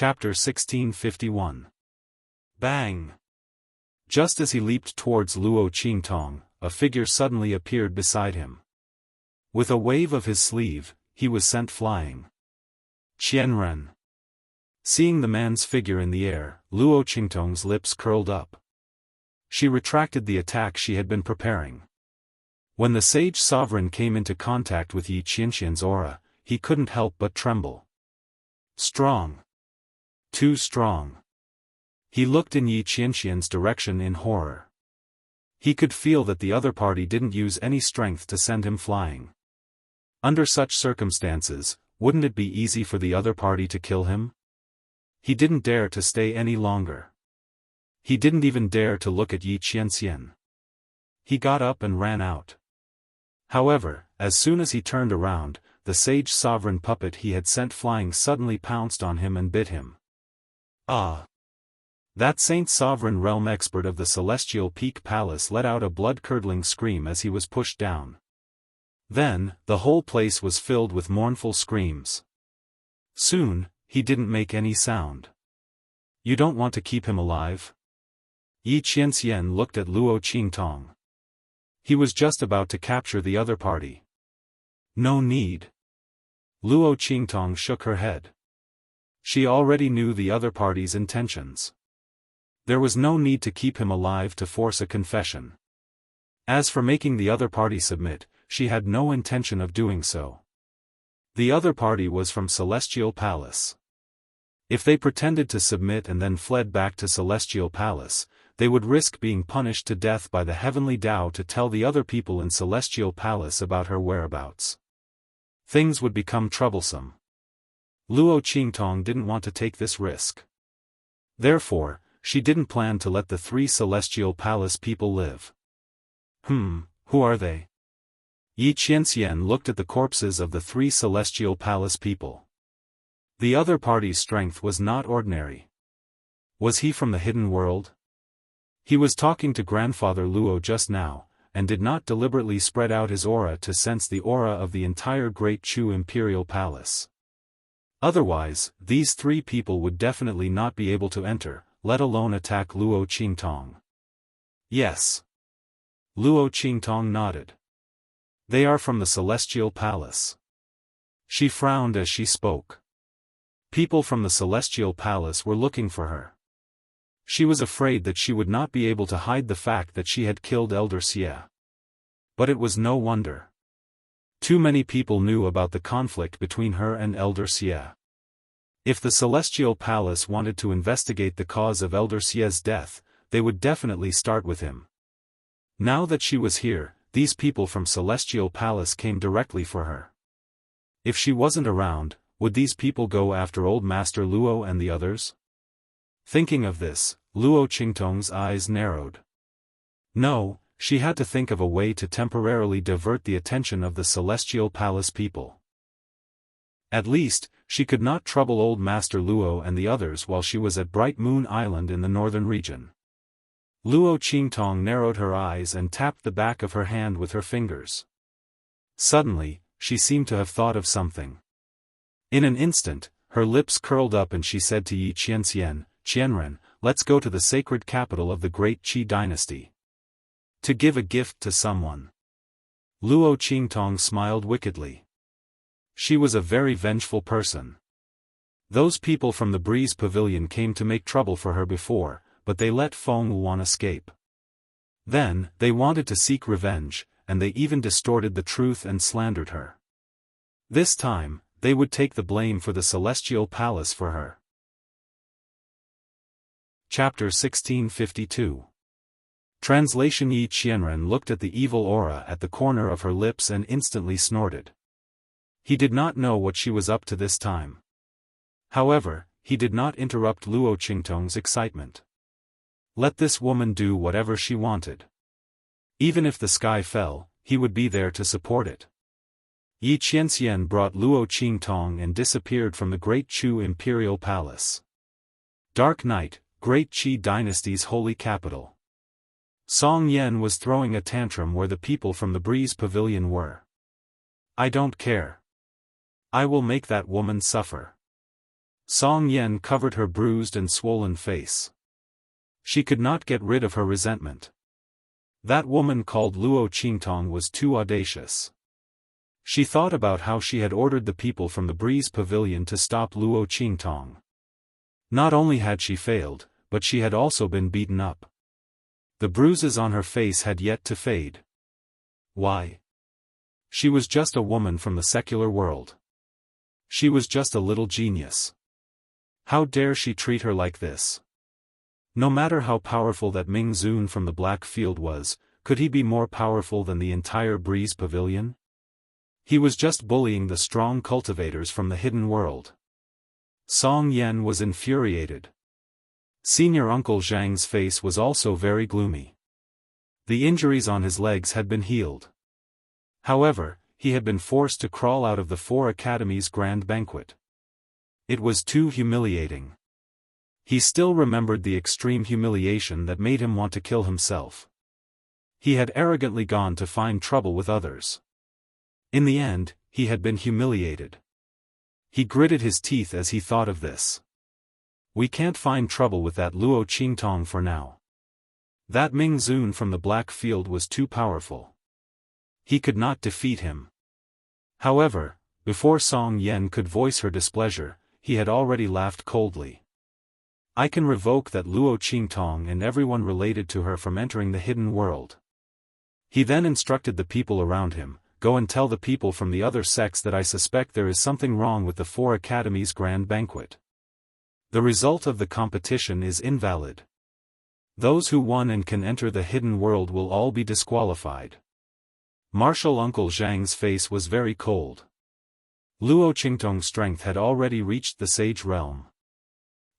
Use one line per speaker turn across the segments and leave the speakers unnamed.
Chapter 1651. Bang! Just as he leaped towards Luo Qingtong, a figure suddenly appeared beside him. With a wave of his sleeve, he was sent flying. Qianren. Seeing the man's figure in the air, Luo Qingtong's lips curled up. She retracted the attack she had been preparing. When the sage sovereign came into contact with Yi Qianxian's aura, he couldn't help but tremble. Strong. Too strong. He looked in Yi Qianxian's direction in horror. He could feel that the other party didn't use any strength to send him flying. Under such circumstances, wouldn't it be easy for the other party to kill him? He didn't dare to stay any longer. He didn't even dare to look at Yi Qianxian. He got up and ran out. However, as soon as he turned around, the sage sovereign puppet he had sent flying suddenly pounced on him and bit him. Ah! That saint sovereign realm expert of the Celestial Peak Palace let out a blood-curdling scream as he was pushed down. Then, the whole place was filled with mournful screams. Soon, he didn't make any sound. You don't want to keep him alive? Yi Qianxian looked at Luo Qingtong. He was just about to capture the other party. No need. Luo Qingtong shook her head. She already knew the other party's intentions. There was no need to keep him alive to force a confession. As for making the other party submit, she had no intention of doing so. The other party was from Celestial Palace. If they pretended to submit and then fled back to Celestial Palace, they would risk being punished to death by the heavenly Tao to tell the other people in Celestial Palace about her whereabouts. Things would become troublesome. Luo Qingtong didn't want to take this risk. Therefore, she didn't plan to let the 3 Celestial Palace people live. Who are they? Yi Qianxian looked at the corpses of the 3 Celestial Palace people. The other party's strength was not ordinary. Was he from the hidden world? He was talking to Grandfather Luo just now, and did not deliberately spread out his aura to sense the aura of the entire Great Chu Imperial Palace. Otherwise, these 3 people would definitely not be able to enter, let alone attack Luo Qingtong. Yes. Luo Qingtong nodded. They are from the Celestial Palace. She frowned as she spoke. People from the Celestial Palace were looking for her. She was afraid that she would not be able to hide the fact that she had killed Elder Xie. But it was no wonder. Too many people knew about the conflict between her and Elder Xie. If the Celestial Palace wanted to investigate the cause of Elder Xie's death, they would definitely start with him. Now that she was here, these people from Celestial Palace came directly for her. If she wasn't around, would these people go after Old Master Luo and the others? Thinking of this, Luo Qingtong's eyes narrowed. No, she had to think of a way to temporarily divert the attention of the Celestial Palace people. At least, she could not trouble Old Master Luo and the others while she was at Bright Moon Island in the northern region. Luo Qingtong narrowed her eyes and tapped the back of her hand with her fingers. Suddenly, she seemed to have thought of something. In an instant, her lips curled up and she said to Yi Qianxian, "Qianren, let's go to the sacred capital of the great Qi dynasty. To give a gift to someone." Luo Qingtong smiled wickedly. She was a very vengeful person. Those people from the Breeze Pavilion came to make trouble for her before, but they let Feng Wuan escape. Then, they wanted to seek revenge, and they even distorted the truth and slandered her. This time, they would take the blame for the Celestial Palace for her. Chapter 1652. Translation. Yi Qianren looked at the evil aura at the corner of her lips and instantly snorted. He did not know what she was up to this time. However, he did not interrupt Luo Qingtong's excitement. Let this woman do whatever she wanted. Even if the sky fell, he would be there to support it. Yi Qianxian brought Luo Qingtong and disappeared from the Great Chu Imperial Palace. Dark night, Great Qi Dynasty's holy capital. Song Yen was throwing a tantrum where the people from the Breeze Pavilion were. "I don't care. I will make that woman suffer." Song Yen covered her bruised and swollen face. She could not get rid of her resentment. That woman called Luo Qingtong was too audacious. She thought about how she had ordered the people from the Breeze Pavilion to stop Luo Qingtong. Not only had she failed, but she had also been beaten up. The bruises on her face had yet to fade. Why? She was just a woman from the secular world. She was just a little genius. How dare she treat her like this? No matter how powerful that Ming Zun from the Black Field was, could he be more powerful than the entire Breeze Pavilion? He was just bullying the strong cultivators from the hidden world. Song Yen was infuriated. Senior Uncle Zhang's face was also very gloomy. The injuries on his legs had been healed. However, he had been forced to crawl out of the 4 Academies' grand banquet. It was too humiliating. He still remembered the extreme humiliation that made him want to kill himself. He had arrogantly gone to find trouble with others. In the end, he had been humiliated. He gritted his teeth as he thought of this. We can't find trouble with that Luo Qingtong for now. That Ming Zun from the Black Field was too powerful. He could not defeat him. However, before Song Yen could voice her displeasure, he had already laughed coldly. I can revoke that Luo Qingtong and everyone related to her from entering the hidden world. He then instructed the people around him, go and tell the people from the other sects that I suspect there is something wrong with the 4 Academies' grand banquet. The result of the competition is invalid. Those who won and can enter the hidden world will all be disqualified. Martial Uncle Zhang's face was very cold. Luo Qingtong's strength had already reached the Sage Realm.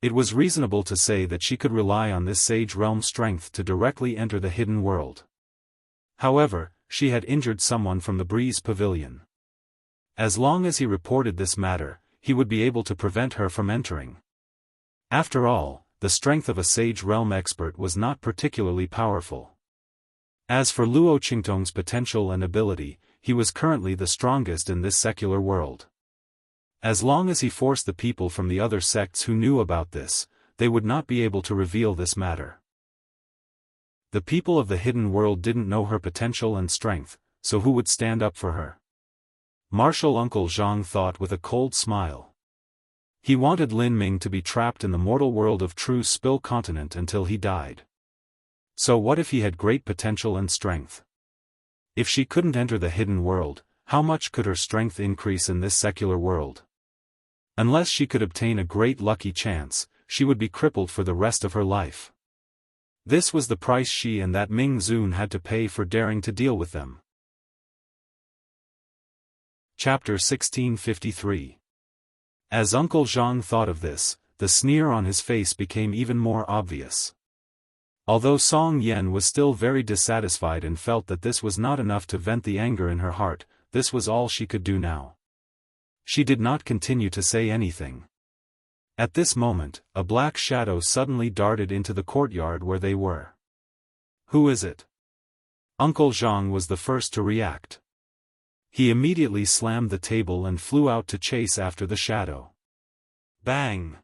It was reasonable to say that she could rely on this Sage Realm strength to directly enter the hidden world. However, she had injured someone from the Breeze Pavilion. As long as he reported this matter, he would be able to prevent her from entering. After all, the strength of a Sage Realm expert was not particularly powerful. As for Luo Qingtong's potential and ability, he was currently the strongest in this secular world. As long as he forced the people from the other sects who knew about this, they would not be able to reveal this matter. The people of the hidden world didn't know her potential and strength, so who would stand up for her? Martial Uncle Zhang thought with a cold smile. He wanted Lin Ming to be trapped in the mortal world of True Spill Continent until he died. So what if he had great potential and strength? If she couldn't enter the hidden world, how much could her strength increase in this secular world? Unless she could obtain a great lucky chance, she would be crippled for the rest of her life. This was the price she and that Ming Zun had to pay for daring to deal with them. Chapter 1653. As Uncle Zhang thought of this, the sneer on his face became even more obvious. Although Song Yen was still very dissatisfied and felt that this was not enough to vent the anger in her heart, this was all she could do now. She did not continue to say anything. At this moment, a black shadow suddenly darted into the courtyard where they were. Who is it? Uncle Zhang was the first to react. He immediately slammed the table and flew out to chase after the shadow. Bang!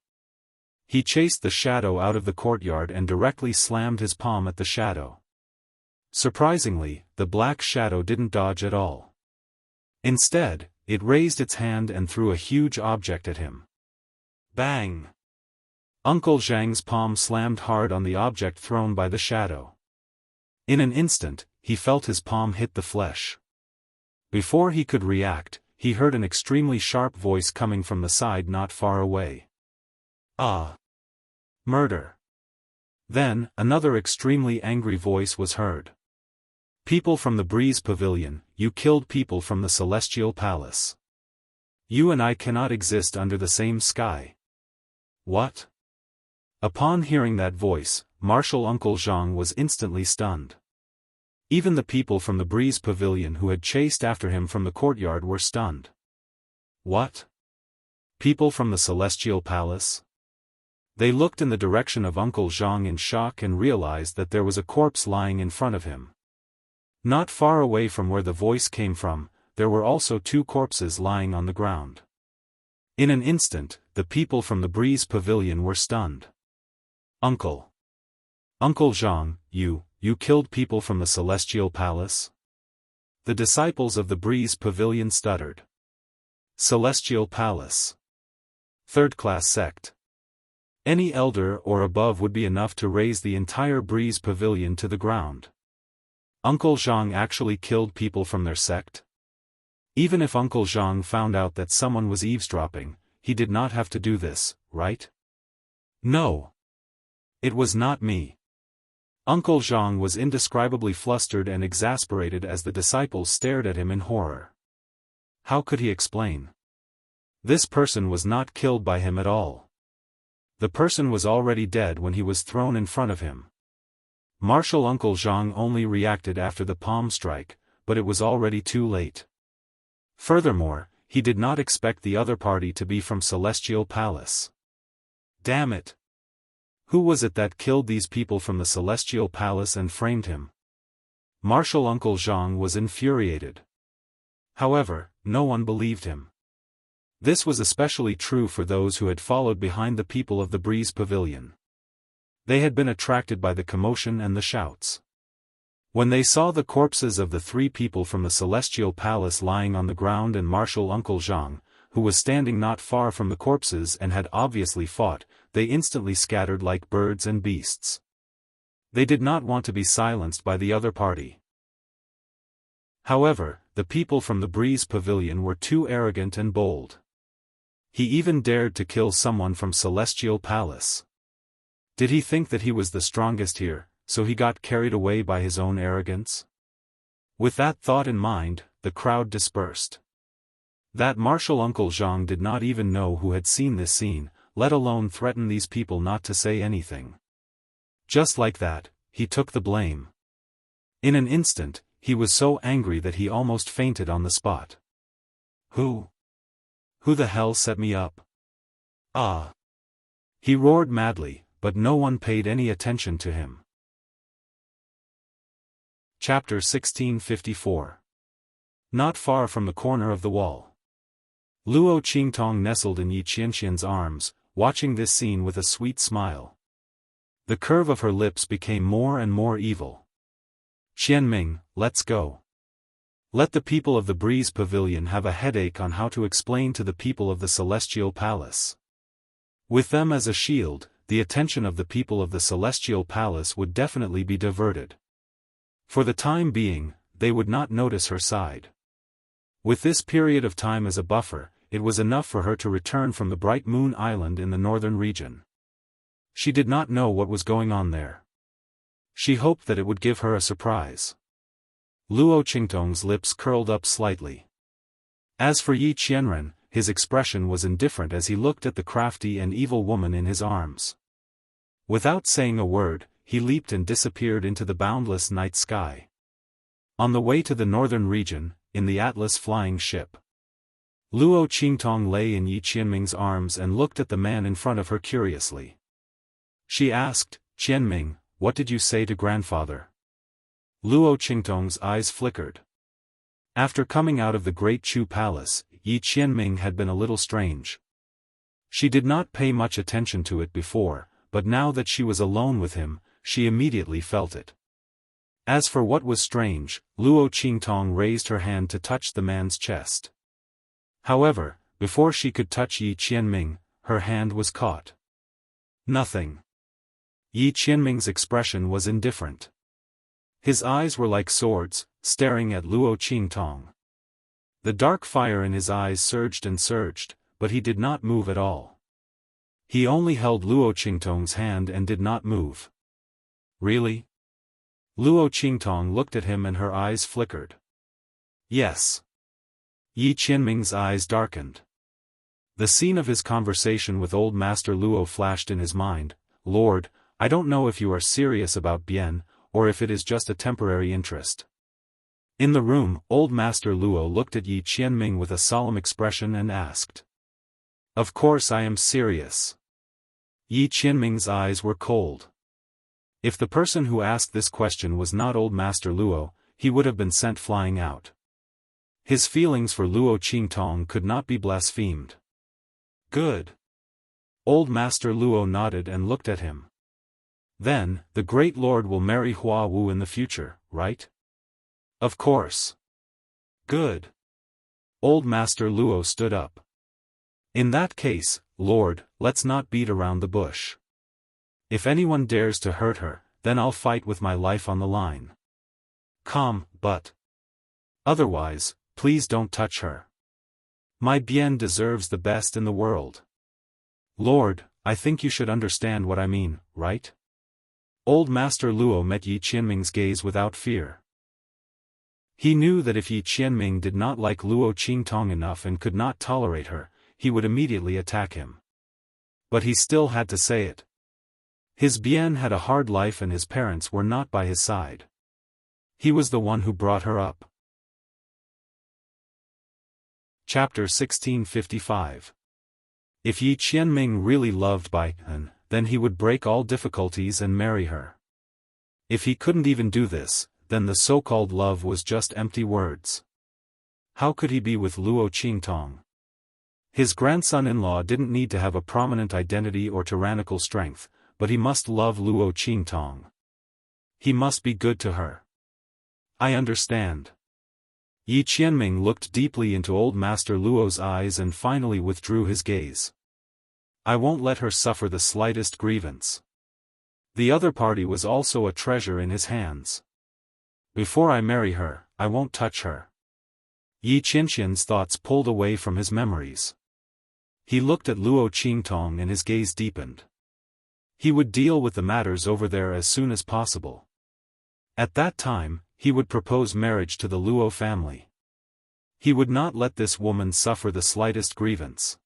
He chased the shadow out of the courtyard and directly slammed his palm at the shadow. Surprisingly, the black shadow didn't dodge at all. Instead, it raised its hand and threw a huge object at him. Bang! Uncle Zhang's palm slammed hard on the object thrown by the shadow. In an instant, he felt his palm hit the flesh. Before he could react, he heard an extremely sharp voice coming from the side not far away. Ah! Murder! Then, another extremely angry voice was heard. People from the Breeze Pavilion, you killed people from the Celestial Palace. You and I cannot exist under the same sky. What? Upon hearing that voice, Martial Uncle Zhang was instantly stunned. Even the people from the Breeze Pavilion who had chased after him from the courtyard were stunned. What? People from the Celestial Palace? They looked in the direction of Uncle Zhang in shock and realized that there was a corpse lying in front of him. Not far away from where the voice came from, there were also 2 corpses lying on the ground. In an instant, the people from the Breeze Pavilion were stunned. Uncle Zhang, you killed people from the Celestial Palace? The disciples of the Breeze Pavilion stuttered. Celestial Palace. Third-class sect. Any elder or above would be enough to raise the entire Breeze Pavilion to the ground. Uncle Zhang actually killed people from their sect? Even if Uncle Zhang found out that someone was eavesdropping, he did not have to do this, right? No. It was not me. Uncle Zhang was indescribably flustered and exasperated as the disciples stared at him in horror. How could he explain? This person was not killed by him at all. The person was already dead when he was thrown in front of him. Martial Uncle Zhang only reacted after the palm strike, but it was already too late. Furthermore, he did not expect the other party to be from Celestial Palace. Damn it! Who was it that killed these people from the Celestial Palace and framed him? Martial Uncle Zhang was infuriated. However, no one believed him. This was especially true for those who had followed behind the people of the Breeze Pavilion. They had been attracted by the commotion and the shouts. When they saw the corpses of the 3 people from the Celestial Palace lying on the ground and Martial Uncle Zhang, who was standing not far from the corpses and had obviously fought, they instantly scattered like birds and beasts. They did not want to be silenced by the other party. However, the people from the Breeze Pavilion were too arrogant and bold. He even dared to kill someone from Celestial Palace. Did he think that he was the strongest here, so he got carried away by his own arrogance? With that thought in mind, the crowd dispersed. That Martial Uncle Zhang did not even know who had seen this scene, let alone threaten these people not to say anything. Just like that, he took the blame. In an instant, he was so angry that he almost fainted on the spot. Who the hell set me up? Ah! He roared madly, but no one paid any attention to him. Chapter 1654. Not far from the corner of the wall. Luo Qingtong nestled in Yi Qianxian's arms, watching this scene with a sweet smile. The curve of her lips became more and more evil. Qianming, let's go. Let the people of the Breeze Pavilion have a headache on how to explain to the people of the Celestial Palace. With them as a shield, the attention of the people of the Celestial Palace would definitely be diverted. For the time being, they would not notice her side. With this period of time as a buffer, it was enough for her to return from the Bright Moon Island in the northern region. She did not know what was going on there. She hoped that it would give her a surprise. Luo Qingtong's lips curled up slightly. As for Yi Qianren, his expression was indifferent as he looked at the crafty and evil woman in his arms. Without saying a word, he leaped and disappeared into the boundless night sky. On the way to the northern region, in the Atlas flying ship, Luo Qingtong lay in Yi Qianming's arms and looked at the man in front of her curiously. She asked, "Qianming, what did you say to grandfather?" Luo Qingtong's eyes flickered. After coming out of the Great Chu Palace, Yi Qianming had been a little strange. She did not pay much attention to it before, but now that she was alone with him, she immediately felt it. As for what was strange, Luo Qingtong raised her hand to touch the man's chest. However, before she could touch Yi Qianming, her hand was caught. Nothing. Yi Qianming's expression was indifferent. His eyes were like swords, staring at Luo Qingtong. The dark fire in his eyes surged and surged, but he did not move at all. He only held Luo Qingtong's hand and did not move. Really? Luo Qingtong looked at him and her eyes flickered. Yes. Yi Qianming's eyes darkened. The scene of his conversation with old Master Luo flashed in his mind. Lord, I don't know if you are serious about Bian, or if it is just a temporary interest. In the room, old Master Luo looked at Yi Qianming with a solemn expression and asked. Of course I am serious. Yi Qianming's eyes were cold. If the person who asked this question was not old Master Luo, he would have been sent flying out. His feelings for Luo Qingtong could not be blasphemed. Good. Old Master Luo nodded and looked at him. Then, the Great Lord will marry Hua Wu in the future, right? Of course. Good. Old Master Luo stood up. In that case, Lord, let's not beat around the bush. If anyone dares to hurt her, then I'll fight with my life on the line. Come, but. Otherwise, please don't touch her. My Bien deserves the best in the world. Lord, I think you should understand what I mean, right? Old Master Luo met Yi Qianming's gaze without fear. He knew that if Yi Qianming did not like Luo Qingtong enough and could not tolerate her, he would immediately attack him. But he still had to say it. His Bien had a hard life and his parents were not by his side. He was the one who brought her up. Chapter 1655. If Yi Qianming really loved Bai Han, then he would break all difficulties and marry her. If he couldn't even do this, then the so-called love was just empty words. How could he be with Luo Qingtong? His grandson-in-law didn't need to have a prominent identity or tyrannical strength, but he must love Luo Qingtong. He must be good to her. I understand. Yi Qianming looked deeply into Old Master Luo's eyes and finally withdrew his gaze. I won't let her suffer the slightest grievance. The other party was also a treasure in his hands. Before I marry her, I won't touch her. Yi Qianxian's thoughts pulled away from his memories. He looked at Luo Qingtong and his gaze deepened. He would deal with the matters over there as soon as possible. At that time, he would propose marriage to the Luo family. He would not let this woman suffer the slightest grievance.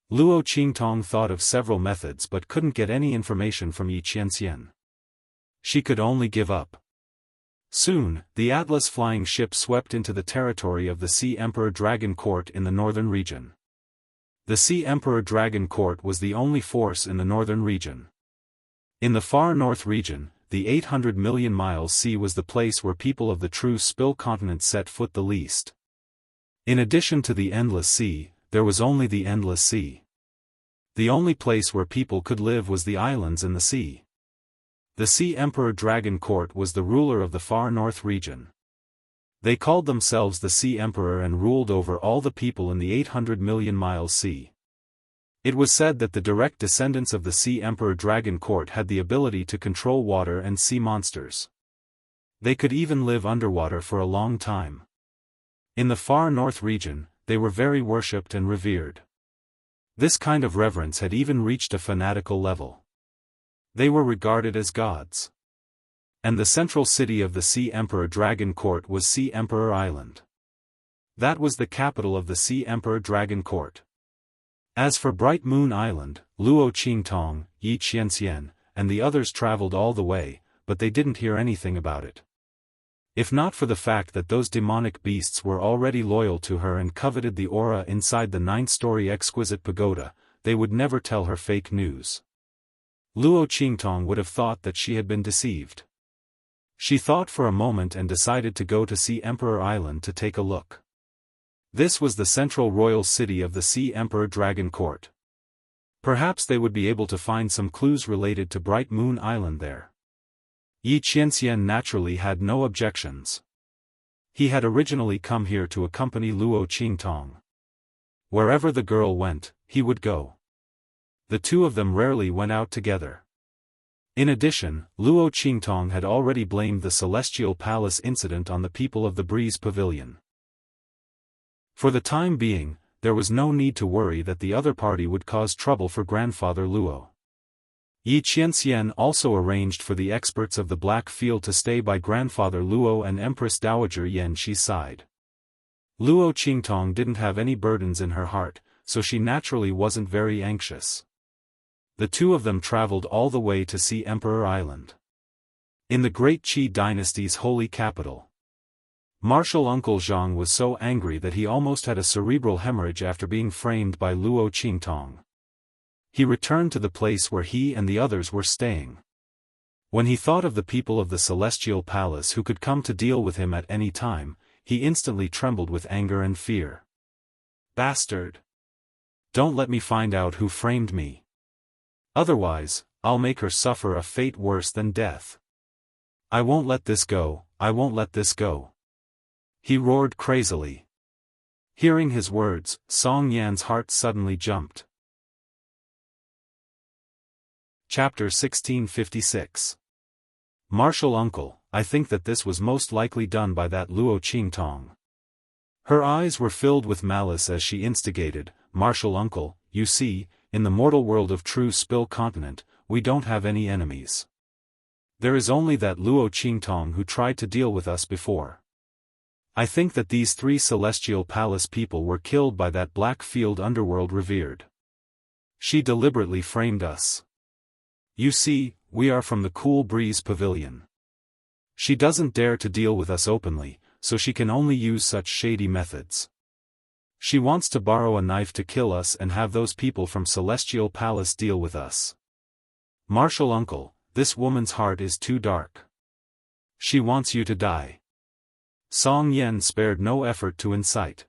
Luo Qingtong thought of several methods but couldn't get any information from Yi Qianxian. She could only give up. Soon, the Atlas flying ship swept into the territory of the Sea Emperor Dragon Court in the northern region. The Sea Emperor Dragon Court was the only force in the northern region. In the far north region, the 800 million miles sea was the place where people of the true Spill continent set foot the least. In addition to the endless sea, there was only the endless sea. The only place where people could live was the islands in the sea. The Sea Emperor Dragon Court was the ruler of the far north region. They called themselves the Sea Emperor and ruled over all the people in the 800 million miles sea. It was said that the direct descendants of the Sea Emperor Dragon Court had the ability to control water and sea monsters. They could even live underwater for a long time. In the far north region, they were very worshipped and revered. This kind of reverence had even reached a fanatical level. They were regarded as gods. And the central city of the Sea Emperor Dragon Court was Sea Emperor Island. That was the capital of the Sea Emperor Dragon Court. As for Bright Moon Island, Luo Qingtong, Yi Qianxian, and the others traveled all the way, but they didn't hear anything about it. If not for the fact that those demonic beasts were already loyal to her and coveted the aura inside the 9-story exquisite pagoda, they would never tell her fake news. Luo Qingtong would have thought that she had been deceived. She thought for a moment and decided to go to Sea Emperor Island to take a look. This was the central royal city of the Sea Emperor Dragon Court. Perhaps they would be able to find some clues related to Bright Moon Island there. Yi Qianxian naturally had no objections. He had originally come here to accompany Luo Qingtong. Wherever the girl went, he would go. The two of them rarely went out together. In addition, Luo Qingtong had already blamed the Celestial Palace incident on the people of the Breeze Pavilion. For the time being, there was no need to worry that the other party would cause trouble for grandfather Luo. Yi Qianxian also arranged for the experts of the Black Field to stay by grandfather Luo and Empress Dowager Yan Shi's side. Luo Qingtong didn't have any burdens in her heart, so she naturally wasn't very anxious. The two of them traveled all the way to Sea Emperor Island. In the Great Qi dynasty's holy capital. Marshal Uncle Zhang was so angry that he almost had a cerebral hemorrhage after being framed by Luo Qingtong. He returned to the place where he and the others were staying. When he thought of the people of the Celestial Palace who could come to deal with him at any time, he instantly trembled with anger and fear. Bastard! Don't let me find out who framed me. Otherwise, I'll make her suffer a fate worse than death. I won't let this go, I won't let this go. He roared crazily. Hearing his words, Song Yan's heart suddenly jumped. Chapter 1656. Martial uncle, I think that this was most likely done by that Luo Qingtong. Her eyes were filled with malice as she instigated, Martial uncle, you see, in the mortal world of True Spill Continent, we don't have any enemies. There is only that Luo Qingtong who tried to deal with us before. I think that these 3 Celestial Palace people were killed by that Black Field Underworld revered. She deliberately framed us. You see, we are from the Cool Breeze Pavilion. She doesn't dare to deal with us openly, so she can only use such shady methods. She wants to borrow a knife to kill us and have those people from Celestial Palace deal with us. Martial uncle, this woman's heart is too dark. She wants you to die. Song Yan spared no effort to incite.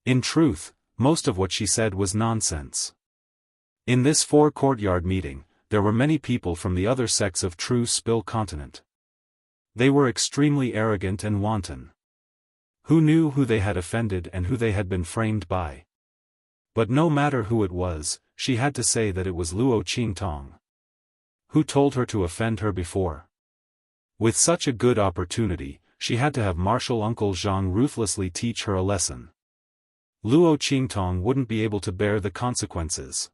In truth, most of what she said was nonsense. In this 4-courtyard meeting, there were many people from the other sects of True Spill Continent. They were extremely arrogant and wanton. Who knew who they had offended and who they had been framed by? But no matter who it was, she had to say that it was Luo Qingtong. Who told her to offend her before? With such a good opportunity, she had to have Martial Uncle Zhang ruthlessly teach her a lesson. Luo Qingtong wouldn't be able to bear the consequences.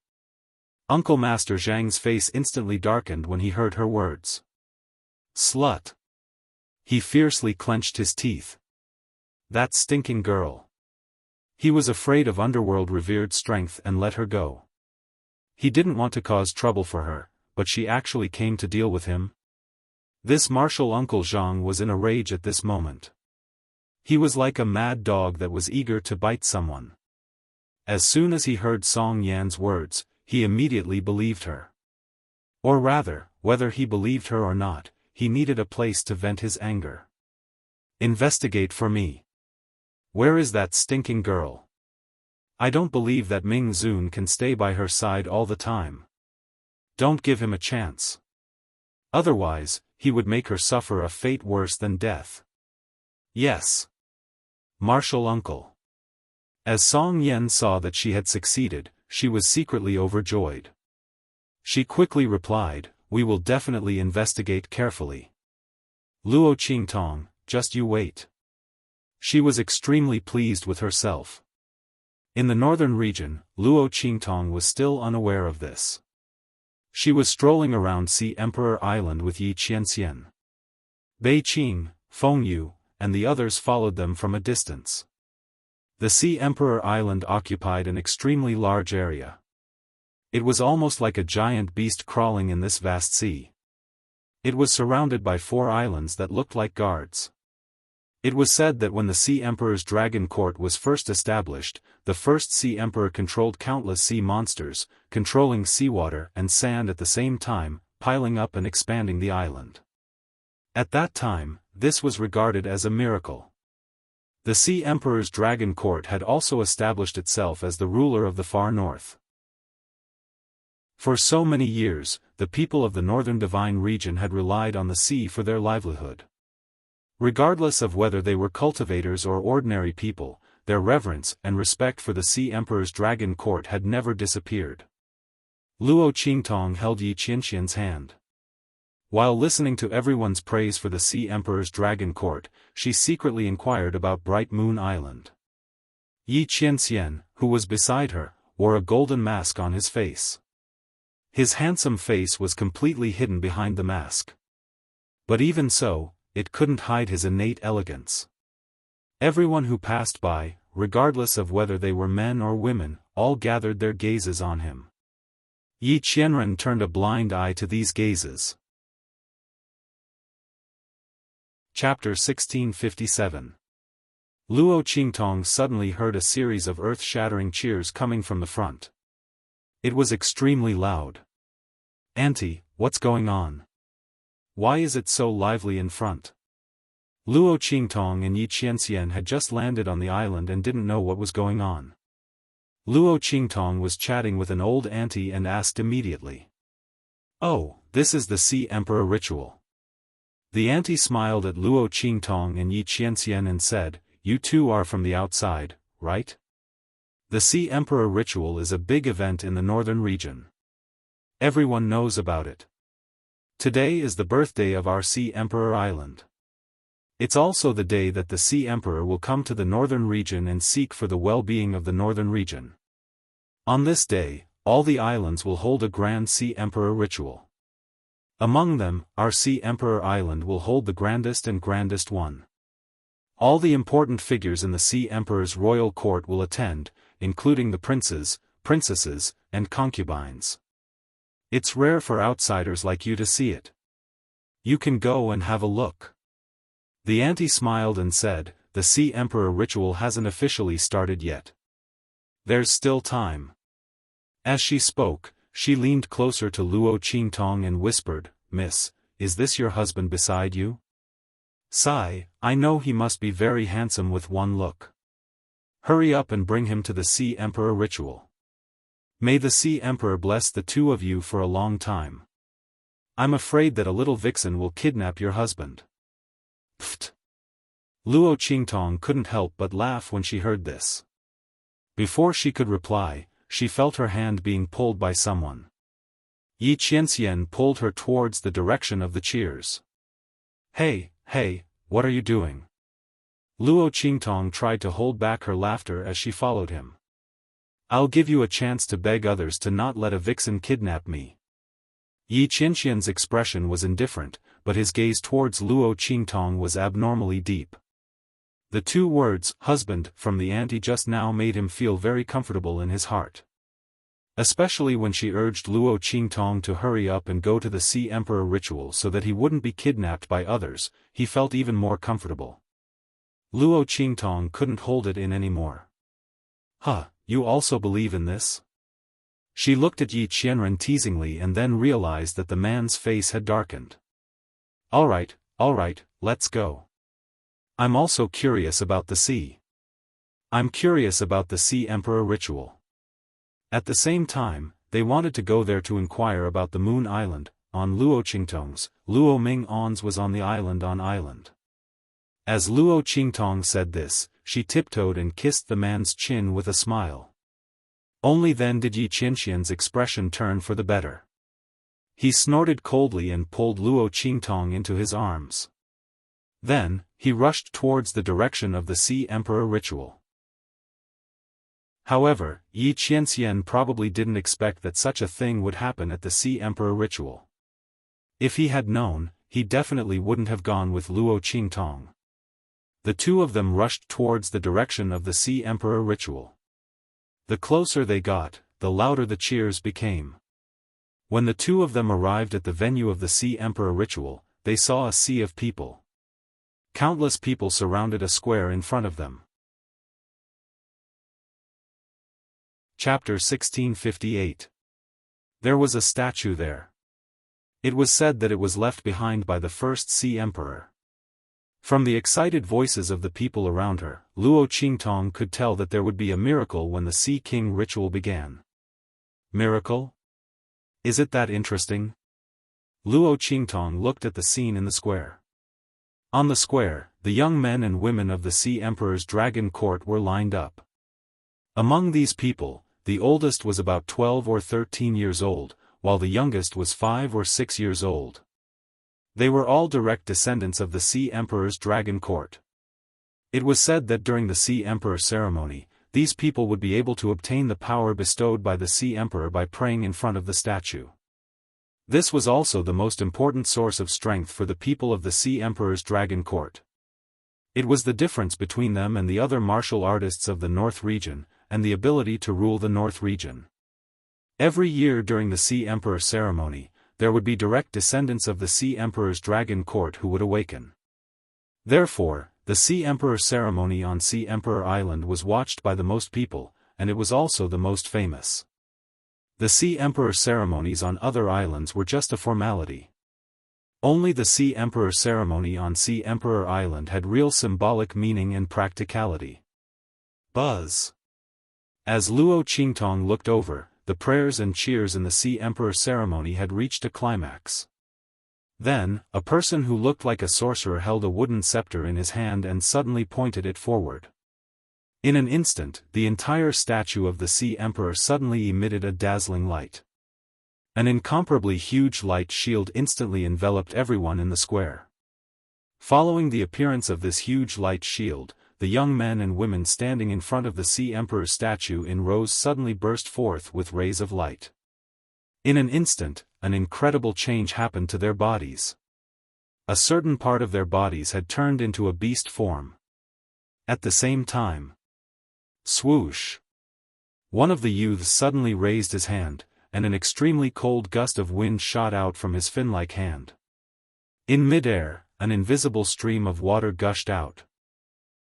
Uncle Master Zhang's face instantly darkened when he heard her words. Slut! He fiercely clenched his teeth. That stinking girl. He was afraid of Underworld revered strength and let her go. He didn't want to cause trouble for her, but she actually came to deal with him. This Martial Uncle Zhang was in a rage at this moment. He was like a mad dog that was eager to bite someone. As soon as he heard Song Yan's words, he immediately believed her. Or rather, whether he believed her or not, he needed a place to vent his anger. Investigate for me. Where is that stinking girl? I don't believe that Ming Zun can stay by her side all the time. Don't give him a chance. Otherwise, he would make her suffer a fate worse than death. Yes. Martial uncle. As Song Yan saw that she had succeeded, she was secretly overjoyed. She quickly replied, we will definitely investigate carefully. Luo Qingtong, just you wait. She was extremely pleased with herself. In the northern region, Luo Qingtong was still unaware of this. She was strolling around Sea Emperor Island with Yi Qianxian. Bei Qing, Feng Yu, and the others followed them from a distance. The Sea Emperor Island occupied an extremely large area. It was almost like a giant beast crawling in this vast sea. It was surrounded by 4 islands that looked like guards. It was said that when the Sea Emperor's Dragon Court was first established, the first Sea Emperor controlled countless sea monsters, controlling seawater and sand at the same time, piling up and expanding the island. At that time, this was regarded as a miracle. The Sea Emperor's Dragon Court had also established itself as the ruler of the far north. For so many years, the people of the northern divine region had relied on the sea for their livelihood. Regardless of whether they were cultivators or ordinary people, their reverence and respect for the Sea Emperor's Dragon Court had never disappeared. Luo Qingtong held Yi Qianxian's hand. While listening to everyone's praise for the Sea Emperor's Dragon Court, she secretly inquired about Bright Moon Island. Yi Qianxian, who was beside her, wore a golden mask on his face. His handsome face was completely hidden behind the mask. But even so, it couldn't hide his innate elegance. Everyone who passed by, regardless of whether they were men or women, all gathered their gazes on him. Yi Qianren turned a blind eye to these gazes. Chapter 1657. Luo Qingtong suddenly heard a series of earth-shattering cheers coming from the front. It was extremely loud. Auntie, what's going on? Why is it so lively in front? Luo Qingtong and Yi Qianxian had just landed on the island and didn't know what was going on. Luo Qingtong was chatting with an old auntie and asked immediately. Oh, this is the Sea Emperor ritual. The auntie smiled at Luo Qingtong and Yi Qianxian and said, "You two are from the outside, right? The Sea Emperor ritual is a big event in the northern region. Everyone knows about it. Today is the birthday of our Sea Emperor Island. It's also the day that the Sea Emperor will come to the northern region and seek for the well-being of the northern region. On this day, all the islands will hold a grand Sea Emperor ritual. Among them, our Sea Emperor Island will hold the grandest and grandest one. All the important figures in the Sea Emperor's royal court will attend, including the princes, princesses, and concubines. It's rare for outsiders like you to see it. You can go and have a look." The auntie smiled and said, "The Sea Emperor ritual hasn't officially started yet. There's still time." As she spoke, she leaned closer to Luo Qingtong and whispered, "Miss, is this your husband beside you? Sigh, I know he must be very handsome with one look. Hurry up and bring him to the Sea Emperor ritual. May the Sea Emperor bless the two of you for a long time. I'm afraid that a little vixen will kidnap your husband." Pfft! Luo Qingtong couldn't help but laugh when she heard this. Before she could reply, she felt her hand being pulled by someone. Yi Qianxian pulled her towards the direction of the cheers. Hey, what are you doing?" Luo Qingtong tried to hold back her laughter as she followed him. "I'll give you a chance to beg others to not let a vixen kidnap me." Yi Qianxian's expression was indifferent, but his gaze towards Luo Qingtong was abnormally deep. The two words, "husband," from the auntie just now made him feel very comfortable in his heart. Especially when she urged Luo Qingtong to hurry up and go to the Sea Emperor ritual so that he wouldn't be kidnapped by others, he felt even more comfortable. Luo Qingtong couldn't hold it in anymore. "Huh, you also believe in this?" She looked at Yi Qianren teasingly and then realized that the man's face had darkened. All right, let's go. I'm also curious about the sea. I'm curious about the Sea Emperor ritual." At the same time, they wanted to go there to inquire about the Moon Island, on Luo Qingtong's. Luo Ming-on's was on the island. As Luo Qingtong said this, she tiptoed and kissed the man's chin with a smile. Only then did Yi Qianxian's expression turn for the better. He snorted coldly and pulled Luo Qingtong into his arms. Then, he rushed towards the direction of the Sea Emperor ritual. However, Yi Qianxian probably didn't expect that such a thing would happen at the Sea Emperor ritual. If he had known, he definitely wouldn't have gone with Luo Qingtong. The two of them rushed towards the direction of the Sea Emperor ritual. The closer they got, the louder the cheers became. When the two of them arrived at the venue of the Sea Emperor ritual, they saw a sea of people. Countless people surrounded a square in front of them. Chapter 1658. There was a statue there. It was said that it was left behind by the first Sea Emperor. From the excited voices of the people around her, Luo Qingtong could tell that there would be a miracle when the Sea King ritual began. Miracle? Is it that interesting? Luo Qingtong looked at the scene in the square. On the square, the young men and women of the Sea Emperor's dragon court were lined up. Among these people, the oldest was about 12 or 13 years old, while the youngest was 5 or 6 years old. They were all direct descendants of the Sea Emperor's dragon court. It was said that during the Sea Emperor ceremony, these people would be able to obtain the power bestowed by the Sea Emperor by praying in front of the statue. This was also the most important source of strength for the people of the Sea Emperor's dragon court. It was the difference between them and the other martial artists of the North region, and the ability to rule the North region. Every year during the Sea Emperor ceremony, there would be direct descendants of the Sea Emperor's dragon court who would awaken. Therefore, the Sea Emperor ceremony on Sea Emperor Island was watched by the most people, and it was also the most famous. The Sea Emperor ceremonies on other islands were just a formality. Only the Sea Emperor ceremony on Sea Emperor Island had real symbolic meaning and practicality. Buzz. As Luo Qingtong looked over, the prayers and cheers in the Sea Emperor ceremony had reached a climax. Then, a person who looked like a sorcerer held a wooden scepter in his hand and suddenly pointed it forward. In an instant, the entire statue of the Sea Emperor suddenly emitted a dazzling light. An incomparably huge light shield instantly enveloped everyone in the square. Following the appearance of this huge light shield, the young men and women standing in front of the Sea Emperor's statue in rows suddenly burst forth with rays of light. In an instant, an incredible change happened to their bodies. A certain part of their bodies had turned into a beast form. At the same time, swoosh! One of the youths suddenly raised his hand, and an extremely cold gust of wind shot out from his fin-like hand. In mid-air, an invisible stream of water gushed out.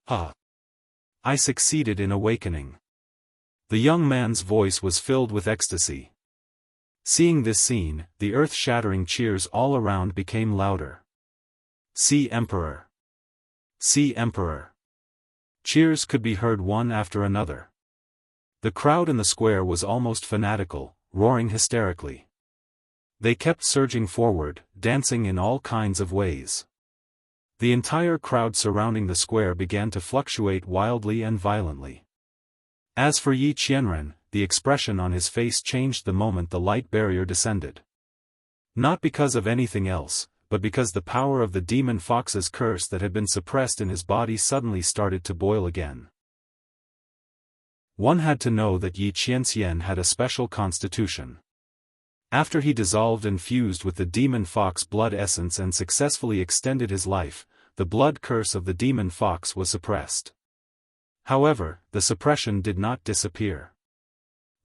"Ah! I succeeded in awakening." The young man's voice was filled with ecstasy. Seeing this scene, the earth-shattering cheers all around became louder. "Sea Emperor! Sea Emperor!" Cheers could be heard one after another. The crowd in the square was almost fanatical, roaring hysterically. They kept surging forward, dancing in all kinds of ways. The entire crowd surrounding the square began to fluctuate wildly and violently. As for Yi Qianren, the expression on his face changed the moment the light barrier descended. Not because of anything else, but because the power of the demon fox's curse that had been suppressed in his body suddenly started to boil again. One had to know that Yi Qianxian had a special constitution. After he dissolved and fused with the demon fox blood essence and successfully extended his life, the blood curse of the demon fox was suppressed. However, the suppression did not disappear.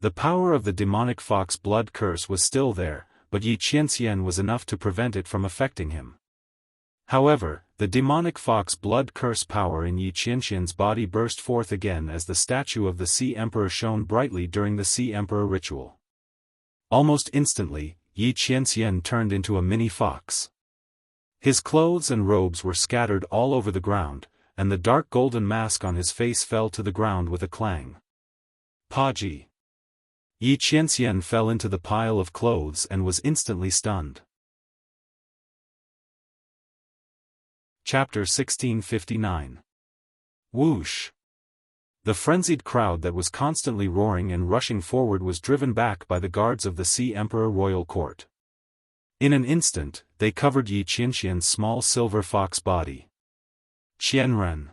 The power of the demonic fox blood curse was still there, but Yi Qianxian was enough to prevent it from affecting him. However, the demonic fox blood curse power in Yi Qianxian's body burst forth again as the statue of the Sea Emperor shone brightly during the Sea Emperor ritual. Almost instantly, Yi Qianxian turned into a mini fox. His clothes and robes were scattered all over the ground, and the dark golden mask on his face fell to the ground with a clang. Paji! Yi Qianxian fell into the pile of clothes and was instantly stunned. Chapter 1659. Whoosh! The frenzied crowd that was constantly roaring and rushing forward was driven back by the guards of the Sea Emperor royal court. In an instant, they covered Yi Qianxian's small silver fox body. Qianren.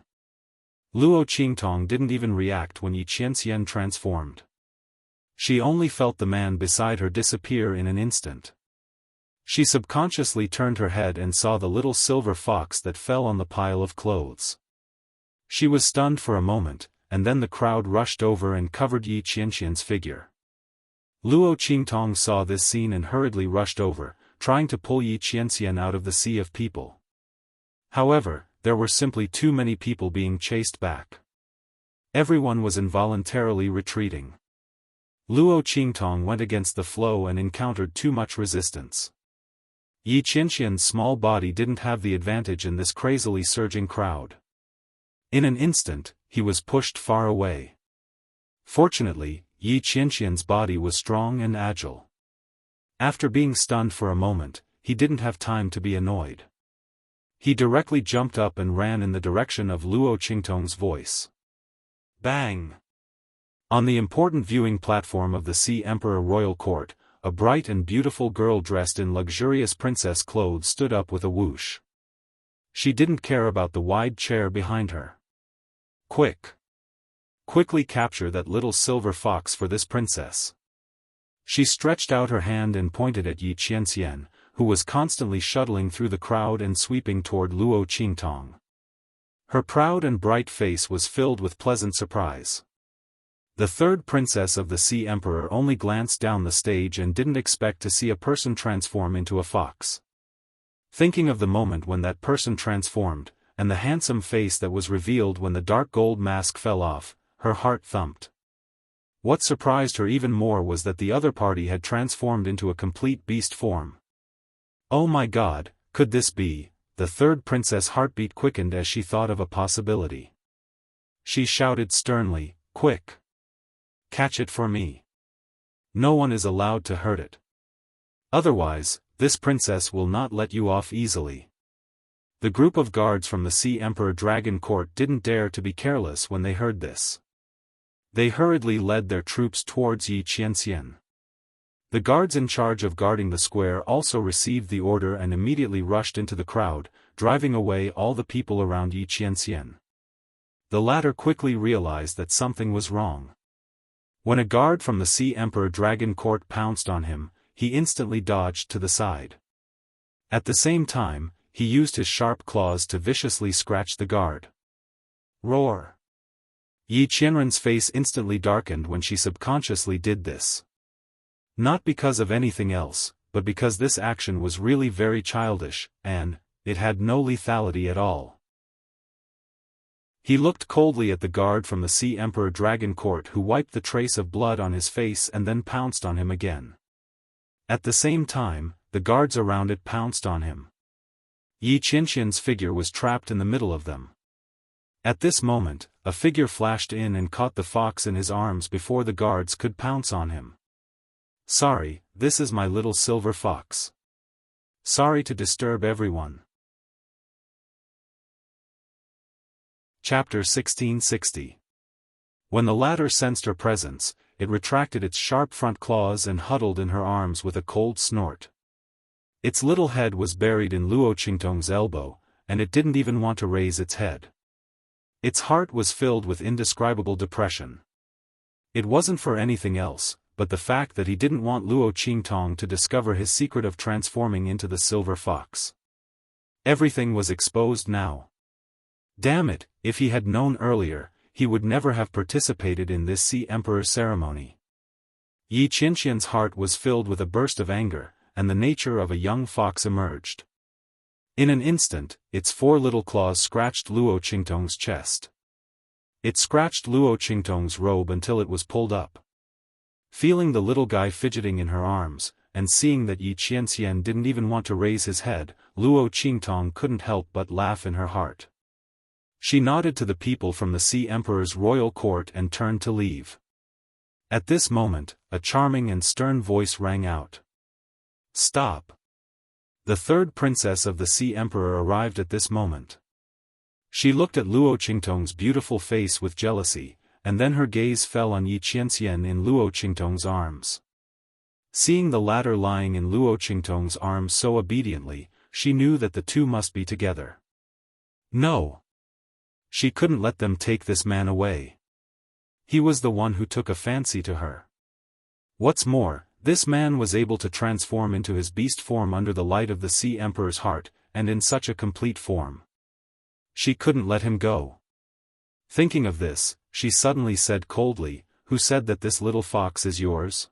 Luo Qingtong didn't even react when Yi Qianxian transformed. She only felt the man beside her disappear in an instant. She subconsciously turned her head and saw the little silver fox that fell on the pile of clothes. She was stunned for a moment, and then the crowd rushed over and covered Yi Qianxian's figure. Luo Qingtong saw this scene and hurriedly rushed over, trying to pull Yi Qianxian out of the sea of people. However, there were simply too many people being chased back. Everyone was involuntarily retreating. Luo Qingtong went against the flow and encountered too much resistance. Yi Qianxian's small body didn't have the advantage in this crazily surging crowd. In an instant, he was pushed far away. Fortunately, Yi Qianxian's body was strong and agile. After being stunned for a moment, he didn't have time to be annoyed. He directly jumped up and ran in the direction of Luo Qingtong's voice. Bang! On the important viewing platform of the Sea Emperor royal court, a bright and beautiful girl dressed in luxurious princess clothes stood up with a whoosh. She didn't care about the wide chair behind her. Quickly capture that little silver fox for this princess. She stretched out her hand and pointed at Yi Qianxian, who was constantly shuttling through the crowd and sweeping toward Luo Qingtong. Her proud and bright face was filled with pleasant surprise. The third princess of the Sea Emperor only glanced down the stage and didn't expect to see a person transform into a fox. Thinking of the moment when that person transformed, and the handsome face that was revealed when the dark gold mask fell off, her heart thumped. What surprised her even more was that the other party had transformed into a complete beast form. Oh my God, could this be? The third princess' heartbeat quickened as she thought of a possibility. She shouted sternly, "Quick! Catch it for me!" No one is allowed to hurt it. Otherwise, this princess will not let you off easily. The group of guards from the Sea Emperor Dragon Court didn't dare to be careless when they heard this. They hurriedly led their troops towards Yi Qianxian. The guards in charge of guarding the square also received the order and immediately rushed into the crowd, driving away all the people around Yi Qianxian. The latter quickly realized that something was wrong. When a guard from the Sea Emperor Dragon Court pounced on him, he instantly dodged to the side. At the same time, he used his sharp claws to viciously scratch the guard. Roar! Yi Qianren's face instantly darkened when she subconsciously did this. Not because of anything else, but because this action was really very childish, and it had no lethality at all. He looked coldly at the guard from the Sea Emperor Dragon Court who wiped the trace of blood on his face and then pounced on him again. At the same time, the guards around it pounced on him. Yi Qianxian's figure was trapped in the middle of them. At this moment, a figure flashed in and caught the fox in his arms before the guards could pounce on him. Sorry, this is my little silver fox. Sorry to disturb everyone. Chapter 1660. When the latter sensed her presence, it retracted its sharp front claws and huddled in her arms with a cold snort. Its little head was buried in Luo Qingtong's elbow, and it didn't even want to raise its head. Its heart was filled with indescribable depression. It wasn't for anything else, but the fact that he didn't want Luo Qingtong to discover his secret of transforming into the silver fox. Everything was exposed now. Damn it, if he had known earlier, he would never have participated in this Sea Emperor ceremony. Yi Qianxian's heart was filled with a burst of anger, and the nature of a young fox emerged. In an instant, its 4 little claws scratched Luo Qingtong's chest. It scratched Luo Qingtong's robe until it was pulled up. Feeling the little guy fidgeting in her arms, and seeing that Yi Qianxian didn't even want to raise his head, Luo Qingtong couldn't help but laugh in her heart. She nodded to the people from the Sea Emperor's royal court and turned to leave. At this moment, a charming and stern voice rang out. Stop! The third princess of the Sea Emperor arrived at this moment. She looked at Luo Qingtong's beautiful face with jealousy, and then her gaze fell on Yi Qianxian in Luo Qingtong's arms. Seeing the latter lying in Luo Qingtong's arms so obediently, she knew that the two must be together. No! She couldn't let them take this man away. He was the one who took a fancy to her. What's more, this man was able to transform into his beast form under the light of the Sea Emperor's heart, and in such a complete form. She couldn't let him go. Thinking of this, she suddenly said coldly, "Who said that this little fox is yours?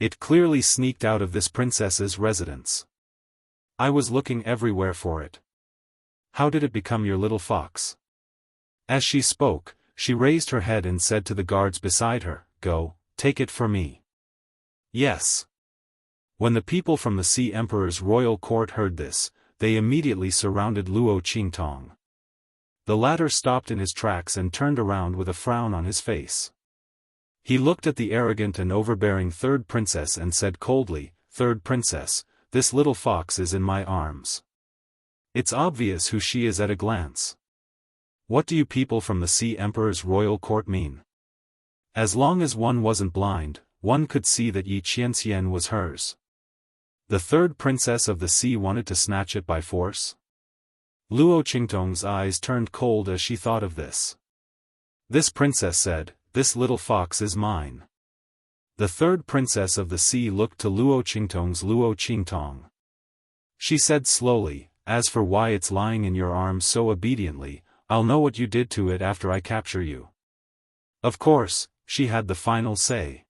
It clearly sneaked out of this princess's residence. I was looking everywhere for it. How did it become your little fox?" As she spoke, she raised her head and said to the guards beside her, "Go, take it for me." Yes. When the people from the Sea Emperor's royal court heard this, they immediately surrounded Luo Qingtong. The latter stopped in his tracks and turned around with a frown on his face. He looked at the arrogant and overbearing third princess and said coldly, "Third princess, this little fox is in my arms. It's obvious who she is at a glance. What do you people from the Sea Emperor's royal court mean? As long as one wasn't blind, one could see that Yi Qianxian was hers. The third princess of the sea wanted to snatch it by force?" Luo Qingtong's eyes turned cold as she thought of this. This princess said, "This little fox is mine." The third princess of the sea looked to Luo Qingtong's Luo Qingtong. She said slowly, "As for why it's lying in your arms so obediently, I'll know what you did to it after I capture you." Of course, she had the final say.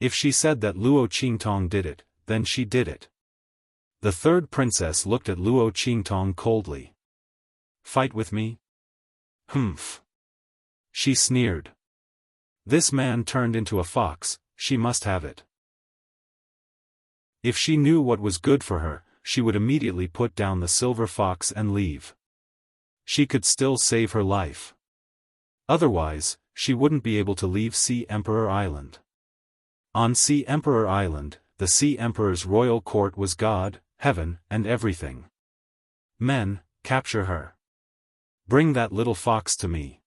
If she said that Luo Qingtong did it, then she did it. The third princess looked at Luo Qingtong coldly. "Fight with me?" "Humph." She sneered. This man turned into a fox, she must have it. If she knew what was good for her, she would immediately put down the silver fox and leave. She could still save her life. Otherwise, she wouldn't be able to leave Sea Emperor Island. On Sea Emperor Island, the Sea Emperor's royal court was God, heaven, and everything. Men, capture her. Bring that little fox to me.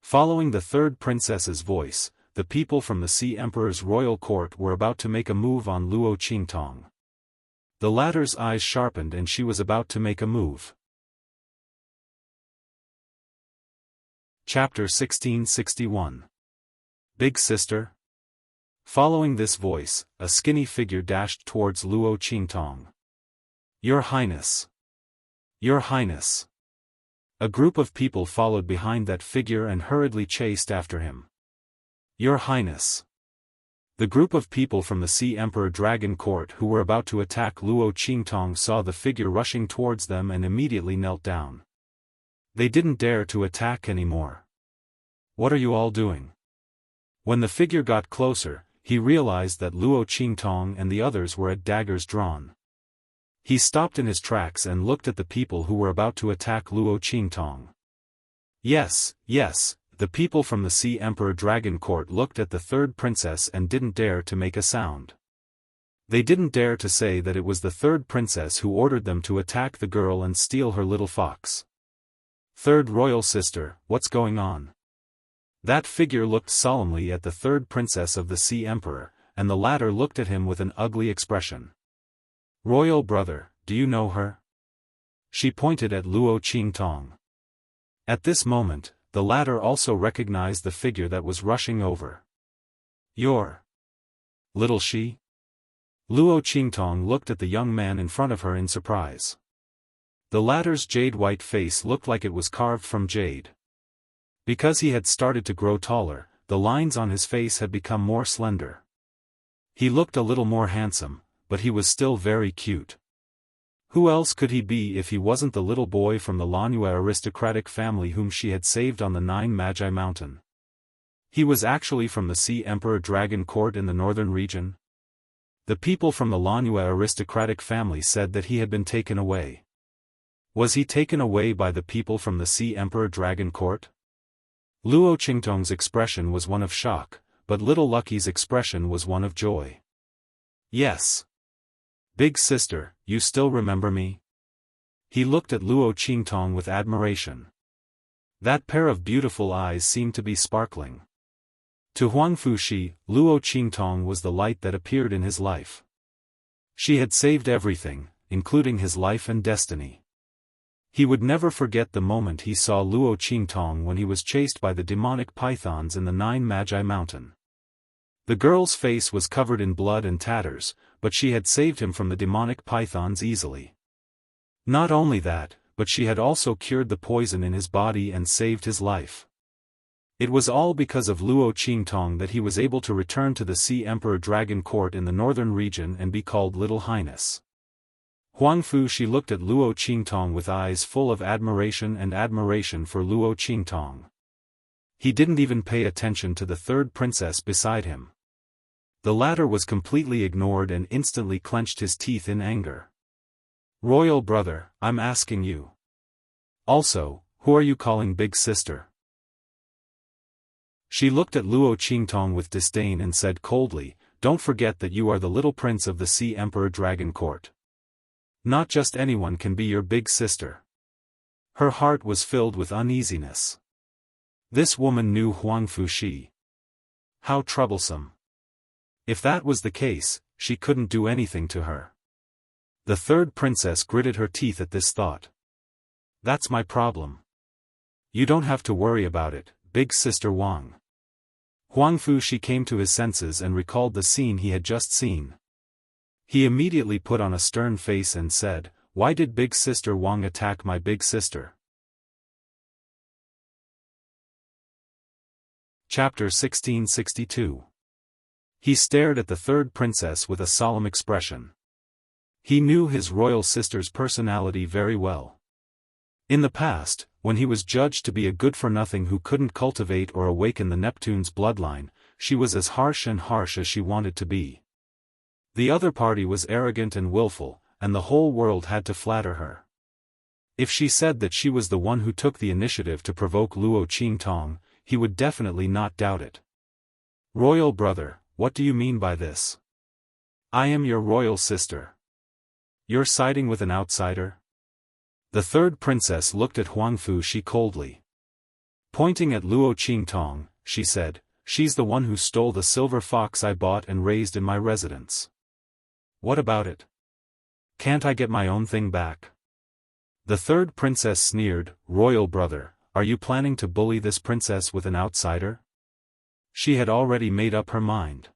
Following the third princess's voice, the people from the Sea Emperor's royal court were about to make a move on Luo Qingtong. The latter's eyes sharpened and she was about to make a move. Chapter 1661. Big Sister? Following this voice, a skinny figure dashed towards Luo Qingtong. Your Highness! Your Highness! A group of people followed behind that figure and hurriedly chased after him. Your Highness! The group of people from the Sea Emperor Dragon Court who were about to attack Luo Qingtong saw the figure rushing towards them and immediately knelt down. They didn't dare to attack anymore. What are you all doing? When the figure got closer, he realized that Luo Qingtong and the others were at daggers drawn. He stopped in his tracks and looked at the people who were about to attack Luo Qingtong. Yes, the people from the Sea Emperor Dragon Court looked at the third princess and didn't dare to make a sound. They didn't dare to say that it was the third princess who ordered them to attack the girl and steal her little fox. Third royal sister, what's going on? That figure looked solemnly at the third princess of the Sea Emperor, and the latter looked at him with an ugly expression. Royal brother, do you know her? She pointed at Luo Qingtong. At this moment, the latter also recognized the figure that was rushing over. Your little she? Luo Qingtong looked at the young man in front of her in surprise. The latter's jade-white face looked like it was carved from jade. Because he had started to grow taller, the lines on his face had become more slender. He looked a little more handsome, but he was still very cute. Who else could he be if he wasn't the little boy from the Lanue aristocratic family whom she had saved on the Nine Magi Mountain? He was actually from the Sea Emperor Dragon Court in the northern region. The people from the Lanue aristocratic family said that he had been taken away. Was he taken away by the people from the Sea Emperor Dragon Court? Luo Qingtong's expression was one of shock, but Little Lucky's expression was one of joy. Yes. Big sister, you still remember me? He looked at Luo Qingtong with admiration. That pair of beautiful eyes seemed to be sparkling. To Huang Fushi, Luo Qingtong was the light that appeared in his life. She had saved everything, including his life and destiny. He would never forget the moment he saw Luo Qingtong when he was chased by the demonic pythons in the Nine Magi Mountain. The girl's face was covered in blood and tatters, but she had saved him from the demonic pythons easily. Not only that, but she had also cured the poison in his body and saved his life. It was all because of Luo Qingtong that he was able to return to the Sea Emperor Dragon Court in the northern region and be called Little Highness. Huang Fushi looked at Luo Qingtong with eyes full of admiration for Luo Qingtong. He didn't even pay attention to the third princess beside him. The latter was completely ignored and instantly clenched his teeth in anger. Royal brother, I'm asking you. Also, who are you calling big sister? She looked at Luo Qingtong with disdain and said coldly, don't forget that you are the little prince of the Sea Emperor Dragon Court. Not just anyone can be your big sister. Her heart was filled with uneasiness. This woman knew Huang Fushi. How troublesome. If that was the case, she couldn't do anything to her. The third princess gritted her teeth at this thought. That's my problem. You don't have to worry about it, big sister Wang. Huang Fushi came to his senses and recalled the scene he had just seen. He immediately put on a stern face and said, why did big sister Wang attack my big sister? Chapter 1662. He stared at the third princess with a solemn expression. He knew his royal sister's personality very well. In the past, when he was judged to be a good-for-nothing who couldn't cultivate or awaken the Neptune's bloodline, she was as harsh as she wanted to be. The other party was arrogant and willful, and the whole world had to flatter her. If she said that she was the one who took the initiative to provoke Luo Qingtong, he would definitely not doubt it. Royal brother, what do you mean by this? I am your royal sister. You're siding with an outsider? The third princess looked at Huang Fuxi coldly. Pointing at Luo Qingtong, she said, she's the one who stole the silver fox I bought and raised in my residence. What about it? Can't I get my own thing back? The third princess sneered, royal brother, are you planning to bully this princess with an outsider? She had already made up her mind.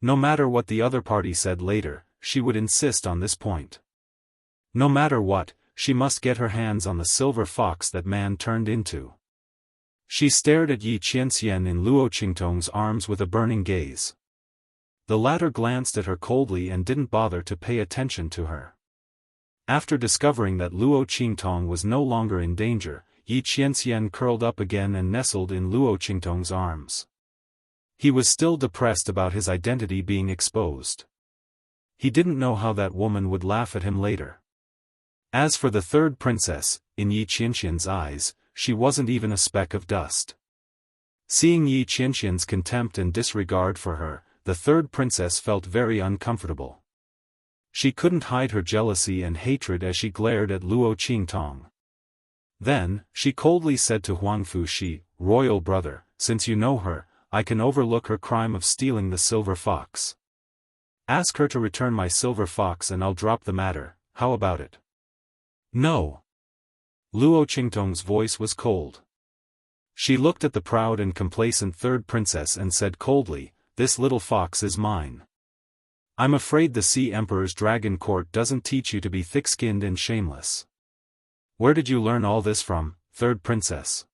No matter what the other party said later, she would insist on this point. No matter what, she must get her hands on the silver fox that man turned into. She stared at Yi Qianxian in Luo Qingtong's arms with a burning gaze. The latter glanced at her coldly and didn't bother to pay attention to her. After discovering that Luo Qingtong was no longer in danger, Yi Qianxian curled up again and nestled in Luo Qingtong's arms. He was still depressed about his identity being exposed. He didn't know how that woman would laugh at him later. As for the third princess, in Yi Qianxian's eyes, she wasn't even a speck of dust. Seeing Yi Qianxian's contempt and disregard for her, the third princess felt very uncomfortable. She couldn't hide her jealousy and hatred as she glared at Luo Qingtong. Then, she coldly said to Huang Fuxi, royal brother, since you know her, I can overlook her crime of stealing the silver fox. Ask her to return my silver fox and I'll drop the matter, how about it? No. Luo Qingtong's voice was cold. She looked at the proud and complacent third princess and said coldly, this little fox is mine. I'm afraid the Sea Emperor's dragon court doesn't teach you to be thick-skinned and shameless. Where did you learn all this from, third princess?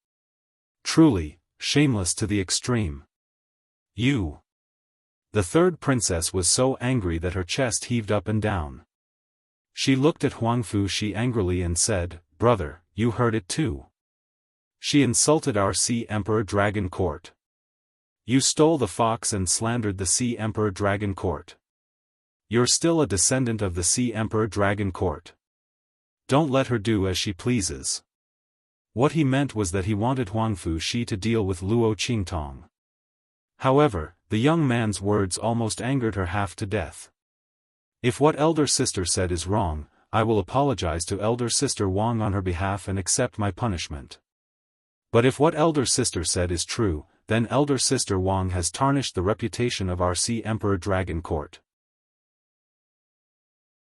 Truly, shameless to the extreme. You. The third princess was so angry that her chest heaved up and down. She looked at Huang Fuxi angrily and said, brother, you heard it too. She insulted our Sea Emperor Dragon Court. You stole the fox and slandered the Sea Emperor Dragon Court. You're still a descendant of the Sea Emperor Dragon Court. Don't let her do as she pleases. What he meant was that he wanted Huang Fuxi to deal with Luo Qingtong. However, the young man's words almost angered her half to death. If what elder sister said is wrong, I will apologize to elder sister Wang on her behalf and accept my punishment. But if what elder sister said is true, then elder sister Wang has tarnished the reputation of our Sea Emperor Dragon Court.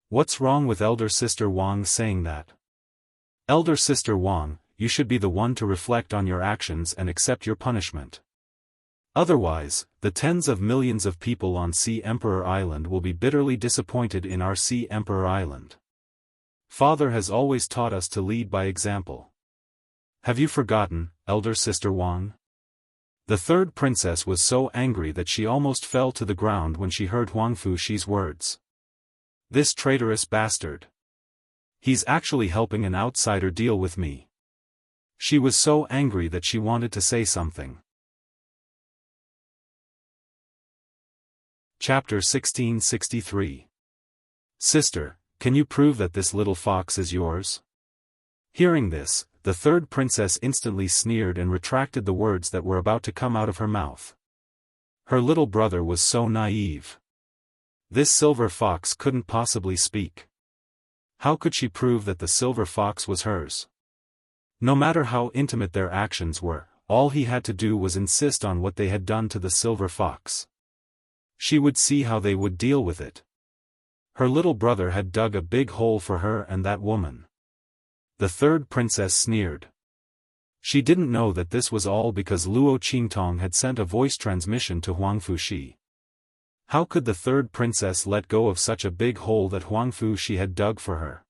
What's wrong with elder sister Wang saying that? Elder sister Wang, you should be the one to reflect on your actions and accept your punishment. Otherwise, the tens of millions of people on Sea Emperor Island will be bitterly disappointed in our Sea Emperor Island. Father has always taught us to lead by example. Have you forgotten, elder sister Wang? The third princess was so angry that she almost fell to the ground when she heard Huang Fuxi's words. This traitorous bastard. He's actually helping an outsider deal with me. She was so angry that she wanted to say something. Chapter 1663. Sister, can you prove that this little fox is yours? Hearing this, the third princess instantly sneered and retracted the words that were about to come out of her mouth. Her little brother was so naive. This silver fox couldn't possibly speak. How could she prove that the silver fox was hers? No matter how intimate their actions were, all he had to do was insist on what they had done to the silver fox. She would see how they would deal with it. Her little brother had dug a big hole for her and that woman. The third princess sneered. She didn't know that this was all because Luo Qingtong had sent a voice transmission to Huang Fuxi. How could the third princess let go of such a big hole that Huang Fuxi had dug for her?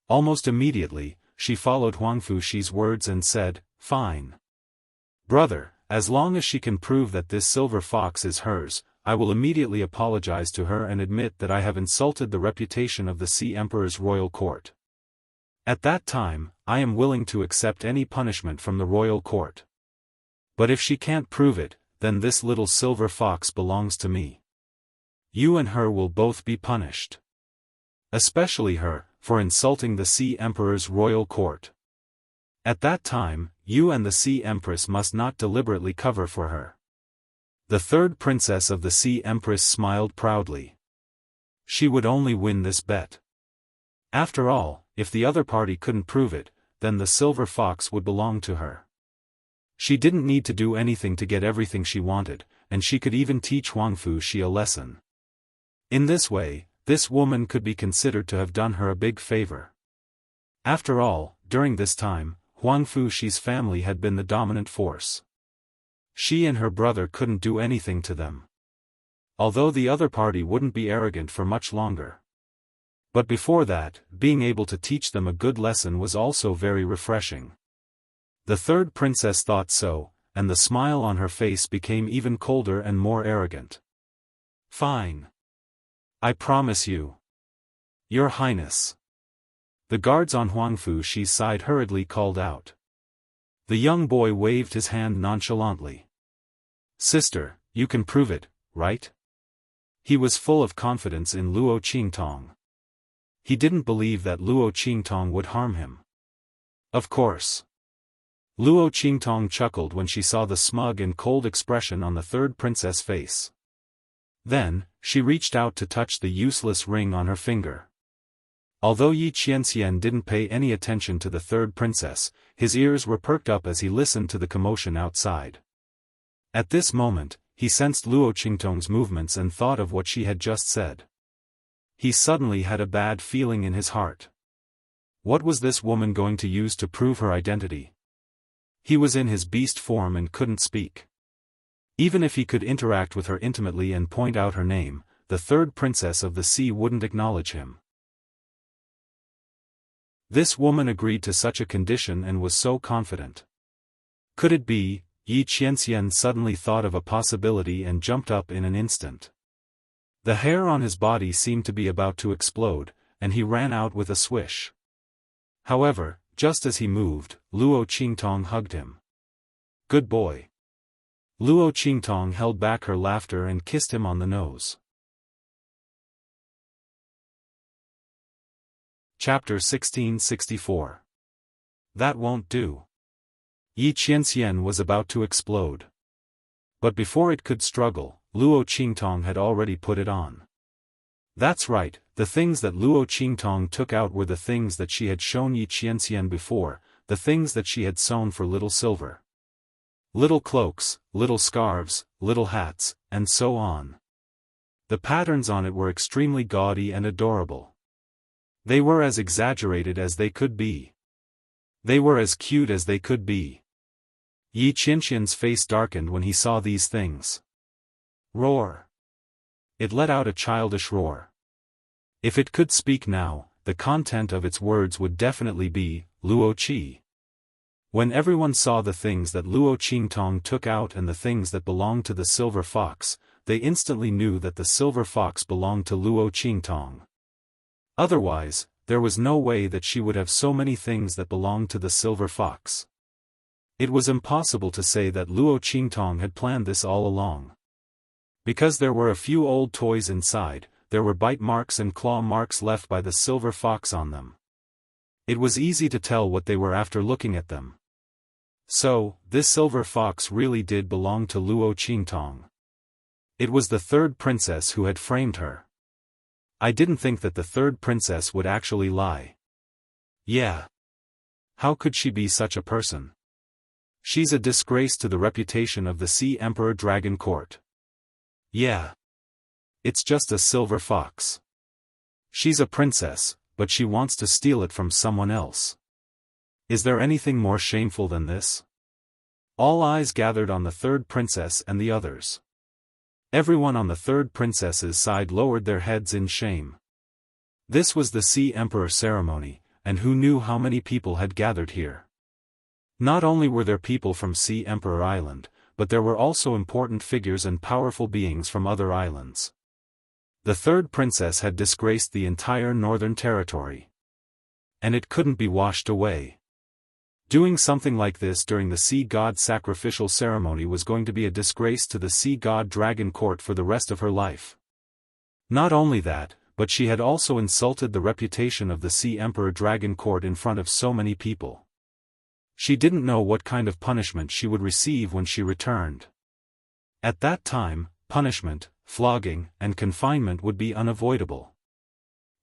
Almost immediately, she followed Huang Fuxi's words and said, fine. Brother, as long as she can prove that this silver fox is hers, I will immediately apologize to her and admit that I have insulted the reputation of the Sea Emperor's royal court. At that time, I am willing to accept any punishment from the royal court. But if she can't prove it, then this little silver fox belongs to me. You and her will both be punished. Especially her, for insulting the Sea Emperor's royal court. At that time, you and the Sea Empress must not deliberately cover for her. The third princess of the Sea Empress smiled proudly. She would only win this bet. After all, if the other party couldn't prove it, then the silver fox would belong to her. She didn't need to do anything to get everything she wanted, and she could even teach Wuxia a lesson. In this way, this woman could be considered to have done her a big favor. After all, during this time, Wuxia's family had been the dominant force. She and her brother couldn't do anything to them. Although the other party wouldn't be arrogant for much longer. But before that, being able to teach them a good lesson was also very refreshing. The third princess thought so, and the smile on her face became even colder and more arrogant. Fine. I promise you. Your Highness. The guards on Wuxia's side hurriedly called out. The young boy waved his hand nonchalantly. Sister, you can prove it, right? He was full of confidence in Luo Qingtong. He didn't believe that Luo Qingtong would harm him. Of course. Luo Qingtong chuckled when she saw the smug and cold expression on the third princess' face. Then, she reached out to touch the useless ring on her finger. Although Yi Qianxian didn't pay any attention to the third princess, his ears were perked up as he listened to the commotion outside. At this moment, he sensed Luo Qingtong's movements and thought of what she had just said. He suddenly had a bad feeling in his heart. What was this woman going to use to prove her identity? He was in his beast form and couldn't speak. Even if he could interact with her intimately and point out her name, the third princess of the sea wouldn't acknowledge him. This woman agreed to such a condition and was so confident. Could it be? Yi Qianxian suddenly thought of a possibility and jumped up in an instant. The hair on his body seemed to be about to explode, and he ran out with a swish. However, just as he moved, Luo Qingtong hugged him. Good boy. Luo Qingtong held back her laughter and kissed him on the nose. Chapter 1664. That won't do. Yi Qianxian was about to explode. But before it could struggle, Luo Qingtong had already put it on. That's right, the things that Luo Qingtong took out were the things that she had shown Yi Qianxian before, the things that she had sewn for Little Silver. Little cloaks, little scarves, little hats, and so on. The patterns on it were extremely gaudy and adorable. They were as exaggerated as they could be. They were as cute as they could be. Yi Qianxian's face darkened when he saw these things. Roar. It let out a childish roar. If it could speak now, the content of its words would definitely be, Luo Qi. When everyone saw the things that Luo Qingtong took out and the things that belonged to the silver fox, they instantly knew that the silver fox belonged to Luo Qingtong. Otherwise, there was no way that she would have so many things that belonged to the silver fox. It was impossible to say that Luo Qingtong had planned this all along. Because there were a few old toys inside, there were bite marks and claw marks left by the silver fox on them. It was easy to tell what they were after looking at them. So, this silver fox really did belong to Luo Qingtong. It was the third princess who had framed her. I didn't think that the third princess would actually lie. Yeah. How could she be such a person? She's a disgrace to the reputation of the Sea Emperor Dragon Court. Yeah. It's just a silver fox. She's a princess, but she wants to steal it from someone else. Is there anything more shameful than this? All eyes gathered on the third princess and the others. Everyone on the third princess's side lowered their heads in shame. This was the Sea Emperor ceremony, and who knew how many people had gathered here? Not only were there people from Sea Emperor Island, but there were also important figures and powerful beings from other islands. The third princess had disgraced the entire northern territory. And it couldn't be washed away. Doing something like this during the Sea God sacrificial ceremony was going to be a disgrace to the Sea God Dragon Court for the rest of her life. Not only that, but she had also insulted the reputation of the Sea Emperor Dragon Court in front of so many people. She didn't know what kind of punishment she would receive when she returned. At that time, punishment, flogging, and confinement would be unavoidable.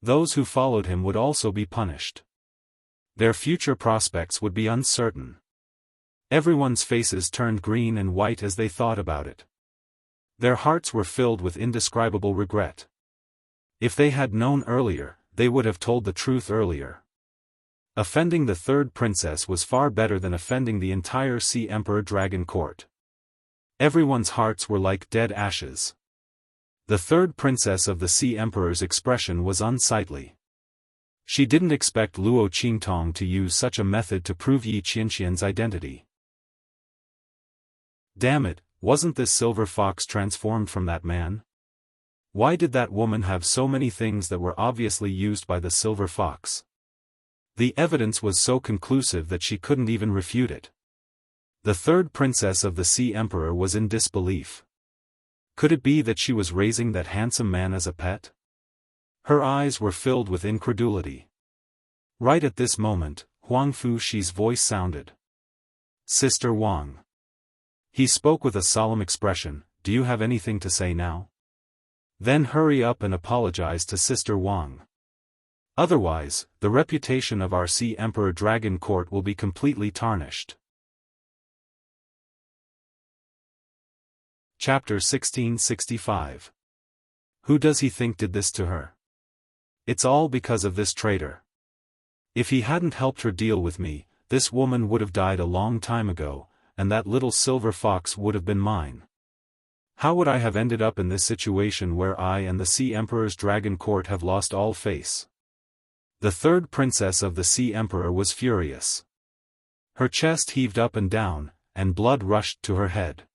Those who followed him would also be punished. Their future prospects would be uncertain. Everyone's faces turned green and white as they thought about it. Their hearts were filled with indescribable regret. If they had known earlier, they would have told the truth earlier. Offending the third princess was far better than offending the entire Sea Emperor Dragon Court. Everyone's hearts were like dead ashes. The third princess of the Sea Emperor's expression was unsightly. She didn't expect Luo Qingtong to use such a method to prove Yi Qianqian's identity. Damn it, wasn't this silver fox transformed from that man? Why did that woman have so many things that were obviously used by the silver fox? The evidence was so conclusive that she couldn't even refute it. The third princess of the Sea Emperor was in disbelief. Could it be that she was raising that handsome man as a pet? Her eyes were filled with incredulity. Right at this moment, Huang Fuxi's voice sounded. "Sister Wang." He spoke with a solemn expression, "Do you have anything to say now? Then hurry up and apologize to Sister Wang. Otherwise, the reputation of our Sea Emperor Dragon Court will be completely tarnished." Chapter 1665. Who does he think did this to her? It's all because of this traitor. If he hadn't helped her deal with me, this woman would have died a long time ago, and that little silver fox would have been mine. How would I have ended up in this situation where I and the Sea Emperor's Dragon Court have lost all face? The third princess of the Sea Emperor was furious. Her chest heaved up and down, and blood rushed to her head.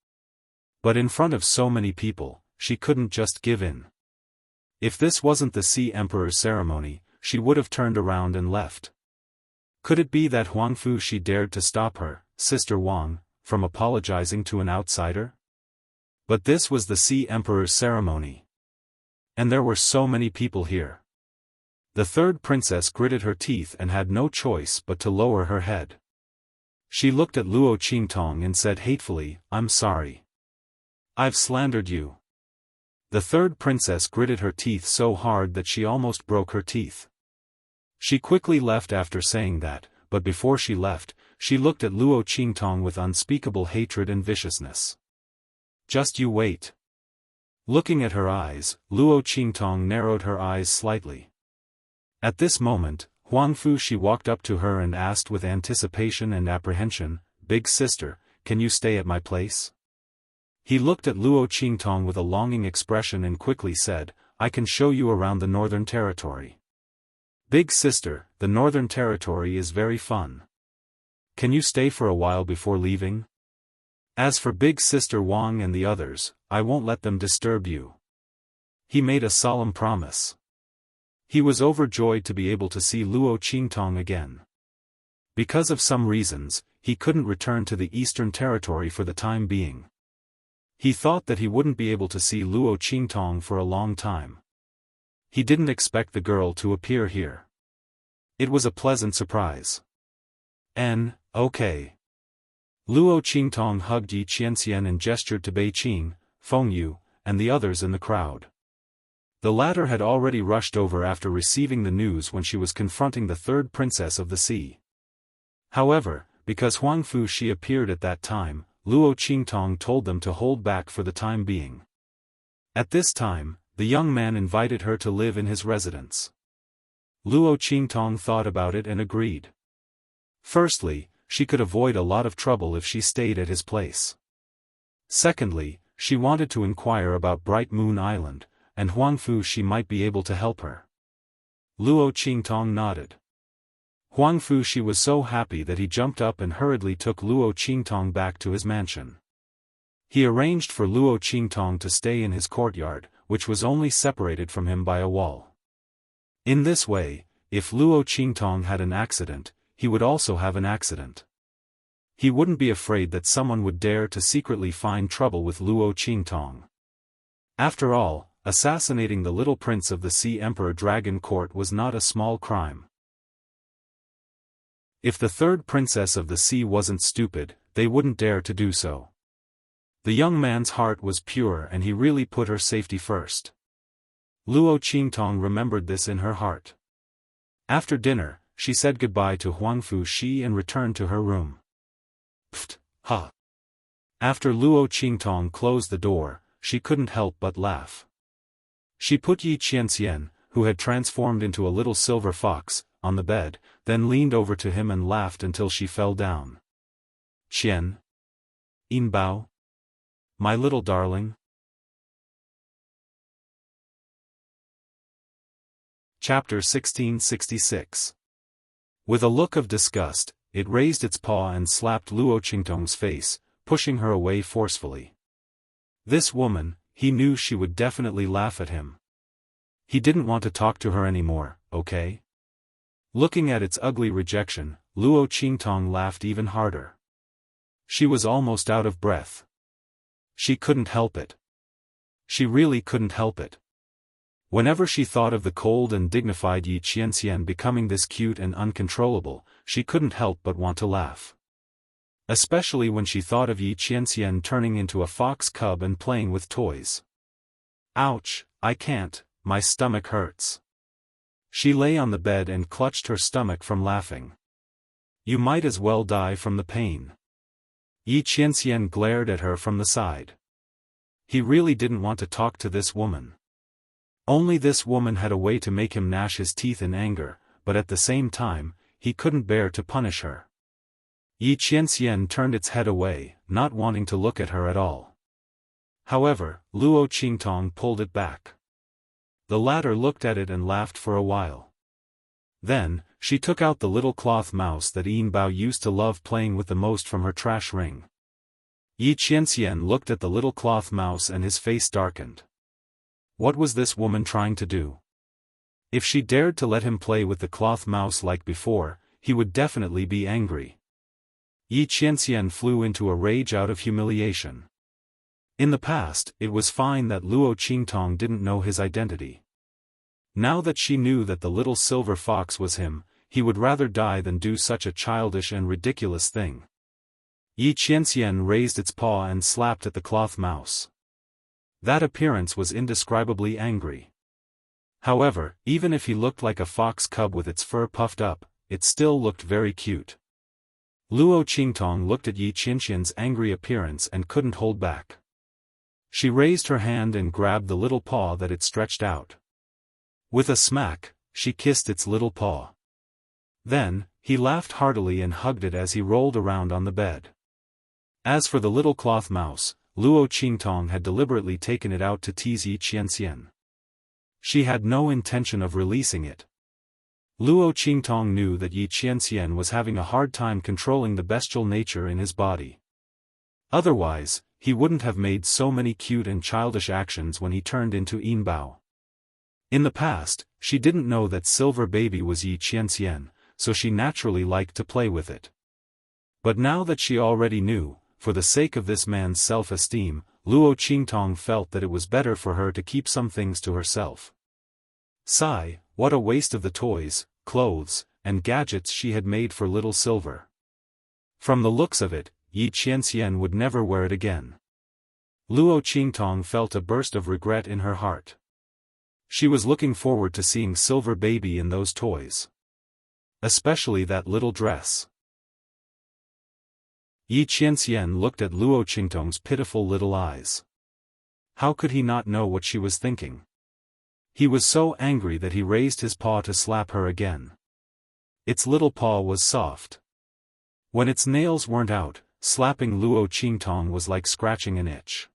But in front of so many people, she couldn't just give in. If this wasn't the Sea Emperor's ceremony, she would have turned around and left. Could it be that Huang Fuxi dared to stop her, Sister Wang, from apologizing to an outsider? But this was the Sea Emperor's ceremony. And there were so many people here. The third princess gritted her teeth and had no choice but to lower her head. She looked at Luo Qingtong and said hatefully, "I'm sorry. I've slandered you." The third princess gritted her teeth so hard that she almost broke her teeth. She quickly left after saying that, but before she left, she looked at Luo Qingtong with unspeakable hatred and viciousness. "Just you wait." Looking at her eyes, Luo Qingtong narrowed her eyes slightly. At this moment, Huang Fuxi walked up to her and asked with anticipation and apprehension, "Big sister, can you stay at my place?" He looked at Luo Qingtong with a longing expression and quickly said, "I can show you around the Northern Territory." "Big sister, the Northern Territory is very fun. Can you stay for a while before leaving? As for Big Sister Wang and the others, I won't let them disturb you." He made a solemn promise. He was overjoyed to be able to see Luo Qingtong again. Because of some reasons, he couldn't return to the Eastern Territory for the time being. He thought that he wouldn't be able to see Luo Qingtong for a long time. He didn't expect the girl to appear here. It was a pleasant surprise. Okay. Luo Qingtong hugged Yi Qianxian and gestured to Bei Qing, Feng Yu, and the others in the crowd. The latter had already rushed over after receiving the news when she was confronting the third princess of the sea. However, because Huang Fuxi appeared at that time, Luo Qingtong told them to hold back for the time being. At this time, the young man invited her to live in his residence. Luo Qingtong thought about it and agreed. Firstly, she could avoid a lot of trouble if she stayed at his place. Secondly, she wanted to inquire about Bright Moon Island, and Huang Fuxi might be able to help her. Luo Qingtong nodded. Huang Fuxi was so happy that he jumped up and hurriedly took Luo Qingtong back to his mansion. He arranged for Luo Qingtong to stay in his courtyard, which was only separated from him by a wall. In this way, if Luo Qingtong had an accident, he would also have an accident. He wouldn't be afraid that someone would dare to secretly find trouble with Luo Qingtong. After all, assassinating the little prince of the Sea Emperor Dragon Court was not a small crime. If the third princess of the sea wasn't stupid, they wouldn't dare to do so. The young man's heart was pure and he really put her safety first. Luo Qingtong remembered this in her heart. After dinner, she said goodbye to Huangfu Shi and returned to her room. Pfft, ha. After Luo Qingtong closed the door, she couldn't help but laugh. She put Yi Qianxian, who had transformed into a little silver fox, on the bed, then leaned over to him and laughed until she fell down. Qian. Yinbao. My little darling. Chapter 1666. With a look of disgust, it raised its paw and slapped Luo Qingtong's face, pushing her away forcefully. This woman, he knew she would definitely laugh at him. He didn't want to talk to her anymore, okay? Looking at its ugly rejection, Luo Qingtong laughed even harder. She was almost out of breath. She couldn't help it. She really couldn't help it. Whenever she thought of the cold and dignified Yi Qianxian becoming this cute and uncontrollable, she couldn't help but want to laugh. Especially when she thought of Yi Qianxian turning into a fox cub and playing with toys. Ouch, I can't, my stomach hurts. She lay on the bed and clutched her stomach from laughing. You might as well die from the pain. Yi Qianxian glared at her from the side. He really didn't want to talk to this woman. Only this woman had a way to make him gnash his teeth in anger, but at the same time, he couldn't bear to punish her. Yi Qianxian turned its head away, not wanting to look at her at all. However, Luo Qingtong pulled it back. The latter looked at it and laughed for a while. Then, she took out the little cloth mouse that Yinbao used to love playing with the most from her trash ring. Yi Qianxian looked at the little cloth mouse and his face darkened. What was this woman trying to do? If she dared to let him play with the cloth mouse like before, he would definitely be angry. Yi Qianxian flew into a rage out of humiliation. In the past, it was fine that Luo Qingtong didn't know his identity. Now that she knew that the little silver fox was him, he would rather die than do such a childish and ridiculous thing. Yi Qianxian raised its paw and slapped at the cloth mouse. That appearance was indescribably angry. However, even if he looked like a fox cub with its fur puffed up, it still looked very cute. Luo Qingtong looked at Yi Qianxian's angry appearance and couldn't hold back. She raised her hand and grabbed the little paw that it stretched out. With a smack, she kissed its little paw. Then, he laughed heartily and hugged it as he rolled around on the bed. As for the little cloth mouse, Luo Qingtong had deliberately taken it out to tease Yi Qianxian. She had no intention of releasing it. Luo Qingtong knew that Yi Qianxian was having a hard time controlling the bestial nature in his body. Otherwise, he wouldn't have made so many cute and childish actions when he turned into Yinbao. In the past, she didn't know that Silver Baby was Yi Qianxian, so she naturally liked to play with it. But now that she already knew, for the sake of this man's self-esteem, Luo Qingtong felt that it was better for her to keep some things to herself. Sigh, what a waste of the toys, clothes, and gadgets she had made for little Silver. From the looks of it, Yi Qianxian would never wear it again. Luo Qingtong felt a burst of regret in her heart. She was looking forward to seeing Silver Baby in those toys. Especially that little dress. Yi Qianxian looked at Luo Qingtong's pitiful little eyes. How could he not know what she was thinking? He was so angry that he raised his paw to slap her again. Its little paw was soft. When its nails weren't out, slapping Luo Qingtong was like scratching an itch.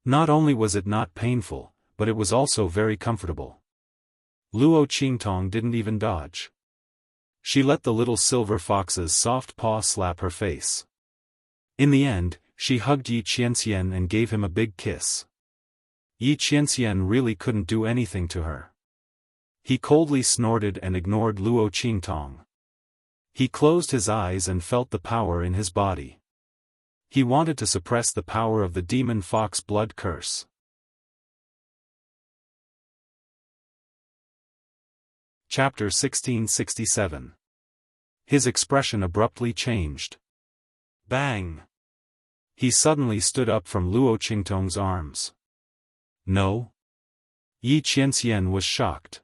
Not only was it not painful, but it was also very comfortable. Luo Qingtong didn't even dodge. She let the little silver fox's soft paw slap her face. In the end, she hugged Yi Qianxian and gave him a big kiss. Yi Qianxian really couldn't do anything to her. He coldly snorted and ignored Luo Qingtong. He closed his eyes and felt the power in his body. He wanted to suppress the power of the demon fox blood curse. Chapter 1667. His expression abruptly changed. Bang! He suddenly stood up from Luo Qingtong's arms. No? Yi Qianxian was shocked.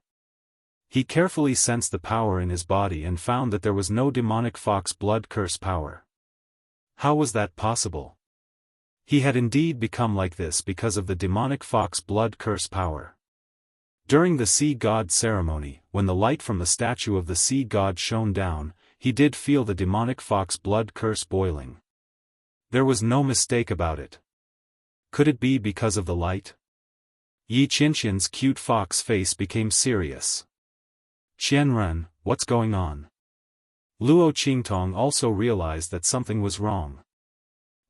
He carefully sensed the power in his body and found that there was no demonic fox blood curse power. How was that possible? He had indeed become like this because of the demonic fox blood curse power. During the sea god ceremony, when the light from the statue of the sea god shone down, he did feel the demonic fox blood curse boiling. There was no mistake about it. Could it be because of the light? Yi Qianxian's cute fox face became serious. Qianren, what's going on? Luo Qingtong also realized that something was wrong.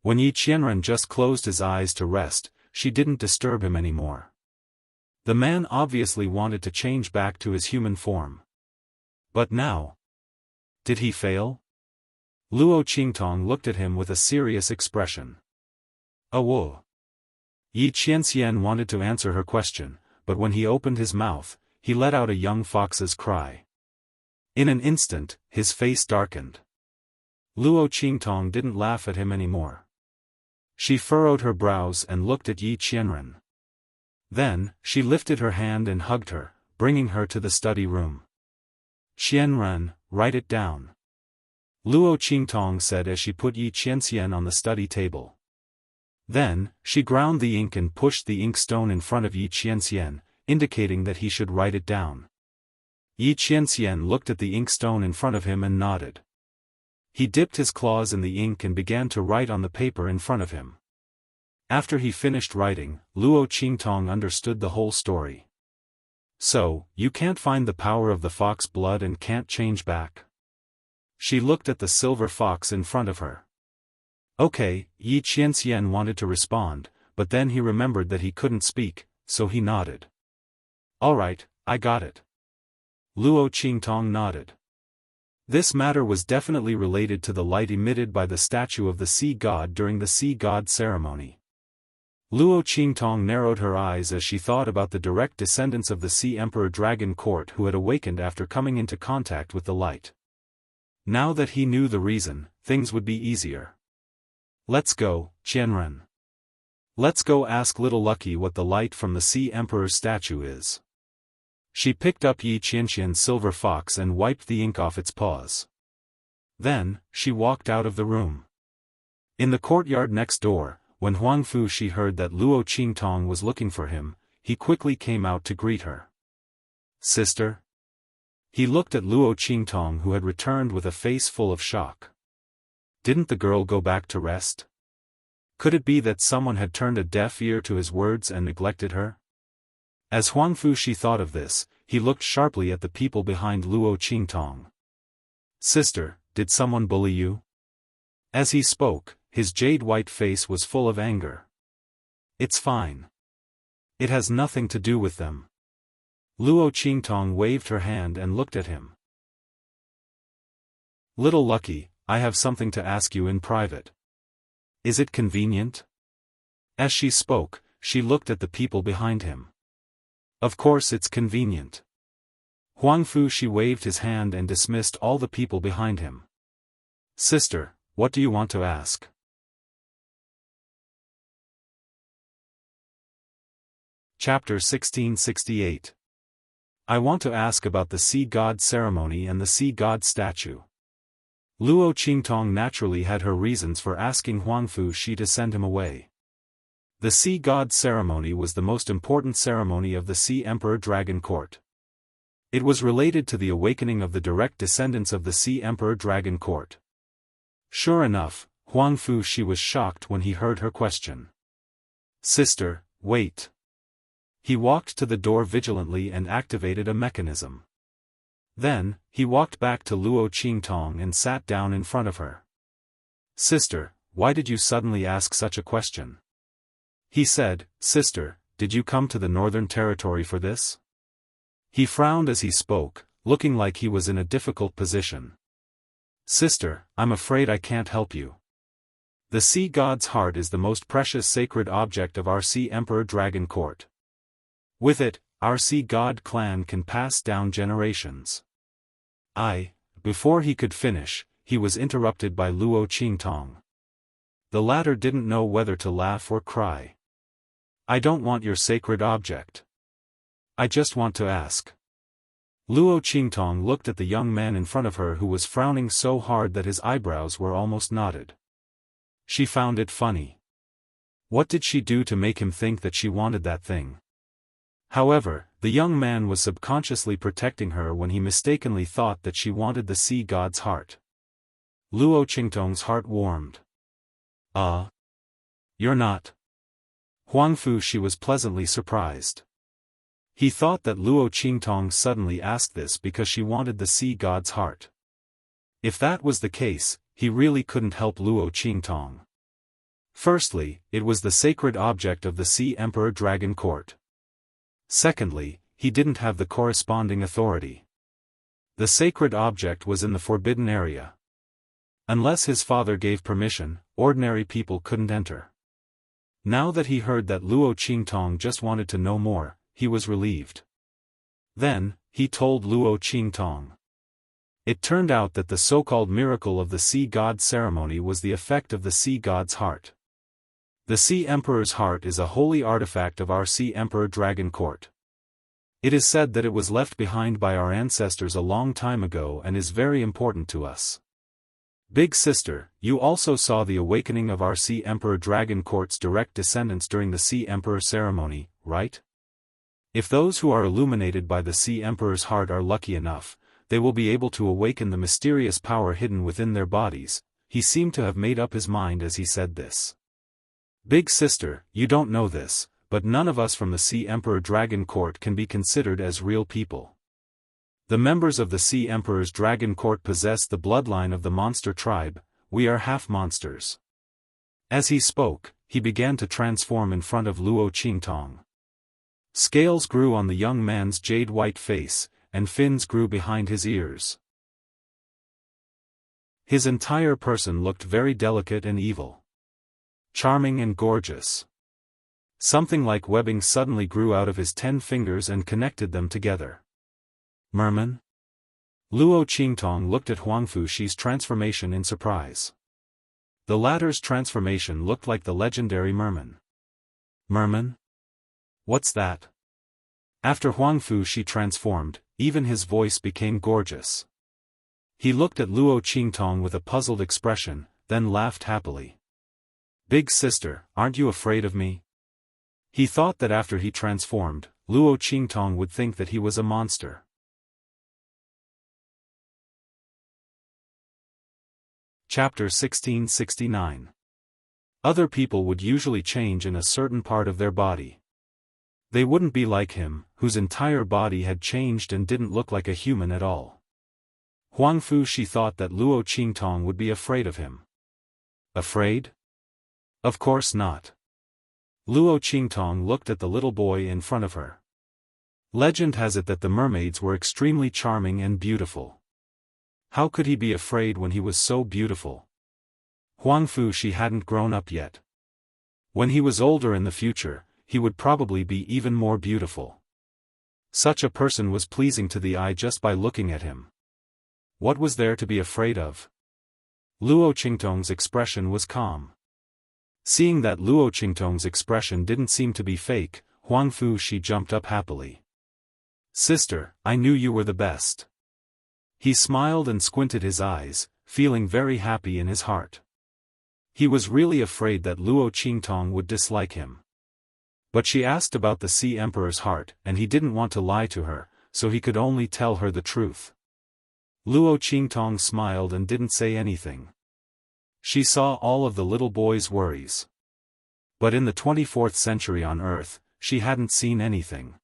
When Yi Qianren just closed his eyes to rest, she didn't disturb him anymore. The man obviously wanted to change back to his human form. But now? Did he fail? Luo Qingtong looked at him with a serious expression. Oh. Yi Qianxian wanted to answer her question, but when he opened his mouth, he let out a young fox's cry. In an instant, his face darkened. Luo Qingtong didn't laugh at him anymore. She furrowed her brows and looked at Yi Qianren. Then, she lifted her hand and hugged her, bringing her to the study room. Qianren, write it down. Luo Qingtong said as she put Yi Qianxian on the study table. Then, she ground the ink and pushed the inkstone in front of Yi Qianxian, indicating that he should write it down. Yi Qianxian looked at the inkstone in front of him and nodded. He dipped his claws in the ink and began to write on the paper in front of him. After he finished writing, Luo Qingtong understood the whole story. So, you can't find the power of the fox blood and can't change back? She looked at the silver fox in front of her. Okay, Yi Qianxian wanted to respond, but then he remembered that he couldn't speak, so he nodded. Alright, I got it. Luo Qingtong nodded. This matter was definitely related to the light emitted by the statue of the sea god during the sea god ceremony. Luo Qingtong narrowed her eyes as she thought about the direct descendants of the Sea Emperor Dragon Court who had awakened after coming into contact with the light. Now that he knew the reason, things would be easier. Let's go, Qianren. Let's go ask Little Lucky what the light from the Sea Emperor's statue is. She picked up Yi Qianxian's silver fox and wiped the ink off its paws. Then, she walked out of the room. In the courtyard next door, when Huang Fushi heard that Luo Qingtong was looking for him, he quickly came out to greet her. Sister? He looked at Luo Qingtong who had returned with a face full of shock. Didn't the girl go back to rest? Could it be that someone had turned a deaf ear to his words and neglected her? As Huang Fushi thought of this, he looked sharply at the people behind Luo Qingtong. Sister, did someone bully you? As he spoke, his jade-white face was full of anger. It's fine. It has nothing to do with them. Luo Qingtong waved her hand and looked at him. Little Lucky, I have something to ask you in private. Is it convenient? As she spoke, she looked at the people behind him. Of course it's convenient. Huang Fushi waved his hand and dismissed all the people behind him. Sister, what do you want to ask? Chapter 1668. I want to ask about the sea god ceremony and the sea god statue. Luo Qingtong naturally had her reasons for asking Huang Fushi to send him away. The sea god ceremony was the most important ceremony of the Sea Emperor Dragon Court. It was related to the awakening of the direct descendants of the Sea Emperor Dragon Court. Sure enough, Huang Fushi was shocked when he heard her question. Sister, wait. He walked to the door vigilantly and activated a mechanism. Then, he walked back to Luo Qingtong and sat down in front of her. Sister, why did you suddenly ask such a question? He said, Sister, did you come to the Northern Territory for this? He frowned as he spoke, looking like he was in a difficult position. Sister, I'm afraid I can't help you. The sea god's heart is the most precious sacred object of our Sea Emperor Dragon Court. With it, our sea god clan can pass down generations. Before he could finish, he was interrupted by Luo Qingtong. The latter didn't know whether to laugh or cry. "I don't want your sacred object. I just want to ask." Luo Qingtong looked at the young man in front of her who was frowning so hard that his eyebrows were almost knotted. She found it funny. What did she do to make him think that she wanted that thing? However, the young man was subconsciously protecting her when he mistakenly thought that she wanted the sea god's heart. Luo Qingtong's heart warmed. You're not. Huangfu, she was pleasantly surprised. He thought that Luo Qingtong suddenly asked this because she wanted the sea god's heart. If that was the case, he really couldn't help Luo Qingtong. Firstly, it was the sacred object of the Sea Emperor Dragon Court. Secondly, he didn't have the corresponding authority. The sacred object was in the forbidden area. Unless his father gave permission, ordinary people couldn't enter. Now that he heard that Luo Qingtong just wanted to know more, he was relieved. Then, he told Luo Qingtong. It turned out that the so-called miracle of the sea god ceremony was the effect of the sea god's heart. The Sea Emperor's heart is a holy artifact of our Sea Emperor Dragon Court. It is said that it was left behind by our ancestors a long time ago and is very important to us. Big sister, you also saw the awakening of our Sea Emperor Dragon Court's direct descendants during the Sea Emperor ceremony, right? If those who are illuminated by the Sea Emperor's heart are lucky enough, they will be able to awaken the mysterious power hidden within their bodies. He seemed to have made up his mind as he said this. Big sister, you don't know this, but none of us from the Sea Emperor Dragon Court can be considered as real people. The members of the Sea Emperor's Dragon Court possess the bloodline of the monster tribe. We are half monsters. As he spoke, he began to transform in front of Luo Qingtong. Scales grew on the young man's jade-white face, and fins grew behind his ears. His entire person looked very delicate and evil. Charming and gorgeous. Something like webbing suddenly grew out of his 10 fingers and connected them together. Merman? Luo Qingtong looked at Huangfuxi's transformation in surprise. The latter's transformation looked like the legendary Merman. Merman? What's that? After Huangfuxi transformed, even his voice became gorgeous. He looked at Luo Qingtong with a puzzled expression, then laughed happily. Big sister, aren't you afraid of me? He thought that after he transformed, Luo Qingtong would think that he was a monster. Chapter 1669. Other people would usually change in a certain part of their body. They wouldn't be like him, whose entire body had changed and didn't look like a human at all. Huangfuxi thought that Luo Qingtong would be afraid of him. Afraid? Of course not. Luo Qingtong looked at the little boy in front of her. Legend has it that the mermaids were extremely charming and beautiful. How could he be afraid when he was so beautiful? Huangfuxi hadn't grown up yet. When he was older in the future, he would probably be even more beautiful. Such a person was pleasing to the eye just by looking at him. What was there to be afraid of? Luo Qingtong's expression was calm. Seeing that Luo Qingtong's expression didn't seem to be fake, Huangfuxi jumped up happily. Sister, I knew you were the best. He smiled and squinted his eyes, feeling very happy in his heart. He was really afraid that Luo Qingtong would dislike him. But she asked about the Sea Emperor's heart, and he didn't want to lie to her, so he could only tell her the truth. Luo Qingtong smiled and didn't say anything. She saw all of the little boy's worries. But in the 24th century on Earth, she hadn't seen anything.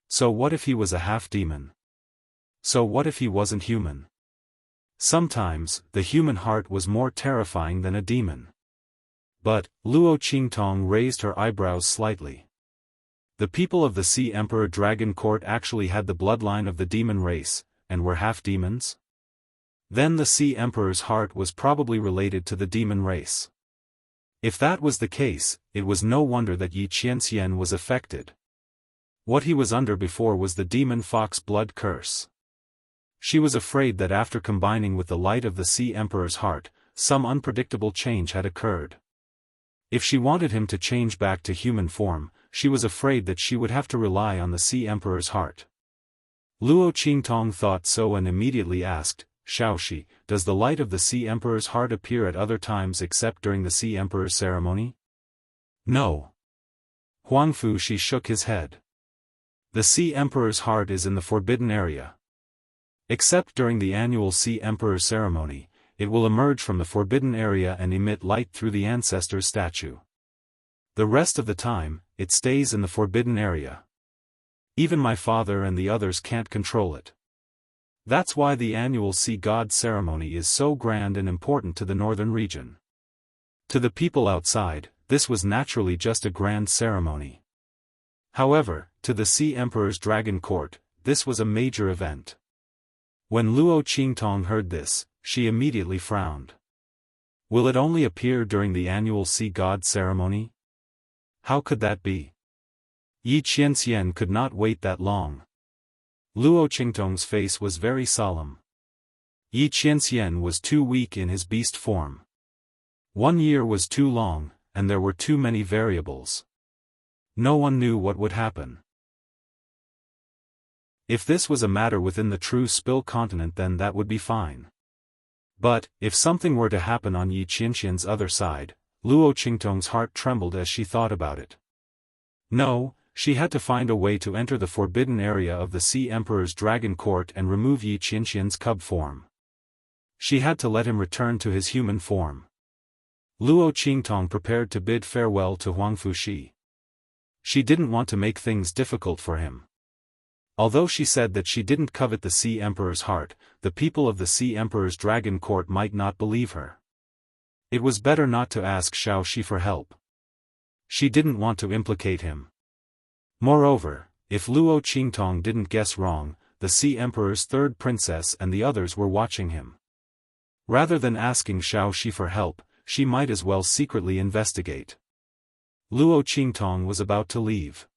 So what if he was a half-demon? So what if he wasn't human? Sometimes, the human heart was more terrifying than a demon. But, Luo Qingtong raised her eyebrows slightly. The people of the Sea Emperor Dragon Court actually had the bloodline of the demon race, and were half-demons? Then the Sea Emperor's heart was probably related to the demon race. If that was the case, it was no wonder that Yi Qianxian was affected. What he was under before was the demon fox blood curse. She was afraid that after combining with the light of the Sea Emperor's heart, some unpredictable change had occurred. If she wanted him to change back to human form, she was afraid that she would have to rely on the Sea Emperor's heart. Luo Qingtong thought so and immediately asked, Xiaoshi, does the light of the Sea Emperor's heart appear at other times except during the Sea Emperor's ceremony? No. Huangfu Shi shook his head. The Sea Emperor's heart is in the forbidden area. Except during the annual Sea Emperor's ceremony, it will emerge from the forbidden area and emit light through the ancestor's statue. The rest of the time, it stays in the forbidden area. Even my father and the others can't control it. That's why the annual Sea God ceremony is so grand and important to the northern region. To the people outside, this was naturally just a grand ceremony. However, to the Sea Emperor's dragon court, this was a major event. When Luo Qingtong heard this, she immediately frowned. Will it only appear during the annual Sea God ceremony? How could that be? Yi Qianxian could not wait that long. Luo Qingtong's face was very solemn. Yi Qianxian was too weak in his beast form. 1 year was too long, and there were too many variables. No one knew what would happen. If this was a matter within the true Spill continent, then that would be fine. But, if something were to happen on Yi Qianxian's other side, Luo Qingtong's heart trembled as she thought about it. No, she had to find a way to enter the forbidden area of the Sea Emperor's dragon court and remove Yi Qianxian's cub form. She had to let him return to his human form. Luo Qingtong prepared to bid farewell to Huangfu Shi. She didn't want to make things difficult for him. Although she said that she didn't covet the Sea Emperor's heart, the people of the Sea Emperor's dragon court might not believe her. It was better not to ask Xiaoshi for help. She didn't want to implicate him. Moreover, if Luo Qingtong didn't guess wrong, the Sea Emperor's third princess and the others were watching him. Rather than asking Xiaoshi for help, she might as well secretly investigate. Luo Qingtong was about to leave.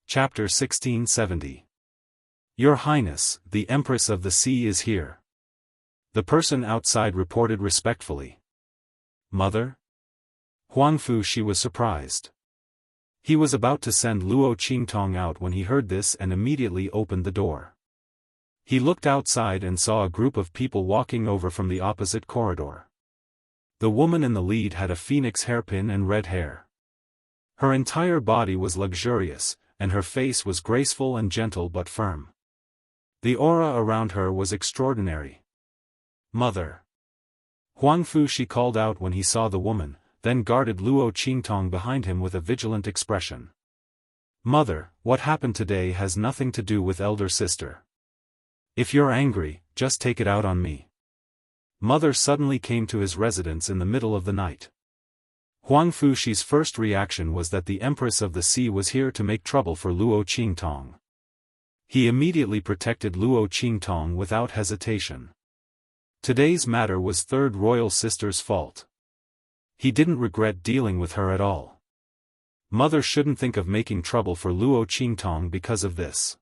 Chapter 1670. Your Highness, the Empress of the Sea is here. The person outside reported respectfully. Mother? Huangfu Shi was surprised. He was about to send Luo Qingtong out when he heard this and immediately opened the door. He looked outside and saw a group of people walking over from the opposite corridor. The woman in the lead had a phoenix hairpin and red hair. Her entire body was luxurious, and her face was graceful and gentle but firm. The aura around her was extraordinary. Mother! Huangfu Shi called out when he saw the woman, then guarded Luo Qingtong behind him with a vigilant expression. Mother, what happened today has nothing to do with elder sister. If you're angry, just take it out on me. Mother suddenly came to his residence in the middle of the night. Huangfu Shi's first reaction was that the Empress of the Sea was here to make trouble for Luo Qingtong. He immediately protected Luo Qingtong without hesitation. Today's matter was third royal sister's fault. He didn't regret dealing with her at all. Mother shouldn't think of making trouble for Luo Qingtong because of this.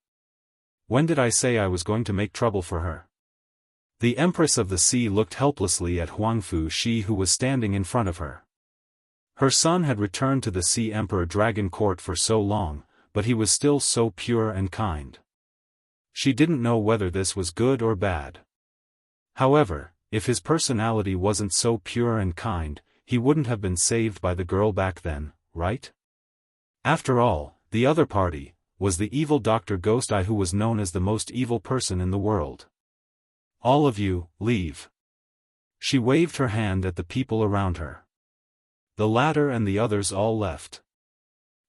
When did I say I was going to make trouble for her? The Empress of the Sea looked helplessly at Huangfu Shi, who was standing in front of her. Her son had returned to the Sea Emperor Dragon Court for so long, but he was still so pure and kind. She didn't know whether this was good or bad. However, if his personality wasn't so pure and kind, he wouldn't have been saved by the girl back then, right? After all, the other party was the evil Dr. Ghost Eye, who was known as the most evil person in the world. All of you, leave. She waved her hand at the people around her. The latter and the others all left.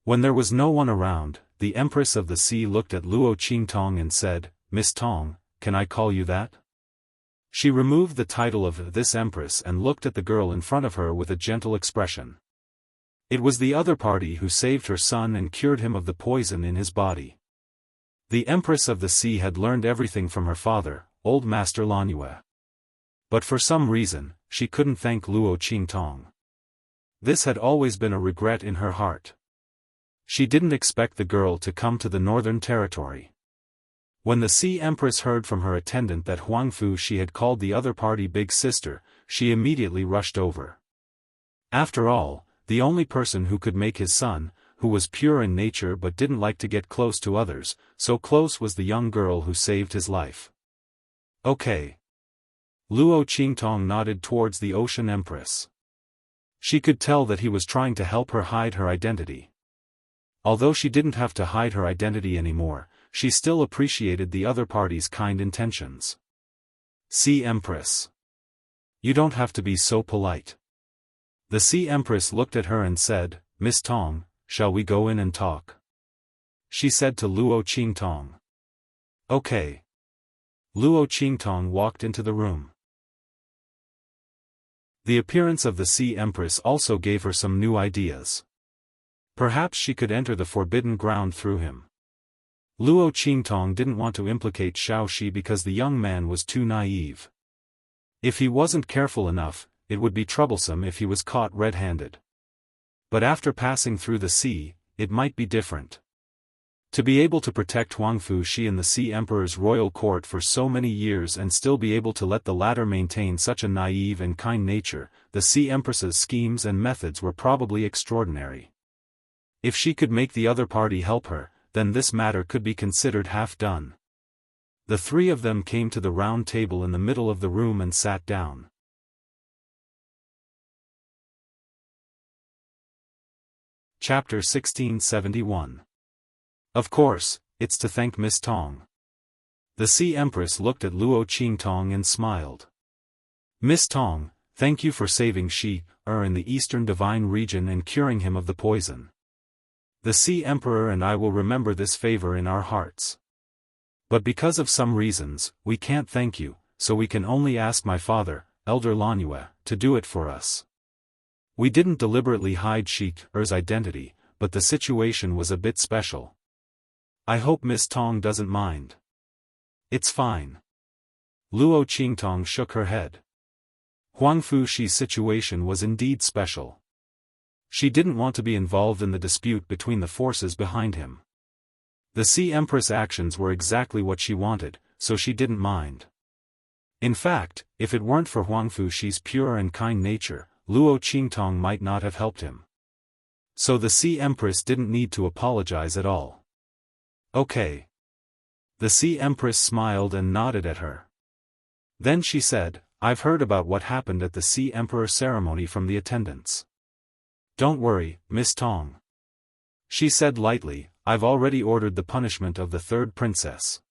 When there was no one around, the Empress of the Sea looked at Luo Qingtong and said, Miss Tong, can I call you that? She removed the title of this Empress and looked at the girl in front of her with a gentle expression. It was the other party who saved her son and cured him of the poison in his body. The Empress of the Sea had learned everything from her father, Old Master Lanyue. But for some reason, she couldn't thank Luo Qingtong. This had always been a regret in her heart. She didn't expect the girl to come to the Northern Territory. When the Sea Empress heard from her attendant that Huangfu she had called the other party big sister, she immediately rushed over. After all, the only person who could make his son, who was pure in nature but didn't like to get close to others, so close was the young girl who saved his life. Okay. Luo Qingtong nodded towards the Ocean Empress. She could tell that he was trying to help her hide her identity. Although she didn't have to hide her identity anymore, she still appreciated the other party's kind intentions. Sea Empress. You don't have to be so polite. The Sea Empress looked at her and said, Miss Tong, shall we go in and talk? She said to Luo Qingtong. Okay. Luo Qingtong walked into the room. The appearance of the Sea Empress also gave her some new ideas. Perhaps she could enter the forbidden ground through him. Luo Qingtong didn't want to implicate Xiao Shi because the young man was too naive. If he wasn't careful enough, it would be troublesome if he was caught red-handed. But after passing through the sea, it might be different. To be able to protect Huangfu Shi in the Sea Emperor's royal court for so many years and still be able to let the latter maintain such a naive and kind nature, the Sea Empress's schemes and methods were probably extraordinary. If she could make the other party help her, then this matter could be considered half done. The three of them came to the round table in the middle of the room and sat down. Chapter 1671. Of course, it's to thank Miss Tong. The Sea Empress looked at Luo Qingtong and smiled. Miss Tong, thank you for saving Shi-er in the eastern divine region and curing him of the poison. The Sea Emperor and I will remember this favor in our hearts. But because of some reasons, we can't thank you, so we can only ask my father, Elder Lanue, to do it for us. We didn't deliberately hide Shi-er's identity, but the situation was a bit special. I hope Miss Tong doesn't mind. It's fine. Luo Qingtong shook her head. Huangfu Shi's situation was indeed special. She didn't want to be involved in the dispute between the forces behind him. The Sea Empress' actions were exactly what she wanted, so she didn't mind. In fact, if it weren't for Huangfu Shi's pure and kind nature, Luo Qingtong might not have helped him. So the Sea Empress didn't need to apologize at all. Okay. The Sea Empress smiled and nodded at her. Then she said, I've heard about what happened at the Sea Emperor ceremony from the attendants. Don't worry, Miss Tong. She said lightly, I've already ordered the punishment of the third princess.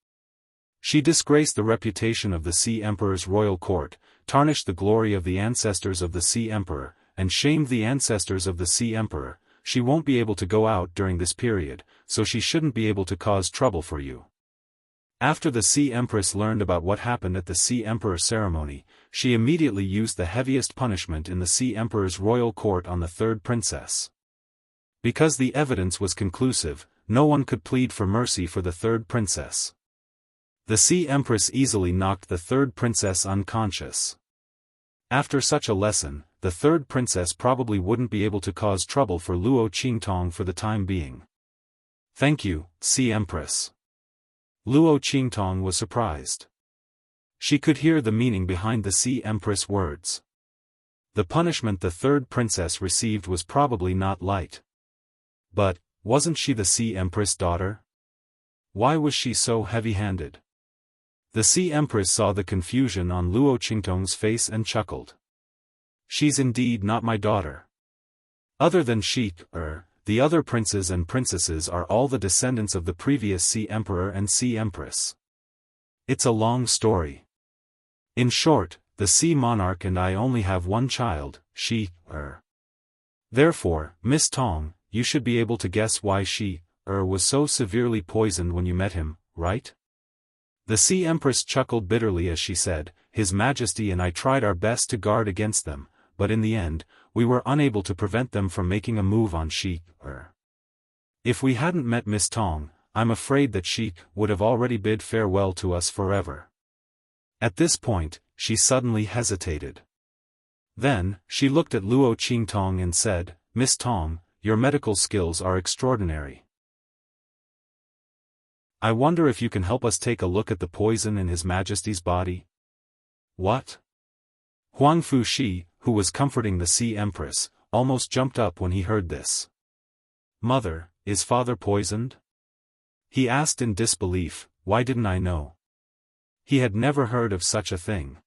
She disgraced the reputation of the Sea Emperor's royal court, tarnished the glory of the ancestors of the Sea Emperor, and shamed the ancestors of the Sea Emperor. She won't be able to go out during this period, so she shouldn't be able to cause trouble for you. After the Sea Empress learned about what happened at the Sea Emperor ceremony, she immediately used the heaviest punishment in the Sea Emperor's royal court on the third princess. Because the evidence was conclusive, no one could plead for mercy for the third princess. The Sea Empress easily knocked the third princess unconscious. After such a lesson, the third princess probably wouldn't be able to cause trouble for Luo Qingtong for the time being. Thank you, Sea Empress. Luo Qingtong was surprised. She could hear the meaning behind the Sea Empress' words. The punishment the third princess received was probably not light. But, wasn't she the Sea Empress' daughter? Why was she so heavy-handed? The Sea Empress saw the confusion on Luo Qingtong's face and chuckled. She's indeed not my daughter. Other than Shi-er, the other princes and princesses are all the descendants of the previous Sea Emperor and Sea Empress. It's a long story. In short, the Sea Monarch and I only have one child, Shi-er. Therefore, Miss Tong, you should be able to guess why Shi-er was so severely poisoned when you met him, right? The Sea Empress chuckled bitterly as she said, His Majesty and I tried our best to guard against them, but in the end, we were unable to prevent them from making a move on Shi-er. If we hadn't met Miss Tong, I'm afraid that Shi would have already bid farewell to us forever. At this point, she suddenly hesitated. Then, she looked at Luo Qingtong and said, Miss Tong, your medical skills are extraordinary. I wonder if you can help us take a look at the poison in His Majesty's body? What? Huang Fushi, who was comforting the Sea Empress, almost jumped up when he heard this. Mother, is father poisoned? He asked in disbelief. Why didn't I know? He had never heard of such a thing.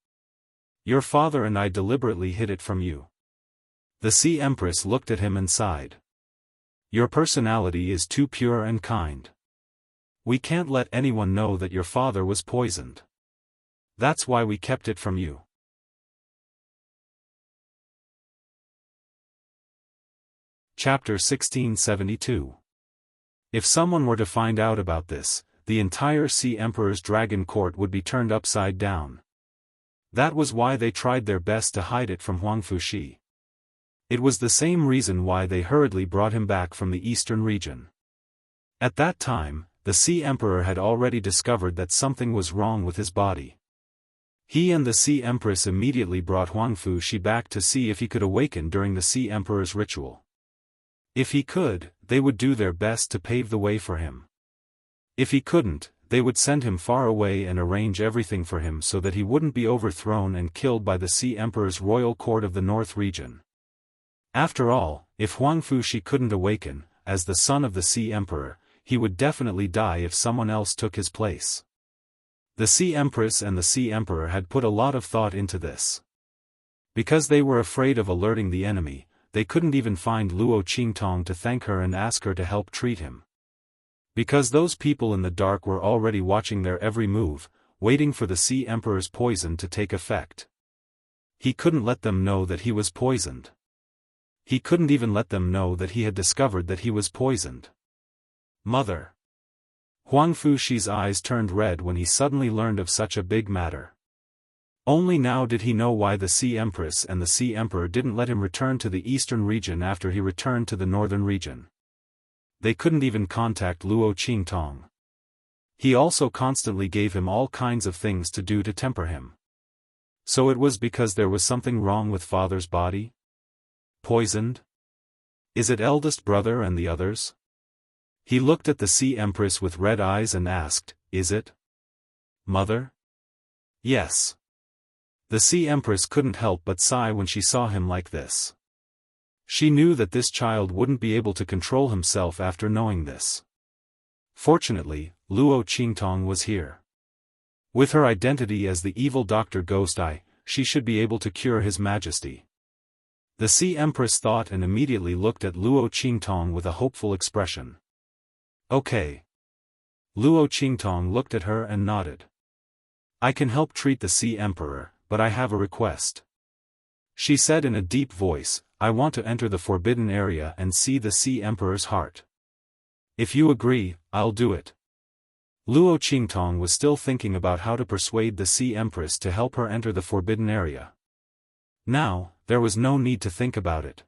Your father and I deliberately hid it from you. The Sea Empress looked at him and sighed. Your personality is too pure and kind. We can't let anyone know that your father was poisoned. That's why we kept it from you. Chapter 1672. If someone were to find out about this, the entire Sea Emperor's dragon court would be turned upside down. That was why they tried their best to hide it from Huang Fushi. It was the same reason why they hurriedly brought him back from the eastern region. At that time, the Sea Emperor had already discovered that something was wrong with his body. He and the Sea Empress immediately brought Huang Fushi back to see if he could awaken during the Sea Emperor's ritual. If he could, they would do their best to pave the way for him. If he couldn't, they would send him far away and arrange everything for him so that he wouldn't be overthrown and killed by the Sea Emperor's royal court of the North region. After all, if Huang Fushi couldn't awaken, as the son of the Sea Emperor, he would definitely die if someone else took his place. The Sea Empress and the Sea Emperor had put a lot of thought into this. Because they were afraid of alerting the enemy, they couldn't even find Luo Qingtong to thank her and ask her to help treat him. Because those people in the dark were already watching their every move, waiting for the Sea Emperor's poison to take effect. He couldn't let them know that he was poisoned. He couldn't even let them know that he had discovered that he was poisoned. Mother. Huang Fushi's eyes turned red when he suddenly learned of such a big matter. Only now did he know why the Sea Empress and the Sea Emperor didn't let him return to the eastern region after he returned to the northern region. They couldn't even contact Luo Qingtong. He also constantly gave him all kinds of things to do to temper him. So it was because there was something wrong with father's body? Poisoned? Is it eldest brother and the others? He looked at the Sea Empress with red eyes and asked, Is it? Mother? Yes. The Sea Empress couldn't help but sigh when she saw him like this. She knew that this child wouldn't be able to control himself after knowing this. Fortunately, Luo Qingtong was here. With her identity as the evil Dr. Ghost Eye, she should be able to cure His Majesty. The Sea Empress thought and immediately looked at Luo Qingtong with a hopeful expression. Okay. Luo Qingtong looked at her and nodded. I can help treat the Sea Emperor, but I have a request. She said in a deep voice, I want to enter the forbidden area and see the Sea Emperor's heart. If you agree, I'll do it. Luo Qingtong was still thinking about how to persuade the Sea Empress to help her enter the forbidden area. Now, there was no need to think about it.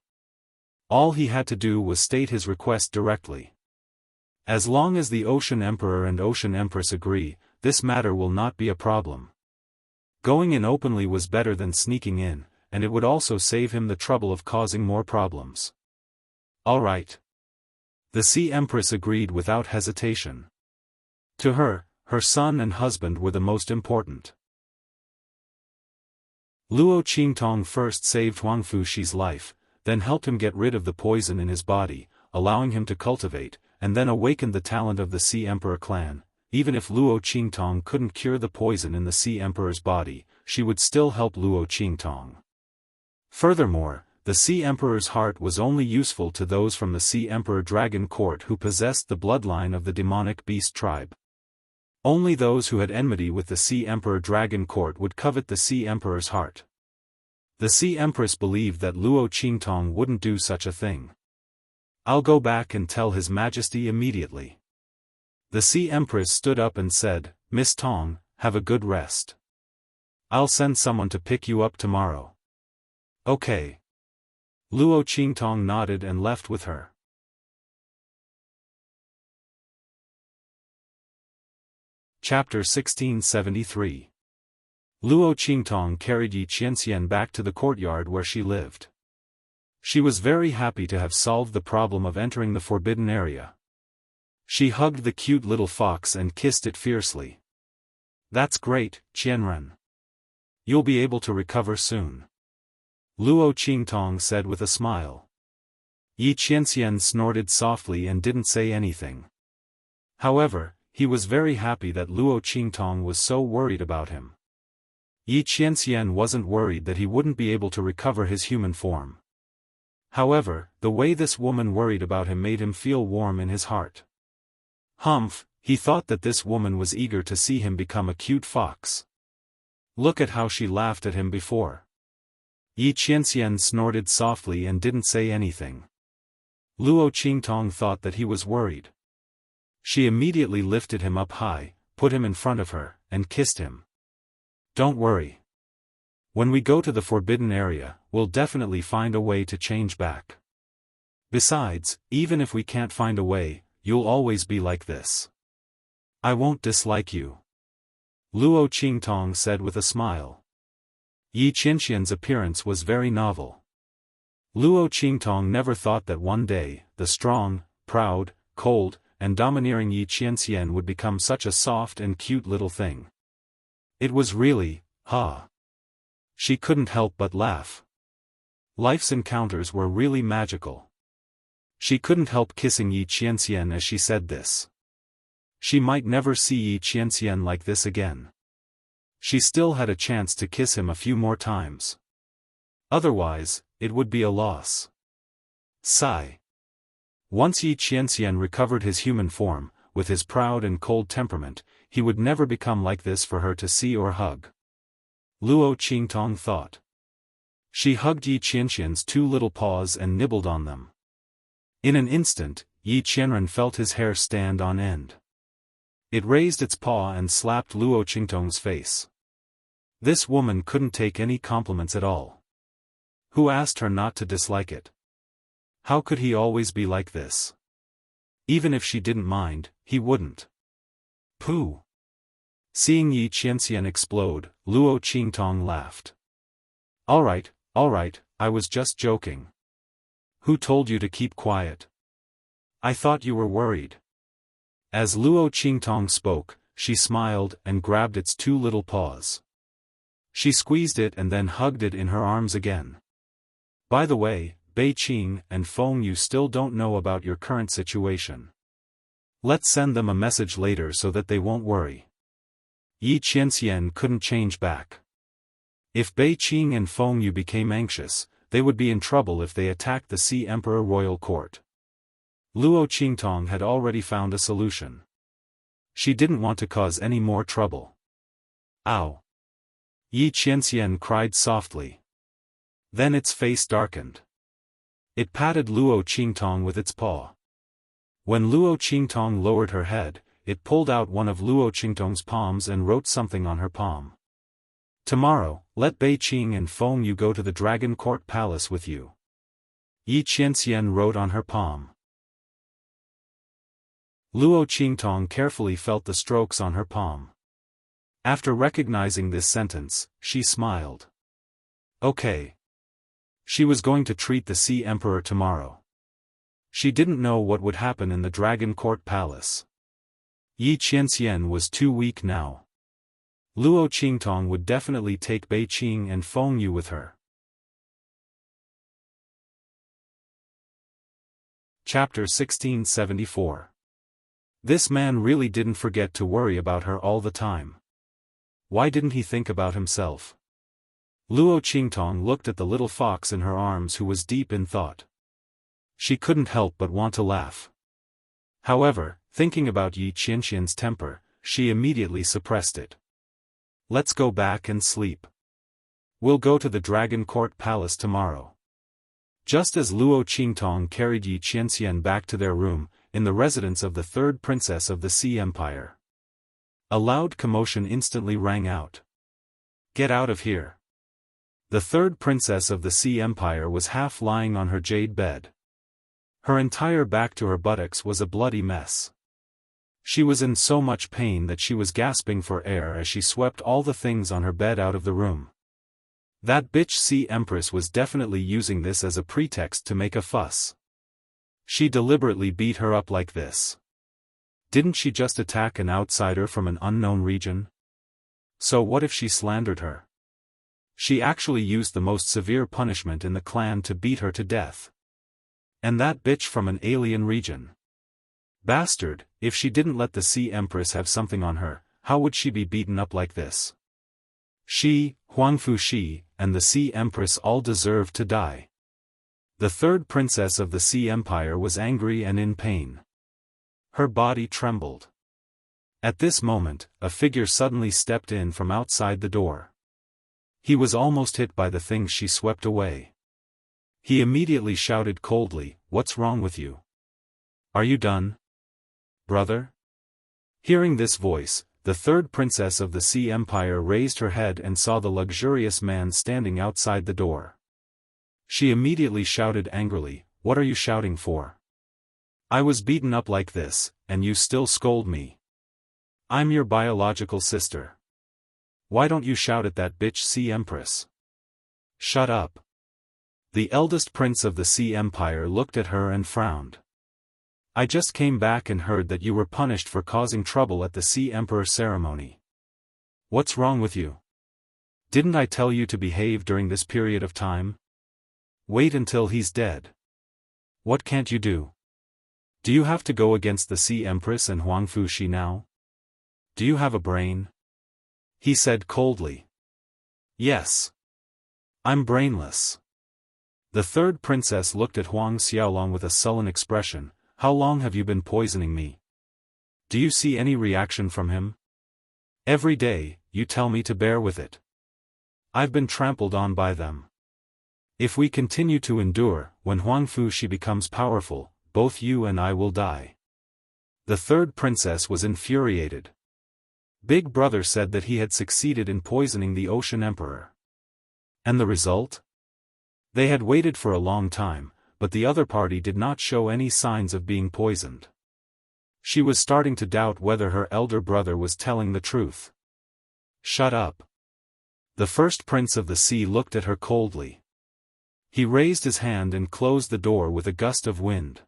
All he had to do was state his request directly. As long as the Ocean Emperor and Ocean Empress agree, this matter will not be a problem. Going in openly was better than sneaking in, and it would also save him the trouble of causing more problems. All right. The Sea Empress agreed without hesitation. To her, her son and husband were the most important. Luo Qingtong first saved Huang Fushi's life, then helped him get rid of the poison in his body, allowing him to cultivate, and then awakened the talent of the Sea Emperor clan. Even if Luo Qingtong couldn't cure the poison in the Sea Emperor's body, she would still help Luo Qingtong. Furthermore, the Sea Emperor's heart was only useful to those from the Sea Emperor Dragon Court who possessed the bloodline of the demonic beast tribe. Only those who had enmity with the Sea Emperor Dragon Court would covet the Sea Emperor's heart. The Sea Empress believed that Luo Qingtong wouldn't do such a thing. I'll go back and tell His Majesty immediately. The Sea Empress stood up and said, Miss Tong, have a good rest. I'll send someone to pick you up tomorrow. Okay. Luo Qingtong nodded and left with her. Chapter 1673. Luo Qingtong carried Yi Qianxian back to the courtyard where she lived. She was very happy to have solved the problem of entering the forbidden area. She hugged the cute little fox and kissed it fiercely. That's great, Qianren. You'll be able to recover soon. Luo Qingtong said with a smile. Yi Qianxian snorted softly and didn't say anything. However, he was very happy that Luo Qingtong was so worried about him. Yi Qianxian wasn't worried that he wouldn't be able to recover his human form. However, the way this woman worried about him made him feel warm in his heart. Humph, he thought that this woman was eager to see him become a cute fox. Look at how she laughed at him before. Yi Qianxian snorted softly and didn't say anything. Luo Qingtong thought that he was worried. She immediately lifted him up high, put him in front of her, and kissed him. Don't worry. When we go to the forbidden area, we'll definitely find a way to change back. Besides, even if we can't find a way, you'll always be like this. I won't dislike you. Luo Qingtong said with a smile. Yi Qianxian's appearance was very novel. Luo Qingtong never thought that one day, the strong, proud, cold, and domineering Yi Qianxian would become such a soft and cute little thing. It was really, She couldn't help but laugh. Life's encounters were really magical. She couldn't help kissing Yi Qianxian as she said this. She might never see Yi Qianxian like this again. She still had a chance to kiss him a few more times. Otherwise, it would be a loss. Sigh. Once Yi Qianxian recovered his human form, with his proud and cold temperament, he would never become like this for her to see or hug. Luo Qingtong thought. She hugged Yi Qianxian's two little paws and nibbled on them. In an instant, Yi Qianren felt his hair stand on end. It raised its paw and slapped Luo Qingtong's face. This woman couldn't take any compliments at all. Who asked her not to dislike it? How could he always be like this? Even if she didn't mind, he wouldn't. Pooh. Seeing Yi Qianxian explode, Luo Qingtong laughed. Alright, I was just joking. Who told you to keep quiet? I thought you were worried. As Luo Qingtong spoke, she smiled and grabbed its two little paws. She squeezed it and then hugged it in her arms again. By the way, Bei Qing and Feng Yu still don't know about your current situation. Let's send them a message later so that they won't worry. Yi Qianxian couldn't change back. If Bei Qing and Feng Yu became anxious, they would be in trouble if they attacked the Sea Emperor royal court. Luo Qingtong had already found a solution. She didn't want to cause any more trouble. Ow! Yi Qianxian cried softly. Then its face darkened. It patted Luo Qingtong with its paw. When Luo Qingtong lowered her head, it pulled out one of Luo Qingtong's palms and wrote something on her palm. Tomorrow, let Bei Qing and Feng Yu go to the Dragon Court Palace with you. Yi Qianxian wrote on her palm. Luo Qingtong carefully felt the strokes on her palm. After recognizing this sentence, she smiled. Okay. She was going to treat the Sea Emperor tomorrow. She didn't know what would happen in the Dragon Court Palace. Yi Qianxian was too weak now. Luo Qingtong would definitely take Bei Qing and Feng Yu with her. Chapter 1674. This man really didn't forget to worry about her all the time. Why didn't he think about himself? Luo Qingtong looked at the little fox in her arms who was deep in thought. She couldn't help but want to laugh. However, thinking about Yi Qianxian's temper, she immediately suppressed it. Let's go back and sleep. We'll go to the Dragon Court Palace tomorrow. Just as Luo Qingtong carried Yi Qianxian back to their room, in the residence of the third princess of the Sea Empire. A loud commotion instantly rang out. Get out of here. The third princess of the Sea Empire was half lying on her jade bed. Her entire back to her buttocks was a bloody mess. She was in so much pain that she was gasping for air as she swept all the things on her bed out of the room. That bitch Sea Empress was definitely using this as a pretext to make a fuss. She deliberately beat her up like this. Didn't she just attack an outsider from an unknown region? So what if she slandered her? She actually used the most severe punishment in the clan to beat her to death. And that bitch from an alien region. Bastard, if she didn't let the Sea Empress have something on her, how would she be beaten up like this? She, Huangfu Shi, and the Sea Empress all deserved to die. The third princess of the Sea Empire was angry and in pain. Her body trembled. At this moment, a figure suddenly stepped in from outside the door. He was almost hit by the things she swept away. He immediately shouted coldly, "What's wrong with you? Are you done, brother?" Hearing this voice, the third princess of the Sea Empire raised her head and saw the luxurious man standing outside the door. She immediately shouted angrily, "What are you shouting for? I was beaten up like this, and you still scold me. I'm your biological sister. Why don't you shout at that bitch Sea Empress?" "Shut up." The eldest prince of the Sea Empire looked at her and frowned. "I just came back and heard that you were punished for causing trouble at the Sea Emperor ceremony. What's wrong with you? Didn't I tell you to behave during this period of time? Wait until he's dead. What can't you do? Do you have to go against the Sea Empress and Huangfu Shi now? Do you have a brain?" He said coldly. "Yes. I'm brainless." The third princess looked at Huang Xiaolong with a sullen expression. "How long have you been poisoning me? Do you see any reaction from him? Every day, you tell me to bear with it. I've been trampled on by them. If we continue to endure, when Huangfu Shi becomes powerful, both you and I will die." The third princess was infuriated. Big Brother said that he had succeeded in poisoning the Ocean Emperor. And the result? They had waited for a long time, but the other party did not show any signs of being poisoned. She was starting to doubt whether her elder brother was telling the truth. "Shut up." The first prince of the sea looked at her coldly. He raised his hand and closed the door with a gust of wind.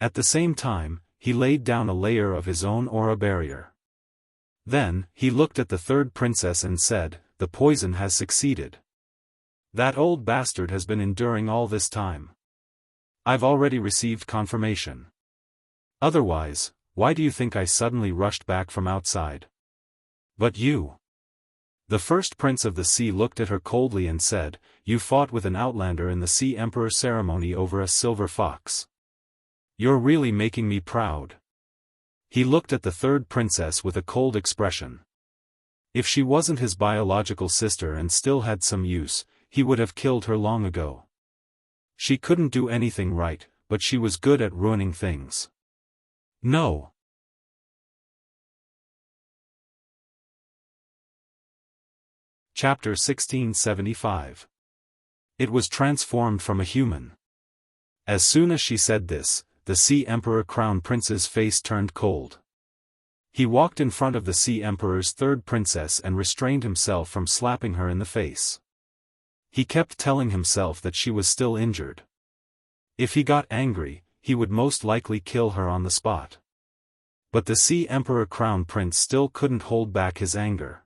At the same time, he laid down a layer of his own aura barrier. Then, he looked at the third princess and said, "The poison has succeeded. That old bastard has been enduring all this time. I've already received confirmation. Otherwise, why do you think I suddenly rushed back from outside? But you." The first prince of the sea looked at her coldly and said, "You fought with an outlander in the Sea Emperor ceremony over a silver fox. You're really making me proud." He looked at the third princess with a cold expression. If she wasn't his biological sister and still had some use, he would have killed her long ago. She couldn't do anything right, but she was good at ruining things. No. Chapter 1675. It was transformed from a human. As soon as she said this, the Sea Emperor Crown Prince's face turned cold. He walked in front of the Sea Emperor's third princess and restrained himself from slapping her in the face. He kept telling himself that she was still injured. If he got angry, he would most likely kill her on the spot. But the Sea Emperor Crown Prince still couldn't hold back his anger.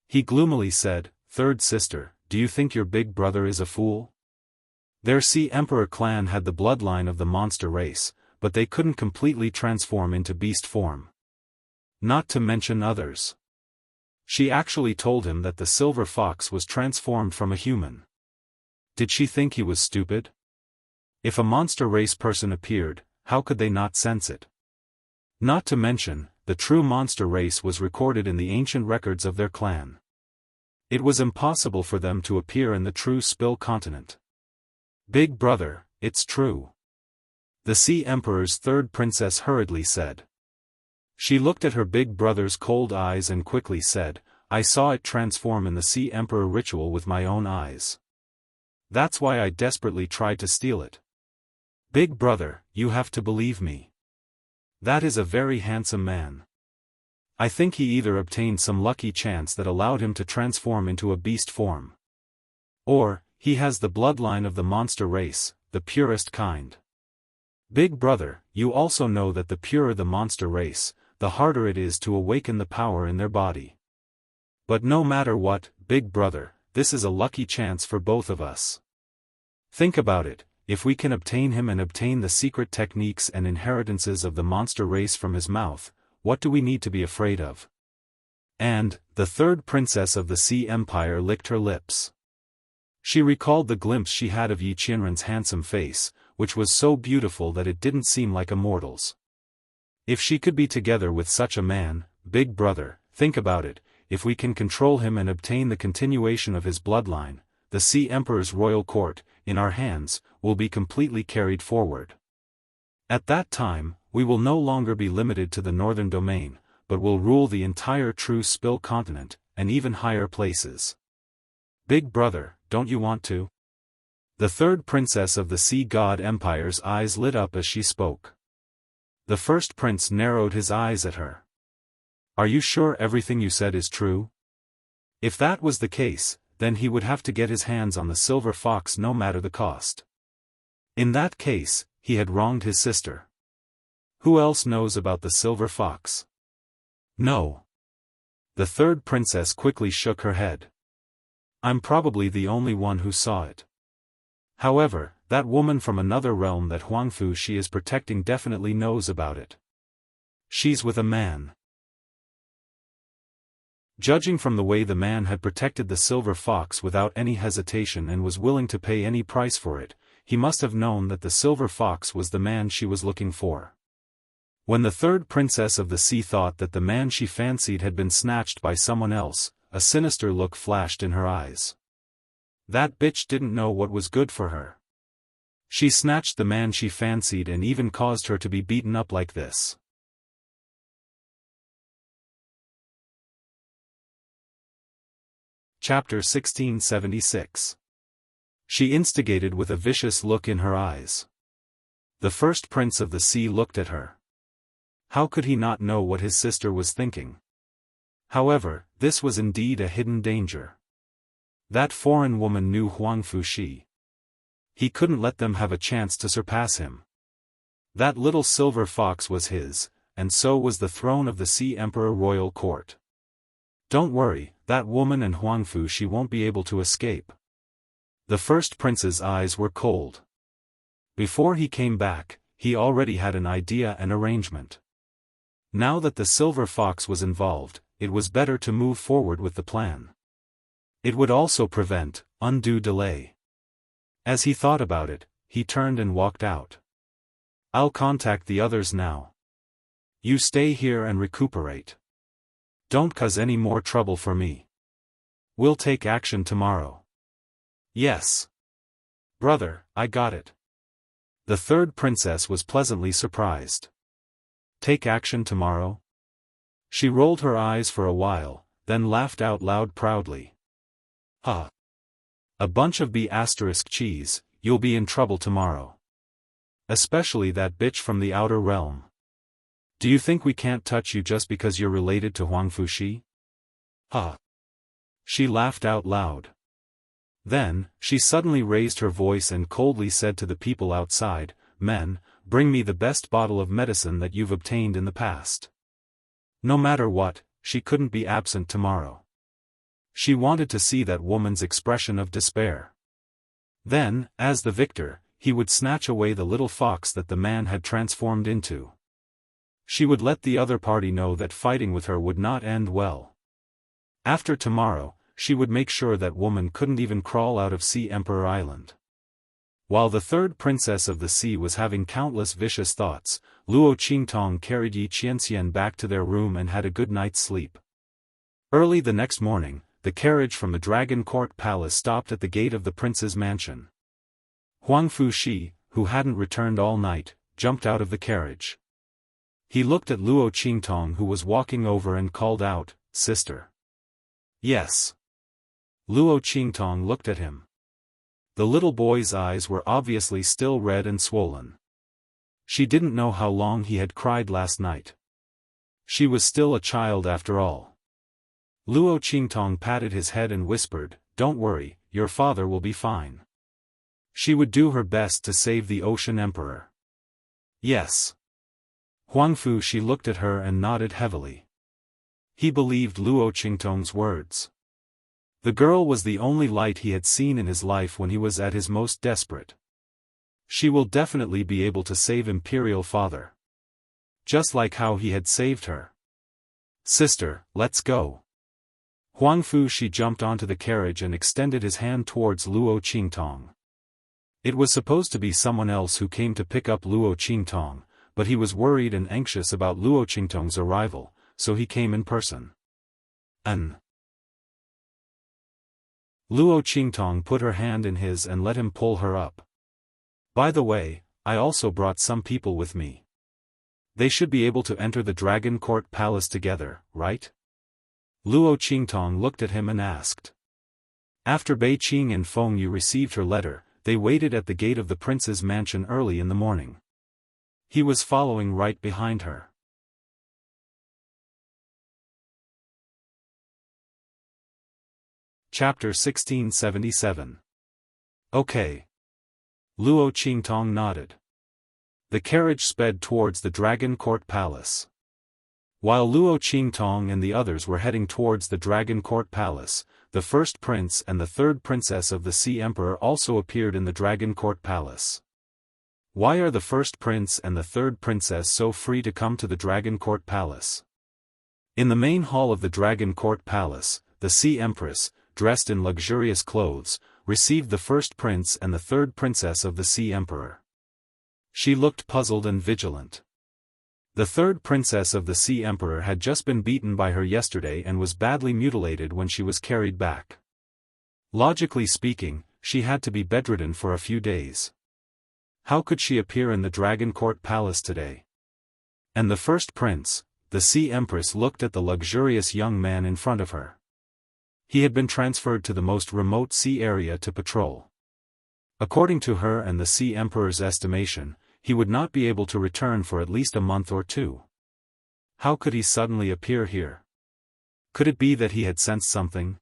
He gloomily said, "Third sister, do you think your big brother is a fool? Their Sea Emperor clan had the bloodline of the monster race, but they couldn't completely transform into beast form. Not to mention others. She actually told him that the silver fox was transformed from a human. Did she think he was stupid? If a monster race person appeared, how could they not sense it? Not to mention, the true monster race was recorded in the ancient records of their clan. It was impossible for them to appear in the true Spill continent. Big brother, it's true." The Sea Emperor's third princess hurriedly said. She looked at her big brother's cold eyes and quickly said, "I saw it transform in the Sea Emperor ritual with my own eyes. That's why I desperately tried to steal it. Big brother, you have to believe me. That is a very handsome man. I think he either obtained some lucky chance that allowed him to transform into a beast form. Or, he has the bloodline of the monster race, the purest kind. Big brother, you also know that the purer the monster race, the harder it is to awaken the power in their body. But no matter what, big brother, this is a lucky chance for both of us. Think about it, if we can obtain him and obtain the secret techniques and inheritances of the monster race from his mouth, what do we need to be afraid of? And, the third princess of the Sea Empire licked her lips. She recalled the glimpse she had of Yi Qianren's handsome face, which was so beautiful that it didn't seem like a mortal's. If she could be together with such a man, big brother, think about it, if we can control him and obtain the continuation of his bloodline, the Sea Emperor's royal court, in our hands, will be completely carried forward. At that time, we will no longer be limited to the northern domain, but will rule the entire True Spill continent, and even higher places. Big brother, don't you want to? The third princess of the Sea God Empire's eyes lit up as she spoke. The first prince narrowed his eyes at her. Are you sure everything you said is true? If that was the case, then he would have to get his hands on the silver fox no matter the cost. In that case, he had wronged his sister. Who else knows about the silver fox? No. The third princess quickly shook her head. I'm probably the only one who saw it. However, that woman from another realm that Huangfu Shi is protecting definitely knows about it. She's with a man. Judging from the way the man had protected the silver fox without any hesitation and was willing to pay any price for it, he must have known that the silver fox was the man she was looking for. When the third princess of the sea thought that the man she fancied had been snatched by someone else, a sinister look flashed in her eyes. That bitch didn't know what was good for her. She snatched the man she fancied and even caused her to be beaten up like this. Chapter 1676. She instigated with a vicious look in her eyes. The first prince of the sea looked at her. How could he not know what his sister was thinking? However, this was indeed a hidden danger. That foreign woman knew Huangfu Shi. He couldn't let them have a chance to surpass him. That little silver fox was his, and so was the throne of the Sea Emperor royal court. Don't worry, that woman and Huangfu Shi won't be able to escape. The first prince's eyes were cold. Before he came back, he already had an idea and arrangement. Now that the silver fox was involved, it was better to move forward with the plan. It would also prevent undue delay. As he thought about it, he turned and walked out. I'll contact the others now. You stay here and recuperate. Don't cause any more trouble for me. We'll take action tomorrow. Yes. Brother, I got it. The third princess was pleasantly surprised. Take action tomorrow? She rolled her eyes for a while, then laughed out loud proudly. Ha! A bunch of B** cheese, you'll be in trouble tomorrow. Especially that bitch from the outer realm. Do you think we can't touch you just because you're related to Huangfu Shi? Ha! She laughed out loud. Then, she suddenly raised her voice and coldly said to the people outside, Men, bring me the best bottle of medicine that you've obtained in the past. No matter what, she couldn't be absent tomorrow. She wanted to see that woman's expression of despair. Then, as the victor, he would snatch away the little fox that the man had transformed into. She would let the other party know that fighting with her would not end well. After tomorrow, she would make sure that woman couldn't even crawl out of Sea Emperor Island. While the third princess of the sea was having countless vicious thoughts, Luo Qingtong carried Yi Qianxian back to their room and had a good night's sleep. Early the next morning, the carriage from the Dragon Court Palace stopped at the gate of the prince's mansion. Huangfu Shi, who hadn't returned all night, jumped out of the carriage. He looked at Luo Qingtong who was walking over and called out, Sister. Yes. Luo Qingtong looked at him. The little boy's eyes were obviously still red and swollen. She didn't know how long he had cried last night. She was still a child after all. Luo Qingtong patted his head and whispered, Don't worry, your father will be fine. She would do her best to save the Ocean Emperor. Yes. Huangfu she looked at her and nodded heavily. He believed Luo Qingtong's words. The girl was the only light he had seen in his life when he was at his most desperate. She will definitely be able to save Imperial Father. Just like how he had saved her. Sister, let's go. Huangfu she jumped onto the carriage and extended his hand towards Luo Qingtong. It was supposed to be someone else who came to pick up Luo Qingtong, but he was worried and anxious about Luo Qingtong's arrival, so he came in person. Luo Qingtong put her hand in his and let him pull her up. By the way, I also brought some people with me. They should be able to enter the Dragon Court Palace together, right? Luo Qingtong looked at him and asked. After Bei Qing and Feng Yu received her letter, they waited at the gate of the prince's mansion early in the morning. He was following right behind her. Chapter 1677. Okay. Luo Qingtong nodded. The carriage sped towards the Dragon Court Palace. While Luo Qingtong and the others were heading towards the Dragon Court Palace, the first prince and the third princess of the Sea Emperor also appeared in the Dragon Court Palace. Why are the first prince and the third princess so free to come to the Dragon Court Palace? In the main hall of the Dragon Court Palace, the Sea Empress, dressed in luxurious clothes, received the first prince and the third princess of the Sea Emperor. She looked puzzled and vigilant. The third princess of the Sea Emperor had just been beaten by her yesterday and was badly mutilated when she was carried back. Logically speaking, she had to be bedridden for a few days. How could she appear in the Dragon Court Palace today? And the first prince, the Sea Empress, looked at the luxurious young man in front of her. He had been transferred to the most remote sea area to patrol. According to her and the Sea Emperor's estimation, he would not be able to return for at least a month or two. How could he suddenly appear here? Could it be that he had sensed something?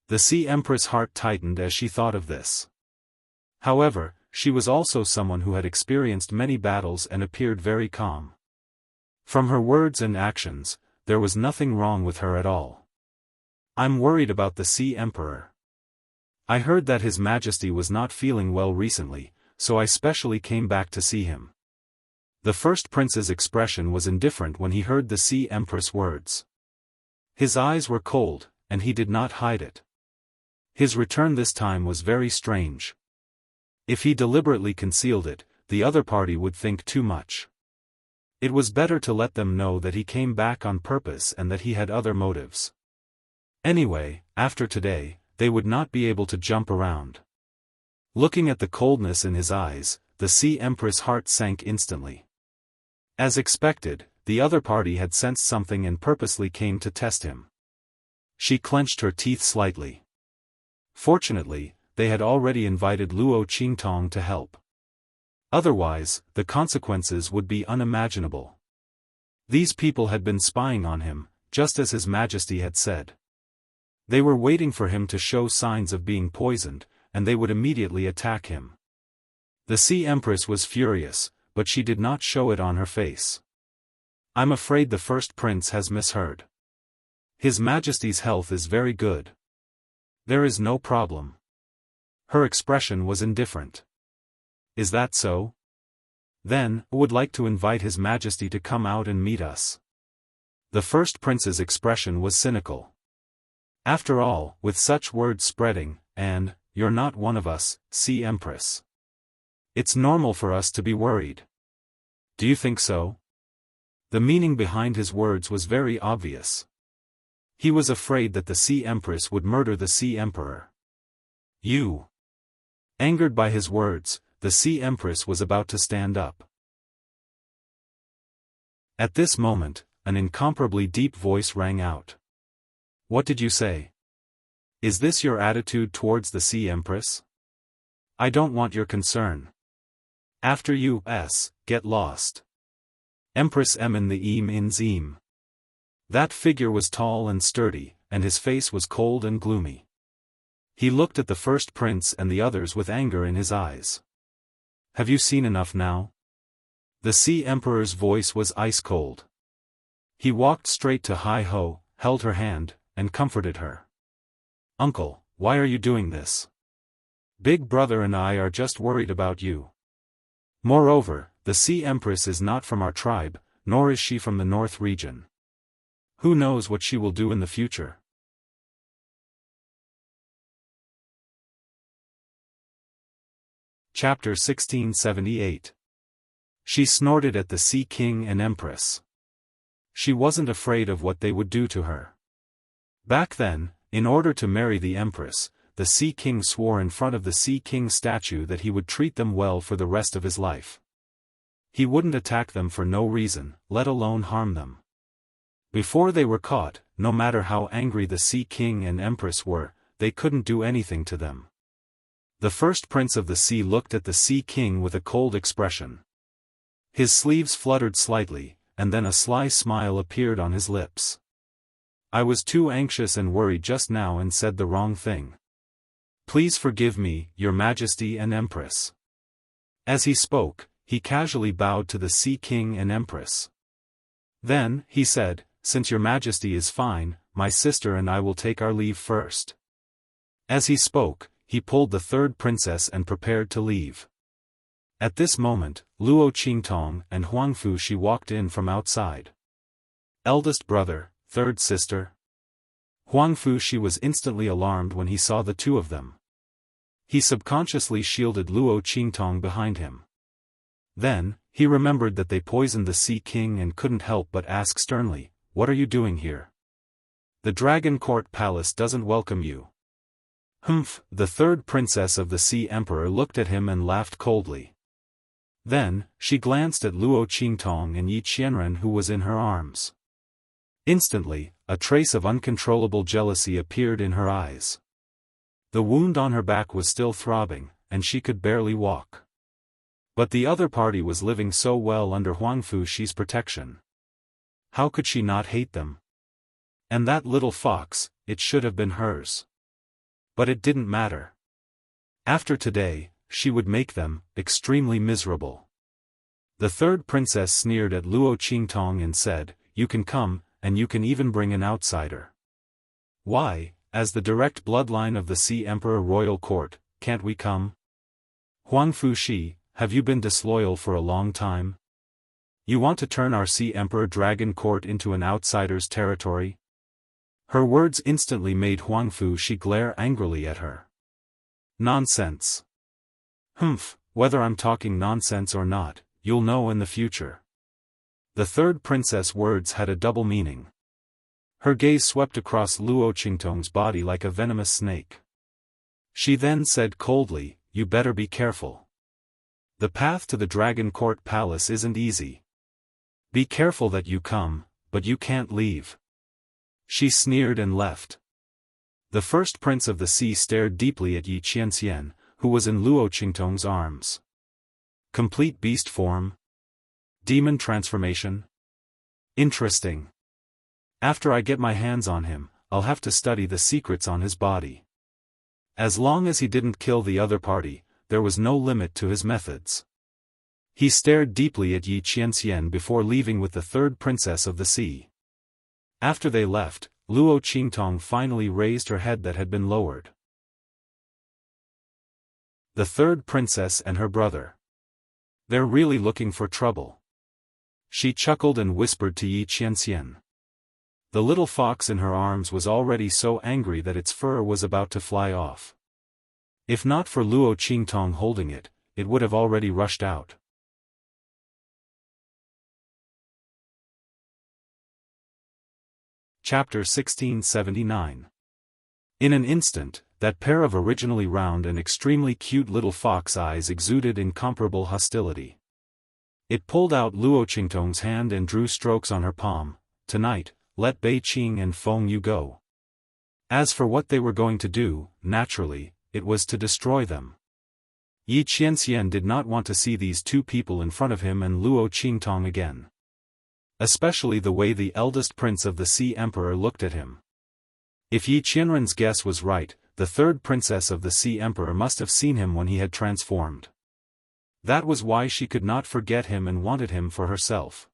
The Sea Empress' heart tightened as she thought of this. However, she was also someone who had experienced many battles and appeared very calm. From her words and actions, there was nothing wrong with her at all. I'm worried about the Sea Emperor. I heard that His Majesty was not feeling well recently, so I specially came back to see him. The first prince's expression was indifferent when he heard the Sea Empress' words. His eyes were cold, and he did not hide it. His return this time was very strange. If he deliberately concealed it, the other party would think too much. It was better to let them know that he came back on purpose and that he had other motives. Anyway, after today, they would not be able to jump around. Looking at the coldness in his eyes, the Sea Empress' heart sank instantly. As expected, the other party had sensed something and purposely came to test him. She clenched her teeth slightly. Fortunately, they had already invited Luo Qingtong to help. Otherwise, the consequences would be unimaginable. These people had been spying on him, just as His Majesty had said. They were waiting for him to show signs of being poisoned, and they would immediately attack him. The Sea Empress was furious, but she did not show it on her face. I'm afraid the first prince has misheard. His Majesty's health is very good. There is no problem. Her expression was indifferent. Is that so? Then, I would like to invite His Majesty to come out and meet us. The first prince's expression was cynical. After all, with such words spreading, and, you're not one of us, Sea Empress. It's normal for us to be worried. Do you think so? The meaning behind his words was very obvious. He was afraid that the Sea Empress would murder the Sea Emperor. You. Angered by his words, the Sea Empress was about to stand up. At this moment, an incomparably deep voice rang out. What did you say? Is this your attitude towards the Sea Empress? I don't want your concern. After you, get lost. Empress Emin the Eam in Zeem. That figure was tall and sturdy, and his face was cold and gloomy. He looked at the first prince and the others with anger in his eyes. Have you seen enough now? The Sea Emperor's voice was ice-cold. He walked straight to Hai-Ho, held her hand, and comforted her. "Uncle, why are you doing this? Big Brother and I are just worried about you. Moreover, the Sea Empress is not from our tribe, nor is she from the North region. Who knows what she will do in the future?" Chapter 1678. She snorted at the Sea King and Empress. She wasn't afraid of what they would do to her. Back then, in order to marry the Empress, the Sea King swore in front of the Sea King statue that he would treat them well for the rest of his life. He wouldn't attack them for no reason, let alone harm them. Before they were caught, no matter how angry the Sea King and Empress were, they couldn't do anything to them. The first prince of the sea looked at the Sea King with a cold expression. His sleeves fluttered slightly, and then a sly smile appeared on his lips. "I was too anxious and worried just now and said the wrong thing. Please forgive me, Your Majesty and Empress." As he spoke, he casually bowed to the Sea King and Empress. Then, he said, "Since Your Majesty is fine, my sister and I will take our leave first." As he spoke, he pulled the third princess and prepared to leave. At this moment, Luo Qingtong and Huang Fushi walked in from outside. "Eldest brother, third sister?" Huang Fushi was instantly alarmed when he saw the two of them. He subconsciously shielded Luo Qingtong behind him. Then, he remembered that they poisoned the Sea King and couldn't help but ask sternly, "What are you doing here? The Dragon Court Palace doesn't welcome you." "Humph!" The third princess of the Sea Emperor looked at him and laughed coldly. Then, she glanced at Luo Qingtong and Yi Qianren who was in her arms. Instantly, a trace of uncontrollable jealousy appeared in her eyes. The wound on her back was still throbbing, and she could barely walk. But the other party was living so well under Huang Fushi's protection. How could she not hate them? And that little fox, it should have been hers. But it didn't matter. After today, she would make them extremely miserable. The third princess sneered at Luo Qingtong and said, "You can come, and you can even bring an outsider. Why, as the direct bloodline of the Sea Emperor Royal Court, can't we come? Huang Fushi, have you been disloyal for a long time? You want to turn our Sea Emperor Dragon Court into an outsider's territory?" Her words instantly made Huang Fushi glare angrily at her. "Nonsense. Humph, whether I'm talking nonsense or not, you'll know in the future." The third princess' words had a double meaning. Her gaze swept across Luo Qingtong's body like a venomous snake. She then said coldly, "You better be careful. The path to the Dragon Court Palace isn't easy. Be careful that you come, but you can't leave." She sneered and left. The first prince of the sea stared deeply at Yi Qianxian, who was in Luo Qingtong's arms. Complete beast form? Demon transformation? Interesting. After I get my hands on him, I'll have to study the secrets on his body. As long as he didn't kill the other party, there was no limit to his methods. He stared deeply at Yi Qianxian before leaving with the third princess of the sea. After they left, Luo Qingtong finally raised her head that had been lowered. The third princess and her brother. They're really looking for trouble. She chuckled and whispered to Yi Qianxian. The little fox in her arms was already so angry that its fur was about to fly off. If not for Luo Qingtong holding it, it would have already rushed out. Chapter 1679. In an instant, that pair of originally round and extremely cute little fox eyes exuded incomparable hostility. It pulled out Luo Qingtong's hand and drew strokes on her palm. "Tonight, let Bei Qing and Feng Yu go." As for what they were going to do, naturally, it was to destroy them. Yi Qianxian did not want to see these two people in front of him and Luo Qingtong again. Especially the way the eldest prince of the Sea Emperor looked at him. If Yi Qianren's guess was right, the third princess of the Sea Emperor must have seen him when he had transformed. That was why she could not forget him and wanted him for herself.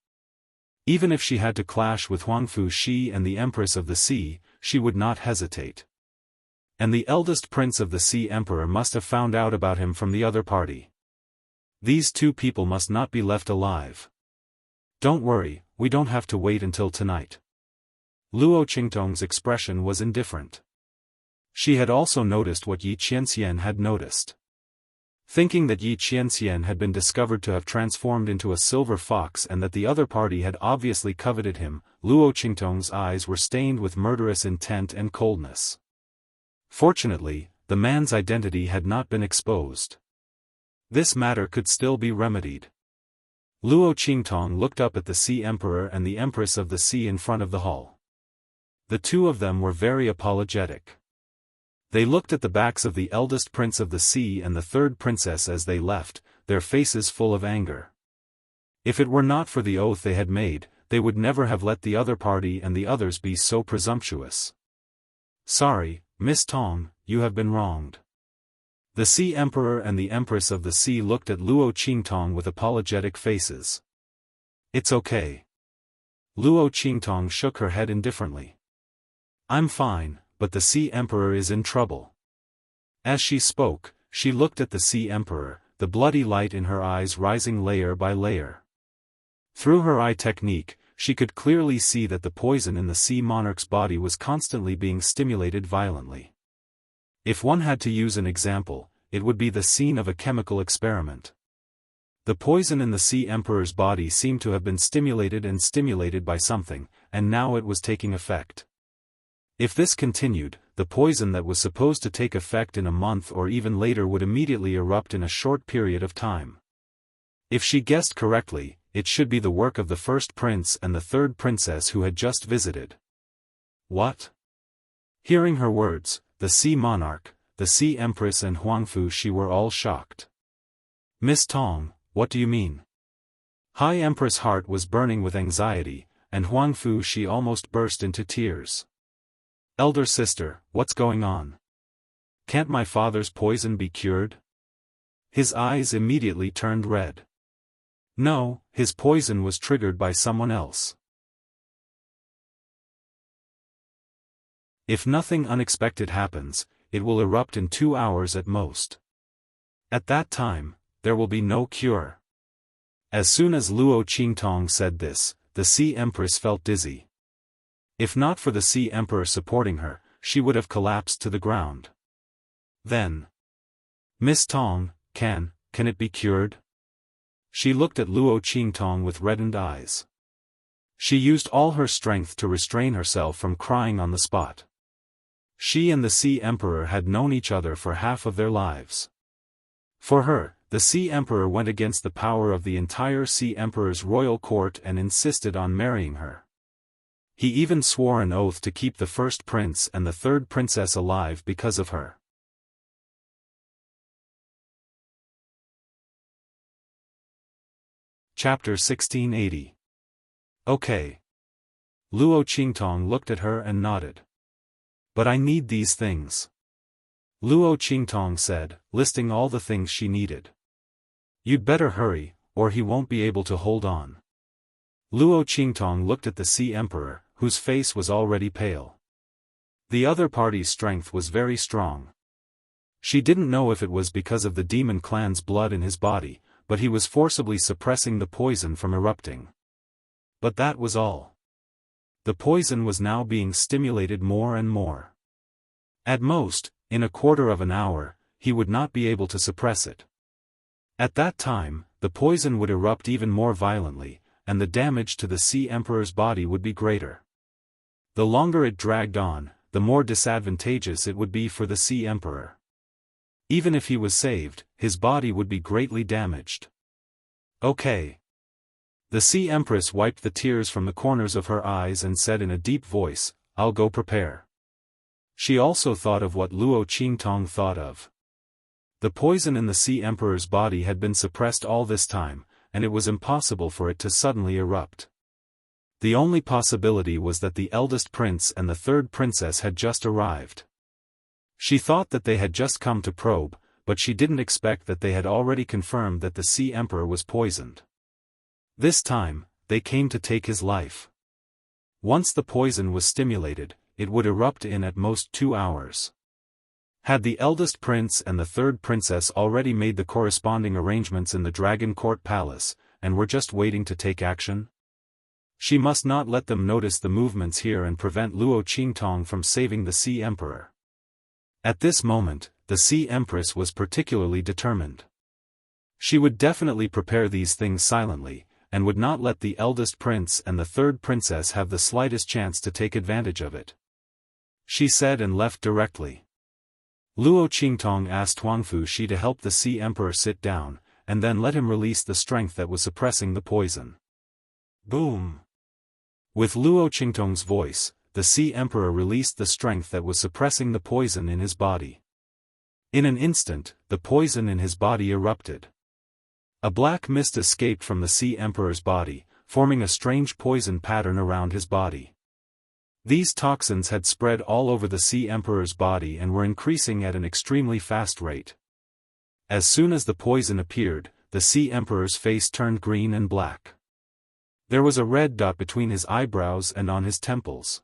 Even if she had to clash with Huangfu Shi and the Empress of the Sea, she would not hesitate. And the eldest prince of the Sea Emperor must have found out about him from the other party. These two people must not be left alive. Don't worry, we don't have to wait until tonight. Luo Qingtong's expression was indifferent. She had also noticed what Yi Qianxian had noticed. Thinking that Yi Qianxian had been discovered to have transformed into a silver fox and that the other party had obviously coveted him, Luo Qingtong's eyes were stained with murderous intent and coldness. Fortunately, the man's identity had not been exposed. This matter could still be remedied. Luo Qingtong looked up at the Sea Emperor and the Empress of the Sea in front of the hall. The two of them were very apologetic. They looked at the backs of the eldest prince of the sea and the third princess as they left, their faces full of anger. If it were not for the oath they had made, they would never have let the other party and the others be so presumptuous. Sorry, Miss Tong, you have been wronged. The Sea Emperor and the Empress of the Sea looked at Luo Qingtong with apologetic faces. It's okay. Luo Qingtong shook her head indifferently. I'm fine, but the Sea Emperor is in trouble. As she spoke, she looked at the Sea Emperor, the bloody light in her eyes rising layer by layer. Through her eye technique, she could clearly see that the poison in the sea monarch's body was constantly being stimulated violently. If one had to use an example, it would be the scene of a chemical experiment. The poison in the Sea Emperor's body seemed to have been stimulated by something, and now it was taking effect. If this continued, the poison that was supposed to take effect in a month or even later would immediately erupt in a short period of time. If she guessed correctly, it should be the work of the first prince and the third princess who had just visited. What? Hearing her words, the Sea Monarch, the Sea Empress and Huangfu Shi were all shocked. Miss Tong, what do you mean? High Empress' heart was burning with anxiety, and Huangfu Shi almost burst into tears. Elder sister, what's going on? Can't my father's poison be cured? His eyes immediately turned red. No, his poison was triggered by someone else. If nothing unexpected happens, it will erupt in 2 hours at most. At that time, there will be no cure. As soon as Luo Qingtong said this, the Sea Empress felt dizzy. If not for the Sea Emperor supporting her, she would have collapsed to the ground. Then, Miss Tong, can it be cured? She looked at Luo Qingtong with reddened eyes. She used all her strength to restrain herself from crying on the spot. She and the Sea Emperor had known each other for half of their lives. For her, the Sea Emperor went against the power of the entire Sea Emperor's royal court and insisted on marrying her. He even swore an oath to keep the first prince and the third princess alive because of her. Chapter 1680. Okay. Luo Qingtong looked at her and nodded. But I need these things. Luo Qingtong said, listing all the things she needed. You'd better hurry, or he won't be able to hold on. Luo Qingtong looked at the Sea Emperor, whose face was already pale. The other party's strength was very strong. She didn't know if it was because of the demon clan's blood in his body, but he was forcibly suppressing the poison from erupting. But that was all. The poison was now being stimulated more and more. At most, in a quarter of an hour, he would not be able to suppress it. At that time, the poison would erupt even more violently, and the damage to the Sea Emperor's body would be greater. The longer it dragged on, the more disadvantageous it would be for the Sea Emperor. Even if he was saved, his body would be greatly damaged. Okay. The Sea Empress wiped the tears from the corners of her eyes and said in a deep voice, I'll go prepare. She also thought of what Luo Qingtong thought of. The poison in the Sea Emperor's body had been suppressed all this time, and it was impossible for it to suddenly erupt. The only possibility was that the eldest prince and the third princess had just arrived. She thought that they had just come to probe, but she didn't expect that they had already confirmed that the Sea Emperor was poisoned. This time, they came to take his life. Once the poison was stimulated, it would erupt in at most 2 hours. Had the eldest prince and the third princess already made the corresponding arrangements in the Dragon Court Palace, and were just waiting to take action? She must not let them notice the movements here and prevent Luo Qingtong from saving the Sea Emperor. At this moment, the Sea Empress was particularly determined. She would definitely prepare these things silently, and would not let the eldest prince and the third princess have the slightest chance to take advantage of it. She said and left directly. Luo Qingtong asked Huangfu Shi to help the Sea Emperor sit down, and then let him release the strength that was suppressing the poison. Boom! With Luo Qingtong's voice, the Sea Emperor released the strength that was suppressing the poison in his body. In an instant, the poison in his body erupted. A black mist escaped from the Sea Emperor's body, forming a strange poison pattern around his body. These toxins had spread all over the Sea Emperor's body and were increasing at an extremely fast rate. As soon as the poison appeared, the Sea Emperor's face turned green and black. There was a red dot between his eyebrows and on his temples.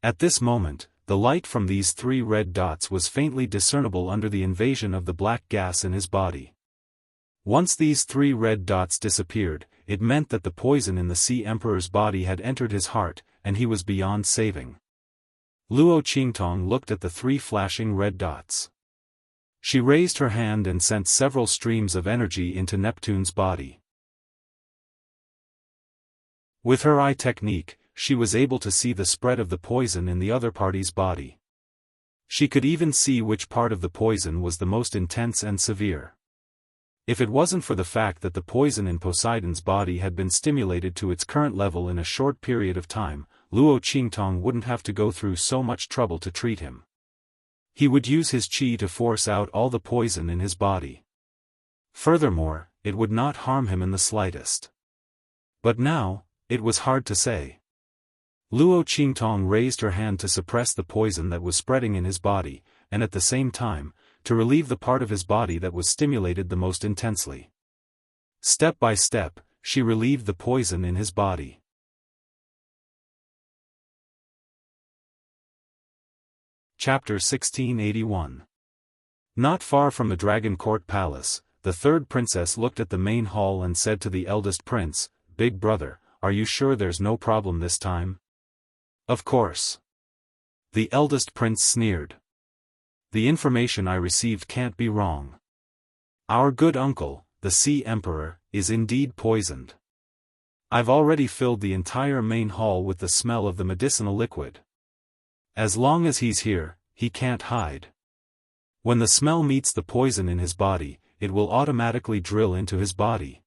At this moment, the light from these 3 red dots was faintly discernible under the invasion of the black gas in his body. Once these 3 red dots disappeared, it meant that the poison in the Sea Emperor's body had entered his heart, and he was beyond saving. Luo Qingtong looked at the 3 flashing red dots. She raised her hand and sent several streams of energy into Neptune's body. With her eye technique, she was able to see the spread of the poison in the other party's body. She could even see which part of the poison was the most intense and severe. If it wasn't for the fact that the poison in Poseidon's body had been stimulated to its current level in a short period of time, Luo Qingtong wouldn't have to go through so much trouble to treat him. He would use his qi to force out all the poison in his body. Furthermore, it would not harm him in the slightest. But now, it was hard to say. Luo Qingtong raised her hand to suppress the poison that was spreading in his body, and at the same time, to relieve the part of his body that was stimulated the most intensely. Step by step, she relieved the poison in his body. Chapter 1681. Not far from the Dragon Court Palace, the third princess looked at the main hall and said to the eldest prince, "Big brother, are you sure there's no problem this time?" "Of course." The eldest prince sneered. "The information I received can't be wrong. Our good uncle, the Sea Emperor, is indeed poisoned. I've already filled the entire main hall with the smell of the medicinal liquid. As long as he's here, he can't hide. When the smell meets the poison in his body, it will automatically drill into his body.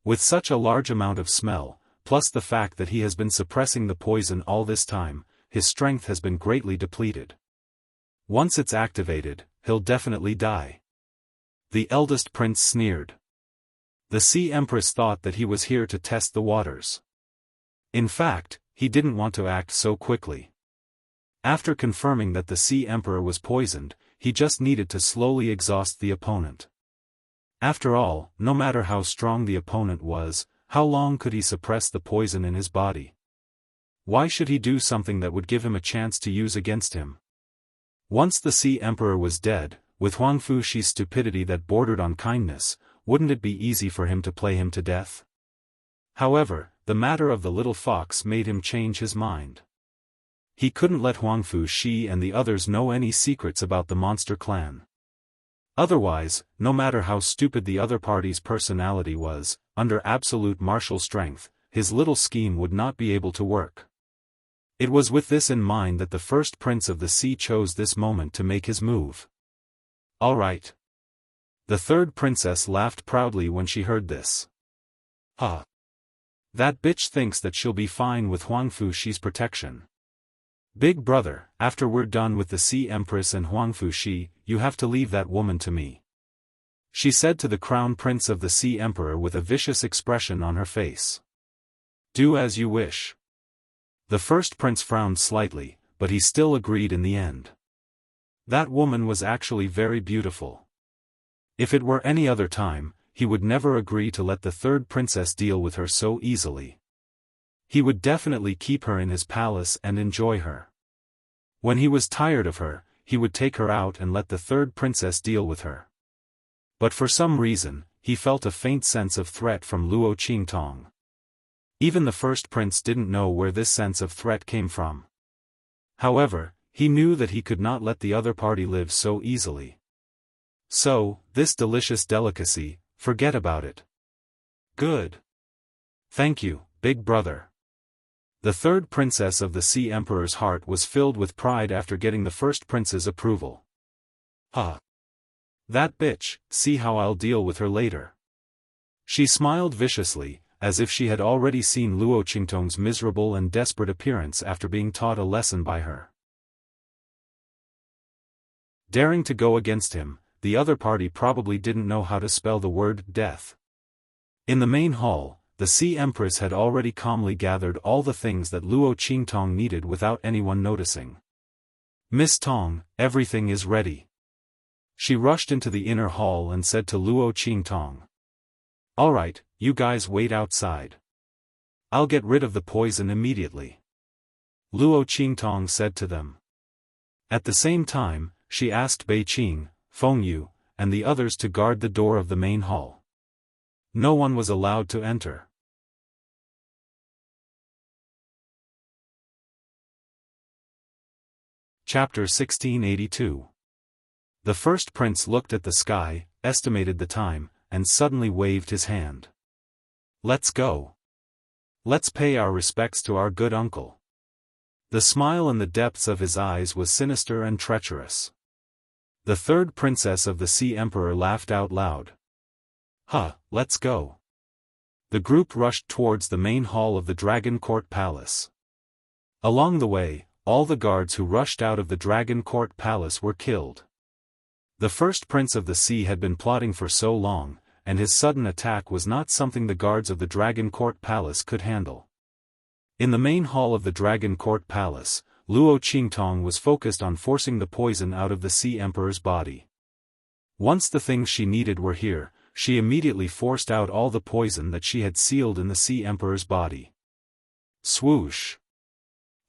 With such a large amount of smell, plus the fact that he has been suppressing the poison all this time, his strength has been greatly depleted. Once it's activated, he'll definitely die." The eldest prince sneered. The Sea Empress thought that he was here to test the waters. In fact, he didn't want to act so quickly. After confirming that the Sea Emperor was poisoned, he just needed to slowly exhaust the opponent. After all, no matter how strong the opponent was, how long could he suppress the poison in his body? Why should he do something that would give him a chance to use against him? Once the Sea Emperor was dead, with Huangfu Shi's stupidity that bordered on kindness, wouldn't it be easy for him to play him to death? However, the matter of the little fox made him change his mind. He couldn't let Huangfu Shi and the others know any secrets about the monster clan. Otherwise, no matter how stupid the other party's personality was, under absolute martial strength, his little scheme would not be able to work. It was with this in mind that the first prince of the sea chose this moment to make his move. "All right." The third princess laughed proudly when she heard this. "Ha! That bitch thinks that she'll be fine with Huangfu Shi's protection. Big brother, after we're done with the Sea Empress and Huangfu Shi, you have to leave that woman to me," she said to the crown prince of the Sea Emperor with a vicious expression on her face. "Do as you wish." The first prince frowned slightly, but he still agreed in the end. That woman was actually very beautiful. If it were any other time, he would never agree to let the third princess deal with her so easily. He would definitely keep her in his palace and enjoy her. When he was tired of her, he would take her out and let the third princess deal with her. But for some reason, he felt a faint sense of threat from Luo Qingtong. Even the first prince didn't know where this sense of threat came from. However, he knew that he could not let the other party live so easily. So, this delicious delicacy, forget about it. Good. Thank you, big brother. The third princess of the Sea Emperor's heart was filled with pride after getting the first prince's approval. Huh. That bitch, see how I'll deal with her later. She smiled viciously, as if she had already seen Luo Qingtong's miserable and desperate appearance after being taught a lesson by her. Daring to go against him, the other party probably didn't know how to spell the word death. In the main hall, the Sea Empress had already calmly gathered all the things that Luo Qingtong needed without anyone noticing. Miss Tong, everything is ready. She rushed into the inner hall and said to Luo Qingtong. Alright, you guys wait outside. I'll get rid of the poison immediately. Luo Qingtong said to them. At the same time, she asked Bei Qing, Feng Yu, and the others to guard the door of the main hall. No one was allowed to enter. Chapter 1682. The first prince looked at the sky, estimated the time, and suddenly waved his hand. Let's go. Let's pay our respects to our good uncle. The smile in the depths of his eyes was sinister and treacherous. The third princess of the Sea Emperor laughed out loud. Huh, let's go. The group rushed towards the main hall of the Dragon Court Palace. Along the way, all the guards who rushed out of the Dragon Court Palace were killed. The first prince of the sea had been plotting for so long, and his sudden attack was not something the guards of the Dragon Court Palace could handle. In the main hall of the Dragon Court Palace, Luo Qingtong was focused on forcing the poison out of the Sea Emperor's body. Once the things she needed were here, she immediately forced out all the poison that she had sealed in the Sea Emperor's body. Swoosh!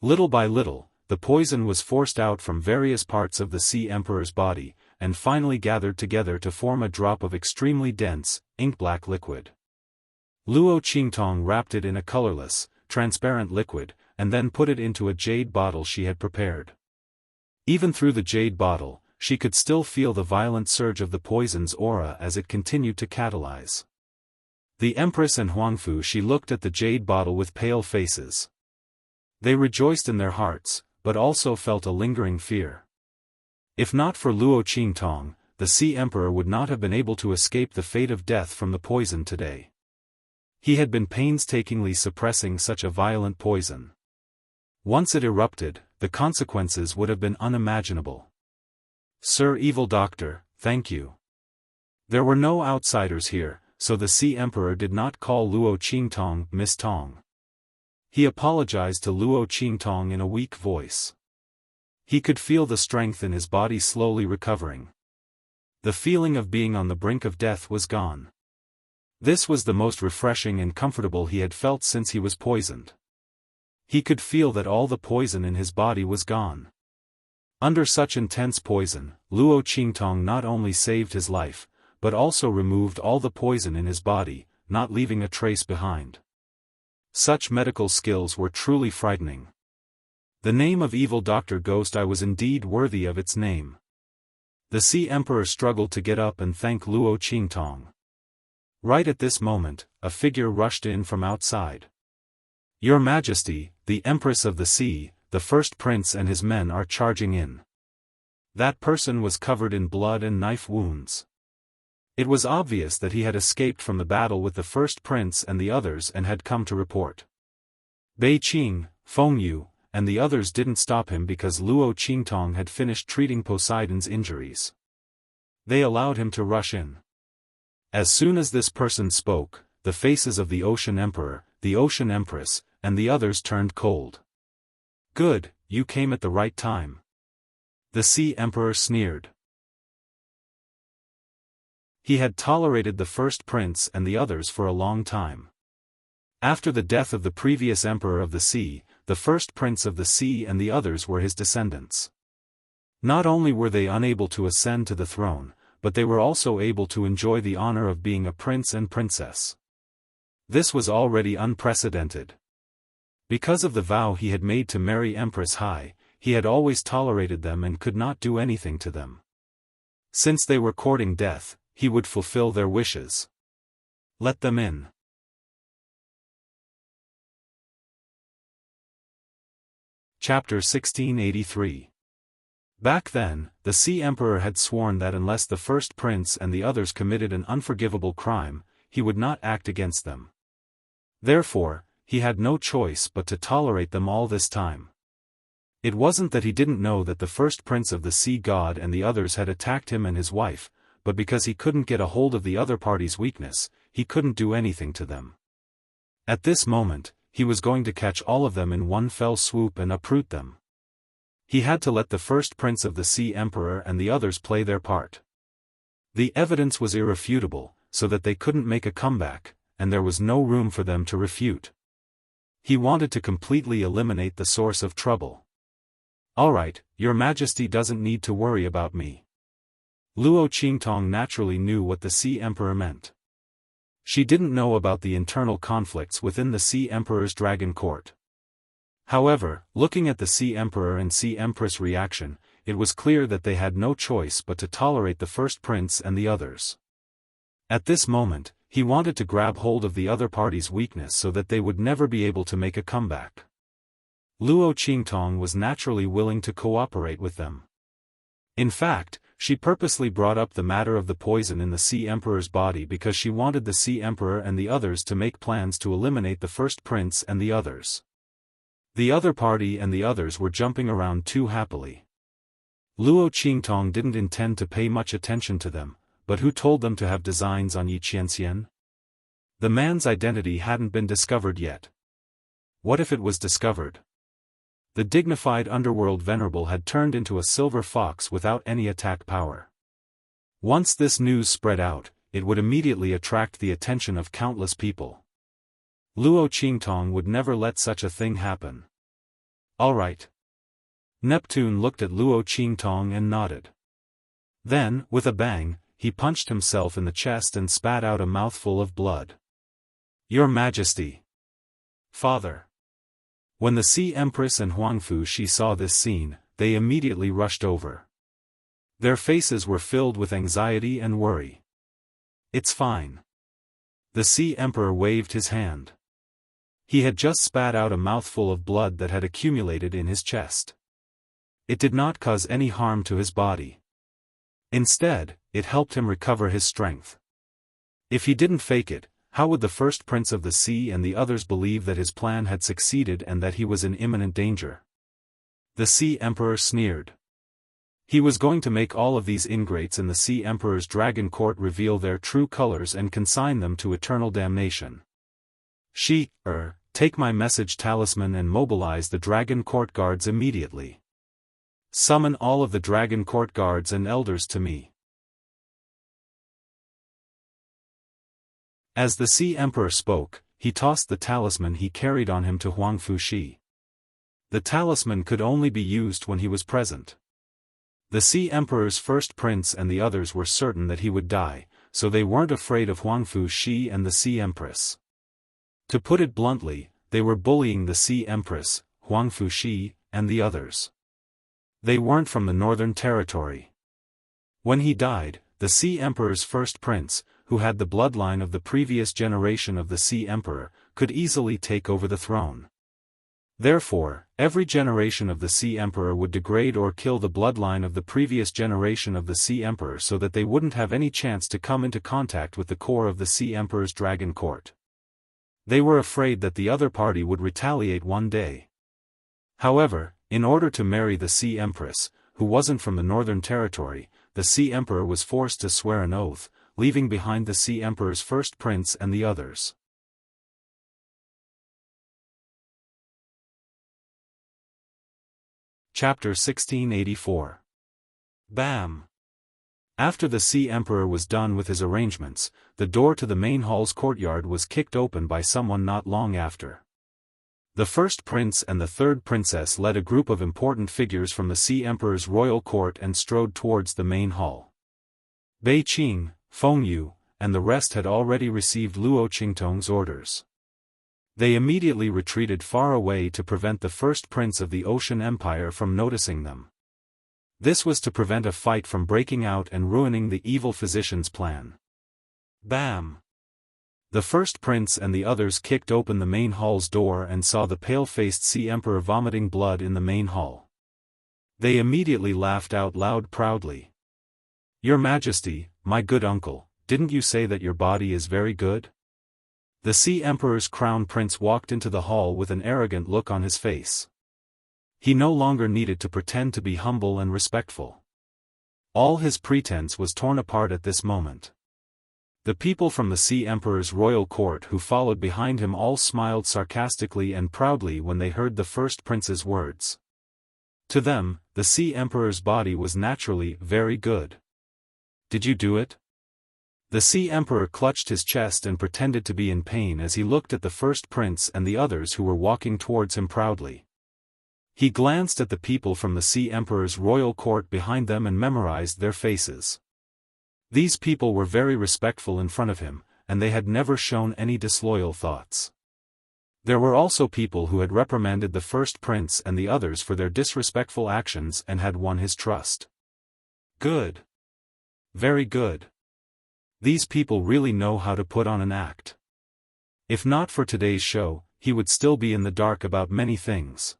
Little by little, the poison was forced out from various parts of the Sea Emperor's body, and finally gathered together to form a drop of extremely dense, ink-black liquid. Luo Qingtong wrapped it in a colorless, transparent liquid, and then put it into a jade bottle she had prepared. Even through the jade bottle, she could still feel the violent surge of the poison's aura as it continued to catalyze. The Empress and Huangfu Shi looked at the jade bottle with pale faces. They rejoiced in their hearts, but also felt a lingering fear. If not for Luo Qingtong, the Sea Emperor would not have been able to escape the fate of death from the poison today. He had been painstakingly suppressing such a violent poison. Once it erupted, the consequences would have been unimaginable. Sir Evil Doctor, thank you. There were no outsiders here, so the Sea Emperor did not call Luo Qingtong Miss Tong. He apologized to Luo Qingtong in a weak voice. He could feel the strength in his body slowly recovering. The feeling of being on the brink of death was gone. This was the most refreshing and comfortable he had felt since he was poisoned. He could feel that all the poison in his body was gone. Under such intense poison, Luo Qingtong not only saved his life, but also removed all the poison in his body, not leaving a trace behind. Such medical skills were truly frightening. The name of Evil Dr. Ghost I was indeed worthy of its name. The Sea Emperor struggled to get up and thank Luo Qingtong. Right at this moment, a figure rushed in from outside. Your Majesty, the Empress of the Sea, the first prince and his men are charging in. That person was covered in blood and knife wounds. It was obvious that he had escaped from the battle with the first prince and the others and had come to report. Bei Qing, Feng Yu, and the others didn't stop him because Luo Qingtong had finished treating Poseidon's injuries. They allowed him to rush in. As soon as this person spoke, the faces of the Ocean Emperor, the Ocean Empress, and the others turned cold. Good, you came at the right time. The Sea Emperor sneered. He had tolerated the first prince and the others for a long time. After the death of the previous emperor of the sea, the first prince of the sea and the others were his descendants. Not only were they unable to ascend to the throne, but they were also able to enjoy the honor of being a prince and princess. This was already unprecedented. Because of the vow he had made to marry Empress Hai, he had always tolerated them and could not do anything to them. Since they were courting death, he would fulfill their wishes. Let them in. Chapter 1683. Back then, the Sea Emperor had sworn that unless the first prince and the others committed an unforgivable crime, he would not act against them. Therefore, he had no choice but to tolerate them all this time. It wasn't that he didn't know that the first prince of the sea god and the others had attacked him and his wife, but because he couldn't get a hold of the other party's weakness, he couldn't do anything to them. At this moment, he was going to catch all of them in one fell swoop and uproot them. He had to let the first prince of the Sea Emperor and the others play their part. The evidence was irrefutable, so that they couldn't make a comeback, and there was no room for them to refute. He wanted to completely eliminate the source of trouble. "Alright, your majesty doesn't need to worry about me." Luo Qingtong naturally knew what the Sea Emperor meant. She didn't know about the internal conflicts within the Sea Emperor's dragon court. However, looking at the Sea Emperor and Sea Empress reaction, it was clear that they had no choice but to tolerate the first prince and the others. At this moment, he wanted to grab hold of the other party's weakness so that they would never be able to make a comeback. Luo Qingtong was naturally willing to cooperate with them. In fact, she purposely brought up the matter of the poison in the Sea Emperor's body because she wanted the Sea Emperor and the others to make plans to eliminate the first prince and the others. The other party and the others were jumping around too happily. Luo Qingtong didn't intend to pay much attention to them, but who told them to have designs on Yi Qianxian? The man's identity hadn't been discovered yet. What if it was discovered? The dignified underworld venerable had turned into a silver fox without any attack power. Once this news spread out, it would immediately attract the attention of countless people. Luo Qingtong would never let such a thing happen. "Alright." Neptune looked at Luo Qingtong and nodded. Then, with a bang, he punched himself in the chest and spat out a mouthful of blood. "Your Majesty!" "Father!" When the Sea Empress and Huangfu Shi saw this scene, they immediately rushed over. Their faces were filled with anxiety and worry. "It's fine." The Sea Emperor waved his hand. He had just spat out a mouthful of blood that had accumulated in his chest. It did not cause any harm to his body. Instead, it helped him recover his strength. If he didn't fake it, how would the first prince of the sea and the others believe that his plan had succeeded and that he was in imminent danger? The Sea Emperor sneered. He was going to make all of these ingrates in the Sea Emperor's dragon court reveal their true colors and consign them to eternal damnation. Take my message talisman and mobilize the dragon court guards immediately. Summon all of the dragon court guards and elders to me." As the Sea Emperor spoke, he tossed the talisman he carried on him to Huangfu Shi. The talisman could only be used when he was present. The Sea Emperor's first prince and the others were certain that he would die, so they weren't afraid of Huangfu Shi and the Sea Empress. To put it bluntly, they were bullying the Sea Empress, Huangfu Shi, and the others. They weren't from the Northern Territory. When he died, the Sea Emperor's first prince, who had the bloodline of the previous generation of the Sea Emperor, could easily take over the throne. Therefore, every generation of the Sea Emperor would degrade or kill the bloodline of the previous generation of the Sea Emperor so that they wouldn't have any chance to come into contact with the core of the Sea Emperor's dragon court. They were afraid that the other party would retaliate one day. However, in order to marry the Sea Empress, who wasn't from the Northern Territory, the Sea Emperor was forced to swear an oath, leaving behind the Sea Emperor's first prince and the others. Chapter 1684. Bam! After the Sea Emperor was done with his arrangements, the door to the main hall's courtyard was kicked open by someone not long after. The first prince and the third princess led a group of important figures from the Sea Emperor's royal court and strode towards the main hall. Bei Qing, Feng Yu, and the rest had already received Luo Qingtong's orders. They immediately retreated far away to prevent the first prince of the Ocean Empire from noticing them. This was to prevent a fight from breaking out and ruining the evil physician's plan. Bam! The first prince and the others kicked open the main hall's door and saw the pale-faced Sea Emperor vomiting blood in the main hall. They immediately laughed out loud proudly. "Your Majesty, my good uncle, didn't you say that your body is very good?" The Sea Emperor's crown prince walked into the hall with an arrogant look on his face. He no longer needed to pretend to be humble and respectful. All his pretense was torn apart at this moment. The people from the Sea Emperor's royal court who followed behind him all smiled sarcastically and proudly when they heard the first prince's words. To them, the Sea Emperor's body was naturally very good. "Did you do it?" The Sea Emperor clutched his chest and pretended to be in pain as he looked at the first prince and the others who were walking towards him proudly. He glanced at the people from the Sea Emperor's royal court behind them and memorized their faces. These people were very respectful in front of him, and they had never shown any disloyal thoughts. There were also people who had reprimanded the first prince and the others for their disrespectful actions and had won his trust. Good. Very good. These people really know how to put on an act. If not for today's show, he would still be in the dark about many things.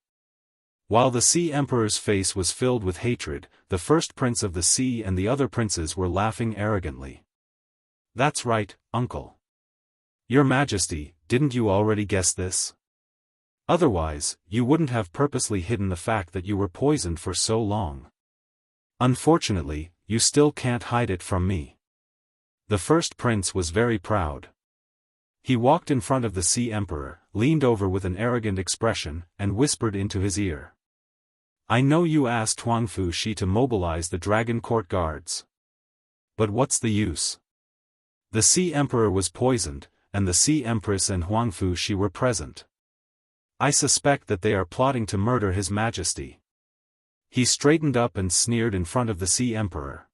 While the Sea Emperor's face was filled with hatred, the first prince of the sea and the other princes were laughing arrogantly. "That's right, uncle. Your Majesty, didn't you already guess this? Otherwise, you wouldn't have purposely hidden the fact that you were poisoned for so long. Unfortunately, you still can't hide it from me." The first prince was very proud. He walked in front of the Sea Emperor, leaned over with an arrogant expression, and whispered into his ear. "I know you asked Huangfu Shi to mobilize the Dragon Court guards. But what's the use? The Sea Emperor was poisoned, and the Sea Empress and Huangfu Shi were present. I suspect that they are plotting to murder His Majesty." He straightened up and sneered in front of the Sea Emperor.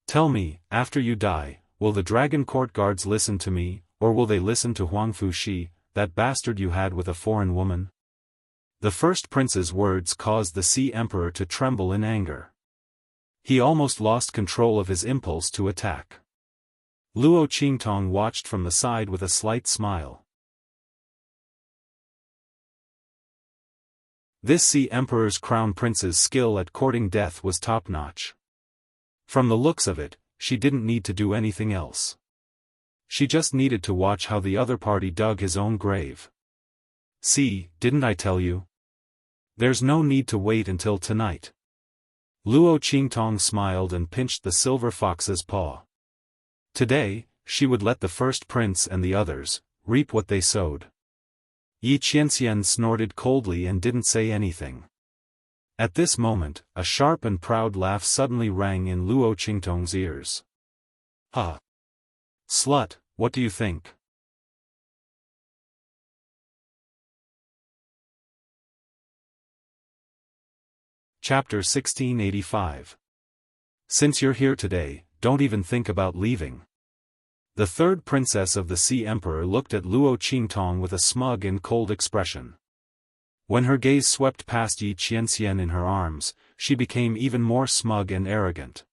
"Tell me, after you die, will the Dragon Court guards listen to me, or will they listen to Huangfu Shi, that bastard you had with a foreign woman?" The first prince's words caused the Sea Emperor to tremble in anger. He almost lost control of his impulse to attack. Luo Qingtong watched from the side with a slight smile. This Sea Emperor's crown prince's skill at courting death was top-notch. From the looks of it, she didn't need to do anything else. She just needed to watch how the other party dug his own grave. "See, didn't I tell you? There's no need to wait until tonight." Luo Qingtong smiled and pinched the silver fox's paw. Today, she would let the first prince and the others reap what they sowed. Yi Qianxian snorted coldly and didn't say anything. At this moment, a sharp and proud laugh suddenly rang in Luo Qingtong's ears. "Ha! Slut, what do you think?" Chapter 1685. Since you're here today, don't even think about leaving. The third princess of the Sea Emperor looked at Luo Qingtong with a smug and cold expression. When her gaze swept past Yi Qianxian in her arms, she became even more smug and arrogant.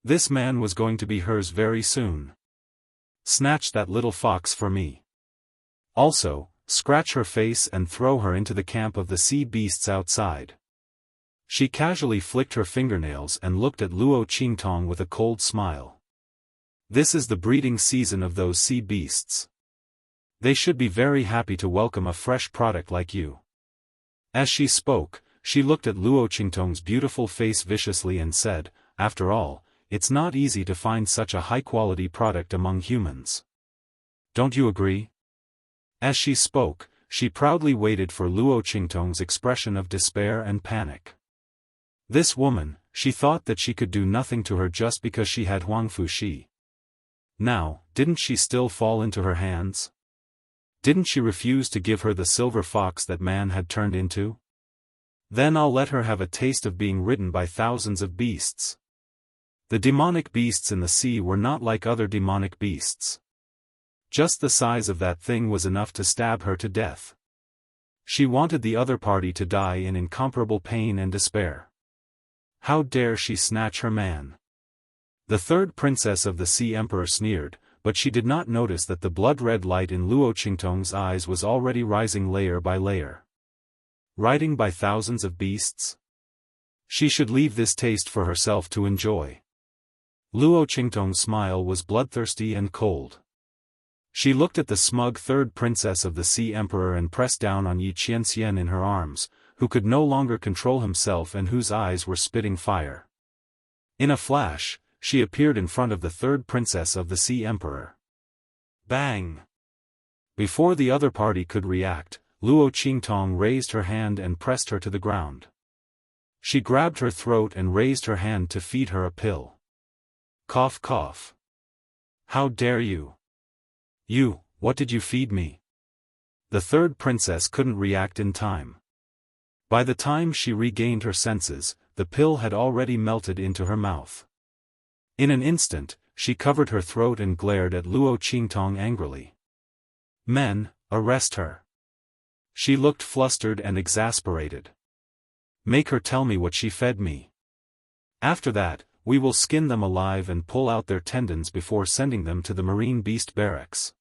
This man was going to be hers very soon. "Snatch that little fox for me. Also, scratch her face and throw her into the camp of the sea beasts outside." She casually flicked her fingernails and looked at Luo Qingtong with a cold smile. "This is the breeding season of those sea beasts. They should be very happy to welcome a fresh product like you." As she spoke, she looked at Luo Qingtong's beautiful face viciously and said, "After all, it's not easy to find such a high-quality product among humans. Don't you agree?" As she spoke, she proudly waited for Luo Qingtong's expression of despair and panic. This woman, she thought that she could do nothing to her just because she had Huang Fushi. Now, didn't she still fall into her hands? Didn't she refuse to give her the silver fox that man had turned into? Then I'll let her have a taste of being ridden by thousands of beasts. The demonic beasts in the sea were not like other demonic beasts. Just the size of that thing was enough to stab her to death. She wanted the other party to die in incomparable pain and despair. How dare she snatch her man? The third princess of the Sea Emperor sneered, but she did not notice that the blood-red light in Luo Qingtong's eyes was already rising layer by layer. Riding by thousands of beasts? She should leave this taste for herself to enjoy. Luo Qingtong's smile was bloodthirsty and cold. She looked at the smug third princess of the Sea Emperor and pressed down on Yi Qianxian in her arms, who could no longer control himself and whose eyes were spitting fire. In a flash, she appeared in front of the third princess of the Sea Emperor. Bang! Before the other party could react, Luo Qingtong raised her hand and pressed her to the ground. She grabbed her throat and raised her hand to feed her a pill. Cough cough. How dare you? You, what did you feed me? The third princess couldn't react in time. By the time she regained her senses, the pill had already melted into her mouth. In an instant, she covered her throat and glared at Luo Qingtong angrily. Men, arrest her. She looked flustered and exasperated. Make her tell me what she fed me. After that, we will skin them alive and pull out their tendons before sending them to the marine beast barracks.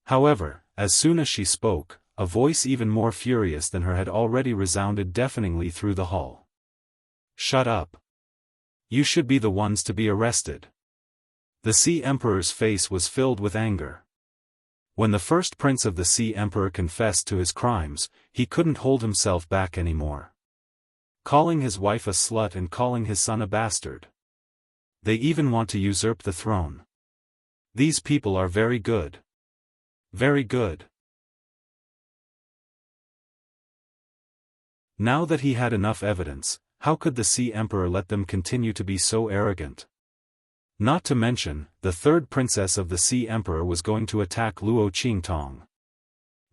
However, as soon as she spoke, a voice even more furious than her had already resounded deafeningly through the hall. Shut up. You should be the ones to be arrested. The Sea Emperor's face was filled with anger. When the first prince of the Sea Emperor confessed to his crimes, he couldn't hold himself back anymore. Calling his wife a slut and calling his son a bastard. They even want to usurp the throne. These people are very good. Very good. Now that he had enough evidence, how could the Sea Emperor let them continue to be so arrogant? Not to mention, the third princess of the Sea Emperor was going to attack Luo Qingtong.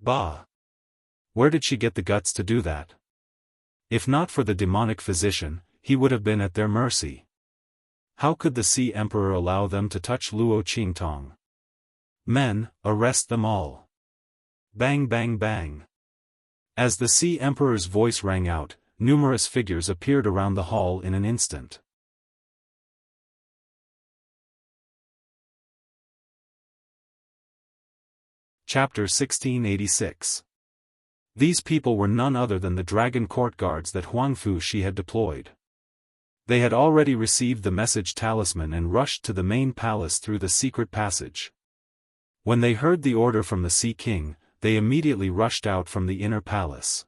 Bah! Where did she get the guts to do that? If not for the demonic physician, he would have been at their mercy. How could the Sea Emperor allow them to touch Luo Qingtong? Men, arrest them all. Bang bang bang. As the Sea Emperor's voice rang out, numerous figures appeared around the hall in an instant. Chapter 1686. These people were none other than the dragon court guards that Huang Fushi had deployed. They had already received the message talisman and rushed to the main palace through the secret passage. When they heard the order from the Sea King, they immediately rushed out from the inner palace.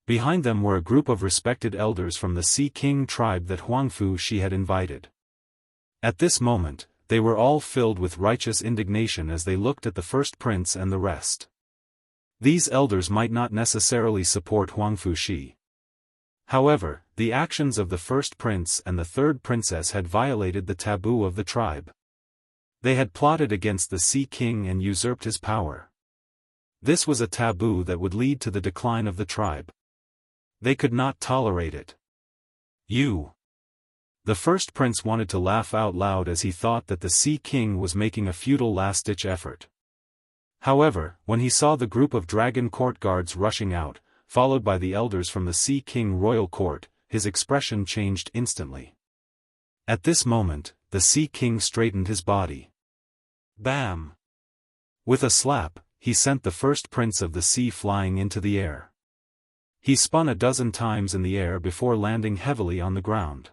Behind them were a group of respected elders from the Sea King tribe that Huang Fushi had invited. At this moment, they were all filled with righteous indignation as they looked at the first prince and the rest. These elders might not necessarily support Huang Fushi. However, the actions of the first prince and the third princess had violated the taboo of the tribe. They had plotted against the Sea King and usurped his power. This was a taboo that would lead to the decline of the tribe. They could not tolerate it. You! The first prince wanted to laugh out loud as he thought that the Sea King was making a futile last-ditch effort. However, when he saw the group of dragon court guards rushing out, followed by the elders from the Sea King royal court, his expression changed instantly. At this moment, the Sea King straightened his body. Bam! With a slap, he sent the first prince of the sea flying into the air. He spun a dozen times in the air before landing heavily on the ground.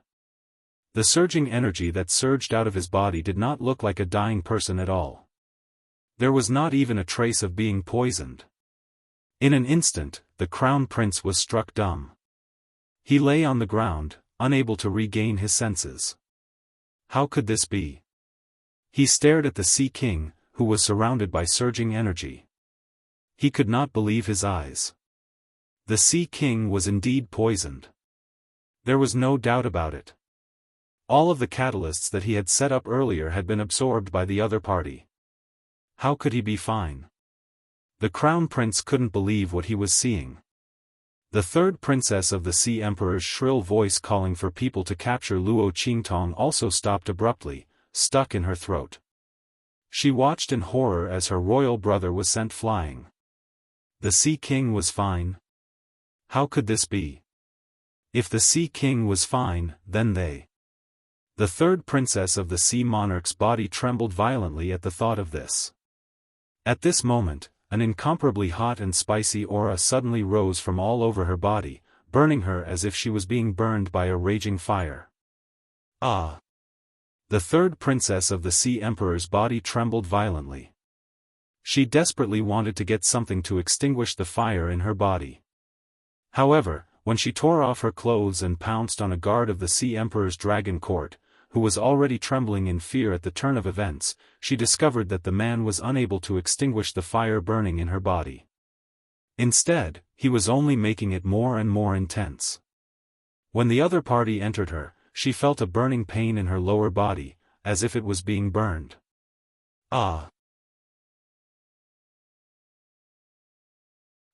The surging energy that surged out of his body did not look like a dying person at all. There was not even a trace of being poisoned. In an instant, the crown prince was struck dumb. He lay on the ground, unable to regain his senses. How could this be? He stared at the Sea King, who was surrounded by surging energy. He could not believe his eyes. The Sea King was indeed poisoned. There was no doubt about it. All of the catalysts that he had set up earlier had been absorbed by the other party. How could he be fine? The Crown Prince couldn't believe what he was seeing. The third princess of the Sea Emperor's shrill voice calling for people to capture Luo Qingtong also stopped abruptly, stuck in her throat. She watched in horror as her royal brother was sent flying. The Sea King was fine? How could this be? If the Sea King was fine, then they. The third princess of the Sea Monarch's body trembled violently at the thought of this. At this moment, an incomparably hot and spicy aura suddenly rose from all over her body, burning her as if she was being burned by a raging fire. Ah! The third princess of the Sea Emperor's body trembled violently. She desperately wanted to get something to extinguish the fire in her body. However, when she tore off her clothes and pounced on a guard of the Sea Emperor's dragon court, who was already trembling in fear at the turn of events, she discovered that the man was unable to extinguish the fire burning in her body. Instead, he was only making it more and more intense. When the other party entered her, she felt a burning pain in her lower body, as if it was being burned. Ah!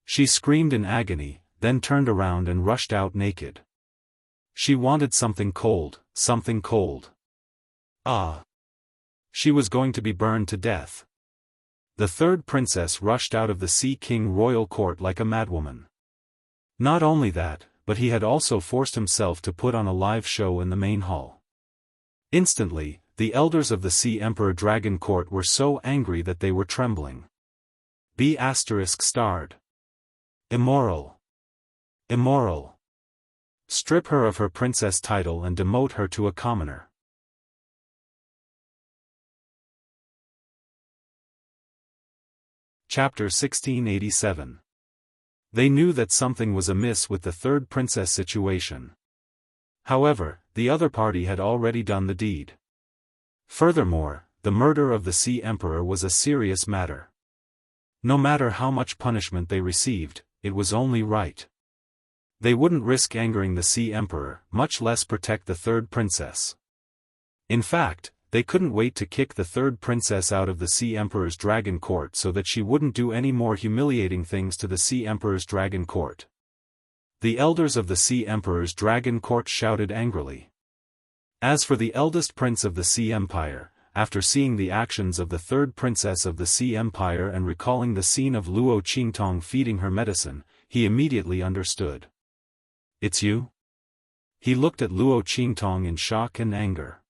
She screamed in agony, then turned around and rushed out naked. She wanted something cold, something cold. Ah! She was going to be burned to death. The third princess rushed out of the Sea King royal court like a madwoman. Not only that, but he had also forced himself to put on a live show in the main hall. Instantly, the elders of the Sea Emperor Dragon Court were so angry that they were trembling. B*****. Immoral. Immoral. Strip her of her princess title and demote her to a commoner. Chapter 1687. They knew that something was amiss with the third princess situation. However, the other party had already done the deed. Furthermore, the murder of the Sea Emperor was a serious matter. No matter how much punishment they received, it was only right. They wouldn't risk angering the Sea Emperor, much less protect the third princess. In fact, they couldn't wait to kick the third princess out of the Sea Emperor's Dragon Court so that she wouldn't do any more humiliating things to the Sea Emperor's Dragon Court. The elders of the Sea Emperor's Dragon Court shouted angrily. As for the eldest prince of the Sea Empire, after seeing the actions of the third princess of the Sea Empire and recalling the scene of Luo Qingtong feeding her medicine, he immediately understood. "It's you?" He looked at Luo Qingtong in shock and anger.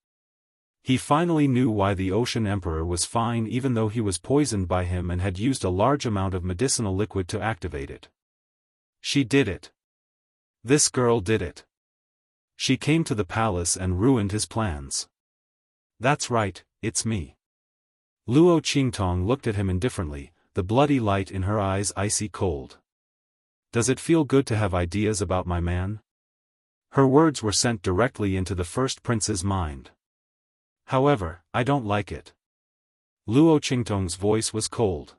He finally knew why the Ocean Emperor was fine even though he was poisoned by him and had used a large amount of medicinal liquid to activate it. She did it. This girl did it. She came to the palace and ruined his plans. That's right, it's me. Luo Qingtong looked at him indifferently, the bloody light in her eyes icy cold. Does it feel good to have ideas about my man? Her words were sent directly into the first prince's mind. However, I don't like it. Luo Qingtong's voice was cold.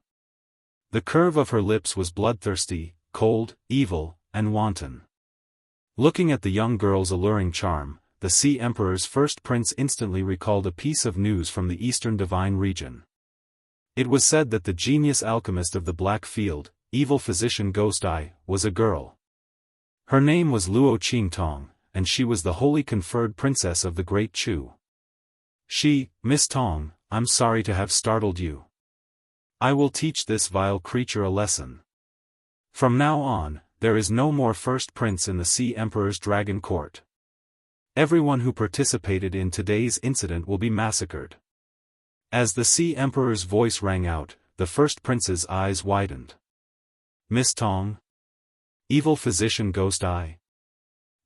The curve of her lips was bloodthirsty, cold, evil, and wanton. Looking at the young girl's alluring charm, the Sea Emperor's first prince instantly recalled a piece of news from the Eastern Divine region. It was said that the genius alchemist of the Black Field, evil physician Ghost Eye, was a girl. Her name was Luo Qingtong, and she was the holy conferred princess of the Great Chu. Miss Tong, I'm sorry to have startled you. I will teach this vile creature a lesson. From now on, there is no more first prince in the Sea Emperor's Dragon Court. Everyone who participated in today's incident will be massacred. As the Sea Emperor's voice rang out, the first prince's eyes widened. Miss Tong? Evil physician Ghost Eye?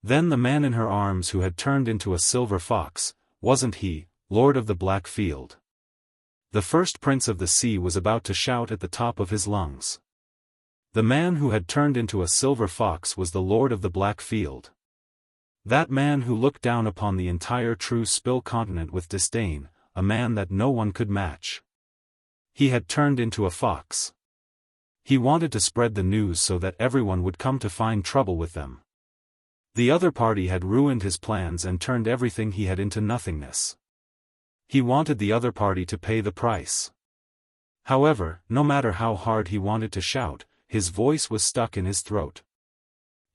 Then the man in her arms who had turned into a silver fox, wasn't he, Lord of the Black Field? The first prince of the sea was about to shout at the top of his lungs. The man who had turned into a silver fox was the Lord of the Black Field. That man who looked down upon the entire True Spill continent with disdain, a man that no one could match. He had turned into a fox. He wanted to spread the news so that everyone would come to find trouble with them. The other party had ruined his plans and turned everything he had into nothingness. He wanted the other party to pay the price. However, no matter how hard he wanted to shout, his voice was stuck in his throat.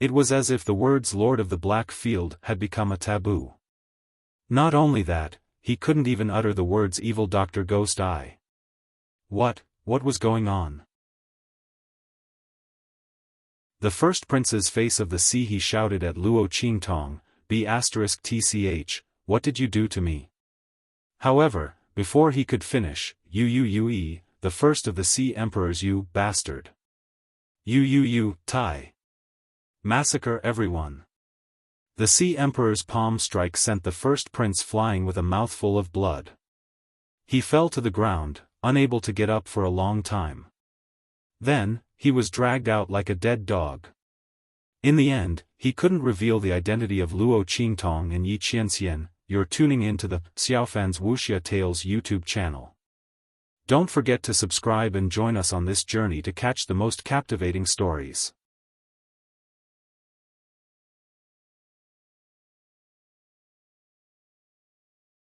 It was as if the words Lord of the Black Field had become a taboo. Not only that, he couldn't even utter the words Evil Dr. Ghost Eye. What was going on? The first prince's face of the sea, he shouted at Luo Qingtong, B*TCH, what did you do to me? However, before he could finish, Yue, the first of the sea emperors, you bastard. Tai. Massacre everyone. The sea emperor's palm strike sent the first prince flying with a mouthful of blood. He fell to the ground, unable to get up for a long time. Then, he was dragged out like a dead dog. In the end, he couldn't reveal the identity of Luo Qingtong and Yi Qianxian. You're tuning in to the Xiaofan's Wuxia Tales YouTube channel. Don't forget to subscribe and join us on this journey to catch the most captivating stories.